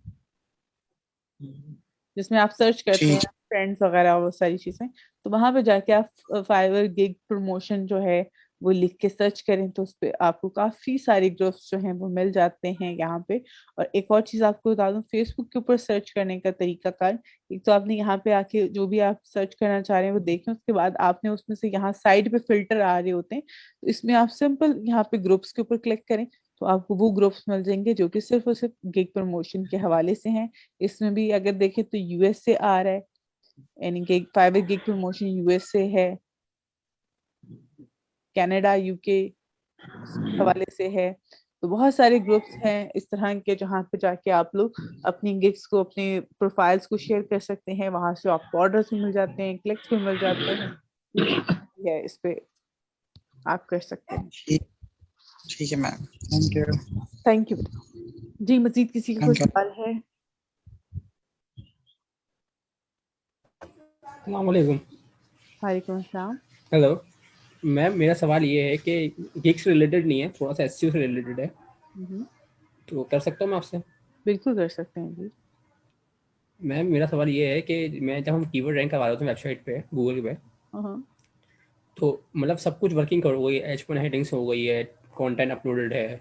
जिसमें आप सर्च करते हैं फ्रेंड्स वगैरह वो सारी चीजें, तो वहां पे जाके आप फाइवर गिग प्रमोशन जो है वो लिख के सर्च करें तो उस पे आपको काफी सारे ग्रुप्स जो हैं वो मिल जाते हैं यहाँ पे। और एक और चीज आपको बता दूं, फेसबुक के ऊपर सर्च करने का तरीका कार, एक तो आपने यहाँ पे आके जो भी आप सर्च करना चाह रहे हैं वो देखें, उसके बाद आपने उसमें से यहाँ साइड पे फिल्टर आ रहे होते हैं, तो इसमें आप सिंपल यहाँ पे ग्रुप्स के ऊपर क्लिक करें तो आपको वो ग्रुप्स मिल जाएंगे जो कि सिर्फ और सिर्फ गिग प्रमोशन के हवाले से हैं। इसमें भी अगर देखें तो यूएस से आ रहा है, यानी कि फाइवर गिग प्रमोशन यूएस से है, कनाडा यूके हवाले से है। तो बहुत सारे ग्रुप्स हैं इस तरह के जहाँ पे जाके आप लोग अपनी गिग्स को, अपने प्रोफाइल्स को शेयर कर सकते हैं। वहां से आपको ऑर्डर्स भी मिल जाते हैं, क्लिक्स भी मिल जाते हैं। है इस पे आप कर सकते हैं। ठीक है ma'am, thank you. Thank you. जी मजीद किसी का कोई सवाल है? अस्सलामुअलैकुम। वालेकुम अस्सलाम। हेलो मैम, मेरा सवाल ये है कि गिग से रिलेटेड नहीं है, थोड़ा सा एसईओ से रिलेटेड है, तो कर सकता हूँ मैं आपसे? बिल्कुल कर सकते हैं जी। मैम मेरा सवाल ये है कि मैं जब हम कीवर्ड रैंक करवा रहे थे वेबसाइट पे गूगल पे, तो मतलब सब कुछ वर्किंग कर गई है, H1 हेडिंग्स हो गई है, कंटेंट अपलोडेड है,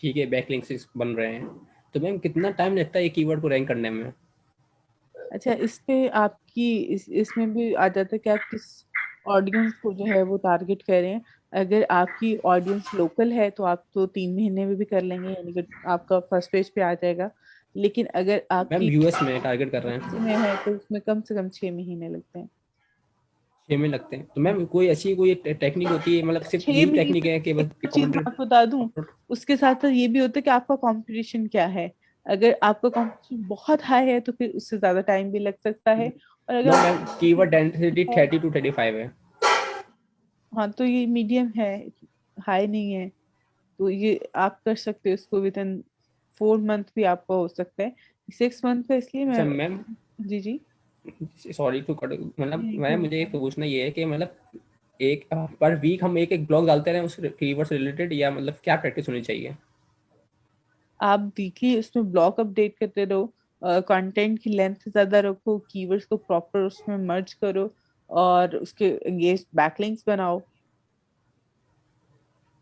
ठीक है, बैकलिंक्स बन रहे हैं, तो मैम कितना टाइम लगता है ये कीवर्ड को रैंक करने में? अच्छा, इस पे आपकी इसमें भी आ जाता है कि आप किस ऑडियंस को जो है वो टारगेट कर रहे हैं। अगर आपकी ऑडियंस लोकल है तो आप तो 3 महीने में भी कर लेंगे, यानी कि आपका फर्स्ट पेज पे आ जाएगा। लेकिन अगर आपकी मैम यूएस में टारगेट कर रहे हैं में है तो उसमें कम से कम 6 महीने लगते हैं। 6 में लगते हैं। तो मैम कोई अच्छी कोई टेक्निक होती है, मतलब सिर्फ 6 यही महीने टेक्निक है कि बस एक चीज मैं आपको बता दूं, उसके साथ साथ ये भी होता है कि आपका कंपटीशन क्या है। अगर आपका कंपटीशन बहुत हाई है तो फिर उससे ज्यादा टाइम भी लग सकता है, और नो अगर मैम कीवर्ड डेंसिटी 30 to 35 है। हाँ तो ये मीडियम है, हाई नहीं है, तो ये आप कर सकते हो इसको विद इन 4 मंथ भी आपका हो सकता है, 6 मंथ का इसलिए अच्छा मैं। मैम, जी सॉरी टू कट, मतलब मैं कोई मुझे एक पूछना ये है कि मतलब एक पर वीक हम एक ब्लॉग डालते रहे उस कीवर्ड से रिलेटेड, या मतलब क्या प्रैक्टिस होनी चाहिए? आप वीकली उसमें ब्लॉग अपडेट करते रहो, कंटेंट की लेंथ ज्यादा रखो, कीवर्ड्स को प्रॉपर उसमें मर्ज करो, और उसके एंगेज बैकलिंक्स बनाओ।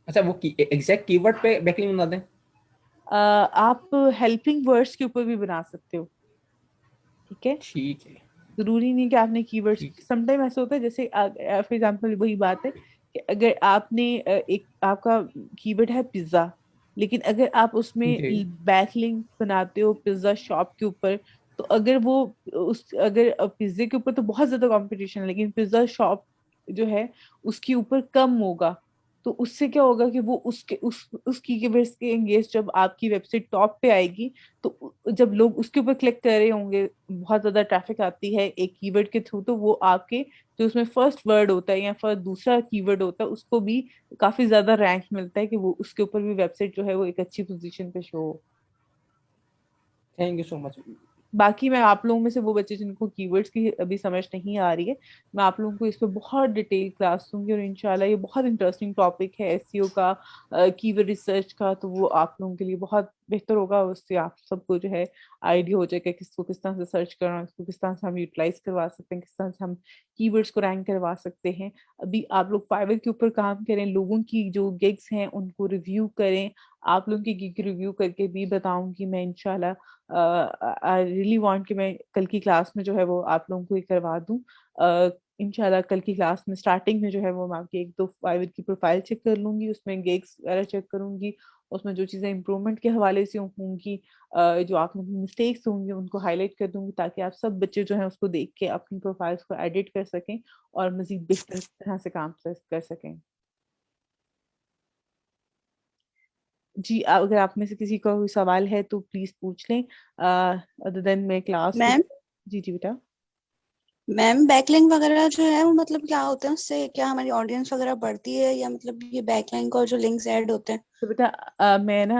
अच्छा वो एग्जैक्ट कीवर्ड पे बैकलिंक बना दें? आप हेल्पिंग वर्ड्स के ऊपर भी बना सकते हो, ठीक है। ठीक है। जरूरी नहीं कि आपने कीवर्ड्स, समटाइम ऐसा होता है जैसे फॉर एग्जांपल वही बात है कि अगर आपने एक आपका कीवर्ड है पिज्जा, लेकिन अगर आप उसमें जी। बैकलिंक बनाते हो पिज्जा शॉप के ऊपर, तो अगर वो उस अगर पिज्जे के ऊपर तो बहुत ज्यादा कंपटीशन है, लेकिन पिज्जा शॉप जो है उसके ऊपर कम होगा, तो उससे क्या होगा कि वो उस कीवर्ड्स के एंगेज जब आपकी वेबसाइट टॉप पे आएगी, तो जब लोग उसके ऊपर क्लिक कर रहे होंगे, बहुत ज्यादा ट्रैफिक आती है एक कीवर्ड के थ्रू, तो वो आपके जो उसमें फर्स्ट वर्ड होता है या फिर दूसरा कीवर्ड होता है उसको भी काफी ज्यादा रैंक मिलता है कि वो उसके ऊपर भी वेबसाइट जो है वो एक अच्छी पोजीशन पे शो हो। Thank you so much. बाकी मैं आप लोगों में से वो बच्चे जिनको कीवर्ड्स की अभी समझ नहीं आ रही है, मैं आप लोगों को इस पे बहुत डिटेल क्लास दूंगी, और इंशाल्लाह ये बहुत इंटरेस्टिंग टॉपिक है एसईओ का, कीवर्ड रिसर्च का, तो वो आप लोगों के लिए बहुत बेहतर होगा। उससे आप सबको जो है आइडिया हो जाएगा किसको किस तरह से सर्च करना, किसको किस तरह से हम यूटिलाइज करवा सकते हैं, किस तरह से हम कीवर्ड्स को रैंक करवा सकते हैं। अभी आप लोग फाइवर के ऊपर काम करें, लोगों की जो गिग्स हैं उनको रिव्यू करें, आप लोगों की गिग रिव्यू करके भी बताऊंगी मैं इंशाल्लाह। आई रियली वांट कि मैं कल की क्लास में जो है वो आप लोगों को ये करवा दूं। इंशाल्लाह कल की क्लास में स्टार्टिंग में जो है वो मैं आपकी एक दो फाइवर की प्रोफाइल चेक कर लूंगी, उसमें गिग्स वगैरह चेक करूंगी, उसमें जो चीज़ें इम्प्रूवमेंट के हवाले से होंगी, जो आप लोगों की मिस्टेक्स होंगी उनको हाईलाइट कर दूंगी, ताकि आप सब बच्चे जो हैं उसको देख के अपनी प्रोफाइल्स को एडिट कर सकें और मजीद बेहतर तरह से काम कर सकें। जी अगर आप में से किसी का कोई सवाल है तो प्लीज पूछ लें, अदर देन मैं क्लास को। मैम जी जी बेटा। मैम बैकलिंक वगैरह जो है वो मतलब क्या होते हैं, उससे क्या हमारी ऑडियंस वगैरह बढ़ती है, या मतलब ये बैकलिंक और जो लिंक्स ऐड होते हैं? तो बेटा मैं ना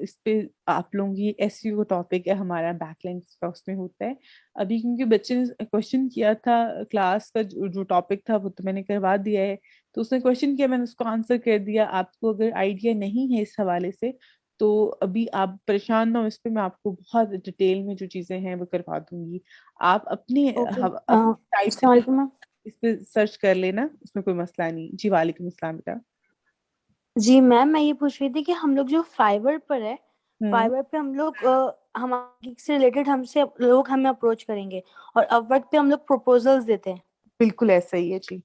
इस पे आप लोगों की एसईओ टॉपिक है हमारा, बैकलिंक्स का उसमें होता है अभी, क्योंकि बच्चे ने क्वेश्चन किया था क्लास का, जो टॉपिक था वो तो मैंने करवा दिया है, तो उसने क्वेश्चन किया मैंने उसको आंसर कर दिया। आपको अगर आइडिया नहीं है इस हवाले से तो अभी आप परेशान ना हो इस पे, मैं आपको बहुत डिटेल में जो चीजें हैं वो करवा दूंगी। आप अपनी ओके। अपनी साइट अस्सलाम से वालेकुम मैम। इस पे सर्च कर लेना, उसमें कोई मसला नहीं। जी वालेकुम अस्सलाम बेटा। जी मैम, मैं ये पूछ रही थी कि हम लोग जो फाइवर पर है, हम्म फाइवर पे हम लोग हमारे से रिलेटेड हमसे लोग हमें अप्रोच करेंगे, और अपवर्क पे हम लोग प्रपोजल्स देते हैं। बिल्कुल ऐसा ही है जी।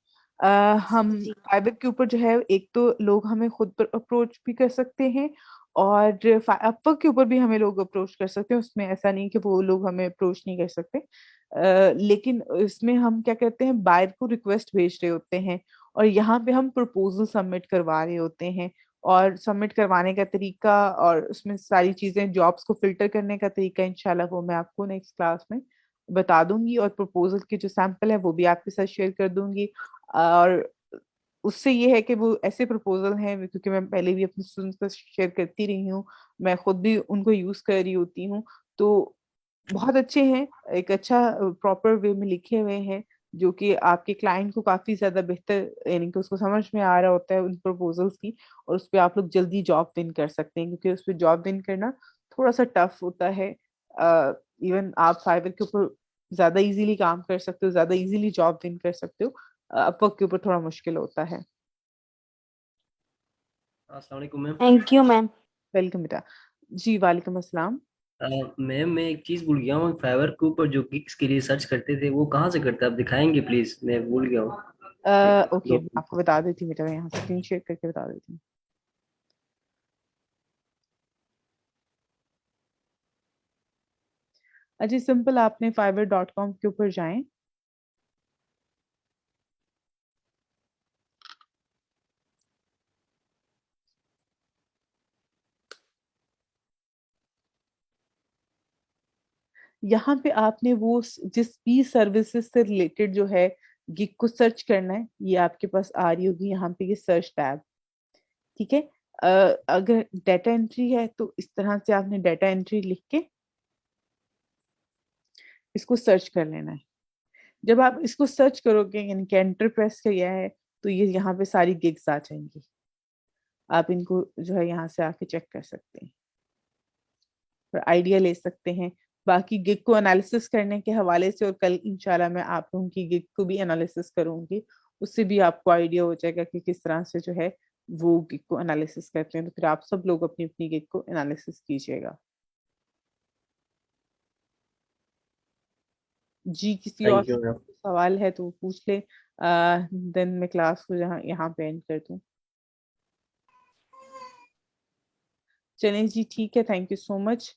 हम जी फाइबर के ऊपर जो है एक तो लोग हमें खुद पर अप्रोच भी कर सकते हैं, और अपवर्क के ऊपर भी हमें लोग अप्रोच कर सकते हैं, उसमें ऐसा नहीं कि वो लोग हमें अप्रोच नहीं कर सकते। लेकिन इसमें हम क्या करते हैं, बायर को रिक्वेस्ट भेज रहे होते हैं, और यहाँ पे हम प्रपोजल सबमिट करवा रहे होते हैं, और सबमिट करवाने का तरीका और उसमें सारी चीजें जॉब्स को फिल्टर करने का तरीका इंशाल्लाह वो मैं आपको नेक्स्ट क्लास में बता दूंगी, और प्रपोजल के जो सैंपल है वो भी आपके साथ शेयर कर दूंगी। और उससे ये है कि वो ऐसे प्रपोजल हैं, क्योंकि मैं पहले भी अपने स्टूडेंट्स को शेयर करती रही हूँ, मैं खुद भी उनको यूज कर रही होती हूँ, तो बहुत अच्छे हैं, एक अच्छा प्रॉपर वे में लिखे हुए हैं, जो कि आपके क्लाइंट को काफी ज्यादा बेहतर, यानी कि उसको समझ में आ रहा होता है उन प्रपोजल्स की, और उस पर आप लोग जल्दी जॉब विन कर सकते हैं, क्योंकि उस पर जॉब विन करना थोड़ा सा टफ होता है। इवन आप फाइवर के ऊपर ज्यादा इजीली काम कर सकते हो, ज्यादा इजीली जॉब विन कर सकते हो, अपवर्क के ऊपर थोड़ा मुश्किल होता है। अस्सलाम वालेकुम ma'am. Thank you ma'am. Welcome बेटा। जी वालेकुम अस्सलाम। मैम मैं एक चीज भूल गया हूँ, फाइवर के ऊपर जो गिग्स के लिए सर्च करते थे वो कहाँ से करते हैं, आप दिखाएंगे प्लीज, मैं भूल गया हूँ। ओके मैं आपको बता देती हूँ बेटा, मैं यहाँ स्क्रीन शेयर करके बता देती हूँ। अजी सिंपल आपने fiverr.com के ऊपर जाएं, यहाँ पे आपने वो जिस भी सर्विसेज से रिलेटेड जो है गिग को सर्च करना है, ये आपके पास आ रही होगी यहाँ पे ये सर्च टैब, ठीक है। अगर डाटा एंट्री है तो इस तरह से आपने डाटा एंट्री लिख के इसको सर्च कर लेना है। जब आप इसको सर्च करोगे यानी कि एंटर प्रेस किया है तो ये यहाँ पे सारी गिग्स आ जाएंगी, आप इनको जो है यहाँ से आके चेक कर सकते हैं और आइडिया ले सकते हैं। बाकी गिग को एनालिसिस करने के हवाले से और कल इंशाल्लाह मैं आप लोगों की गिग को भी एनालिसिस करूंगी, उससे भी आपको आइडिया हो जाएगा कि किस तरह से जो है वो गिग को एनालिसिस करते हैं। तो फिर आप सब लोग अपनी अपनी गिग को एनालिसिस कीजिएगा। जी किसी और सवाल है तो पूछ ले, देन मैं क्लास को यहाँ पे एंड कर दूं। चलें जी ठीक है, thank you so much.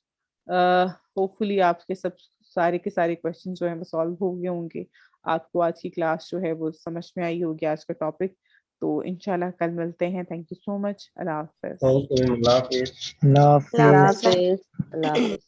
Hopefully आपके सब सारे के सारे क्वेश्चन जो है वो सॉल्व हो गए होंगे, आपको आज की क्लास जो है वो समझ में आई होगी आज का टॉपिक। तो इंशाल्लाह कल मिलते हैं। Thank you so much. अल्लाह हाफ़िज़। अल्लाह हाफिज। अल्लाह हाफिज।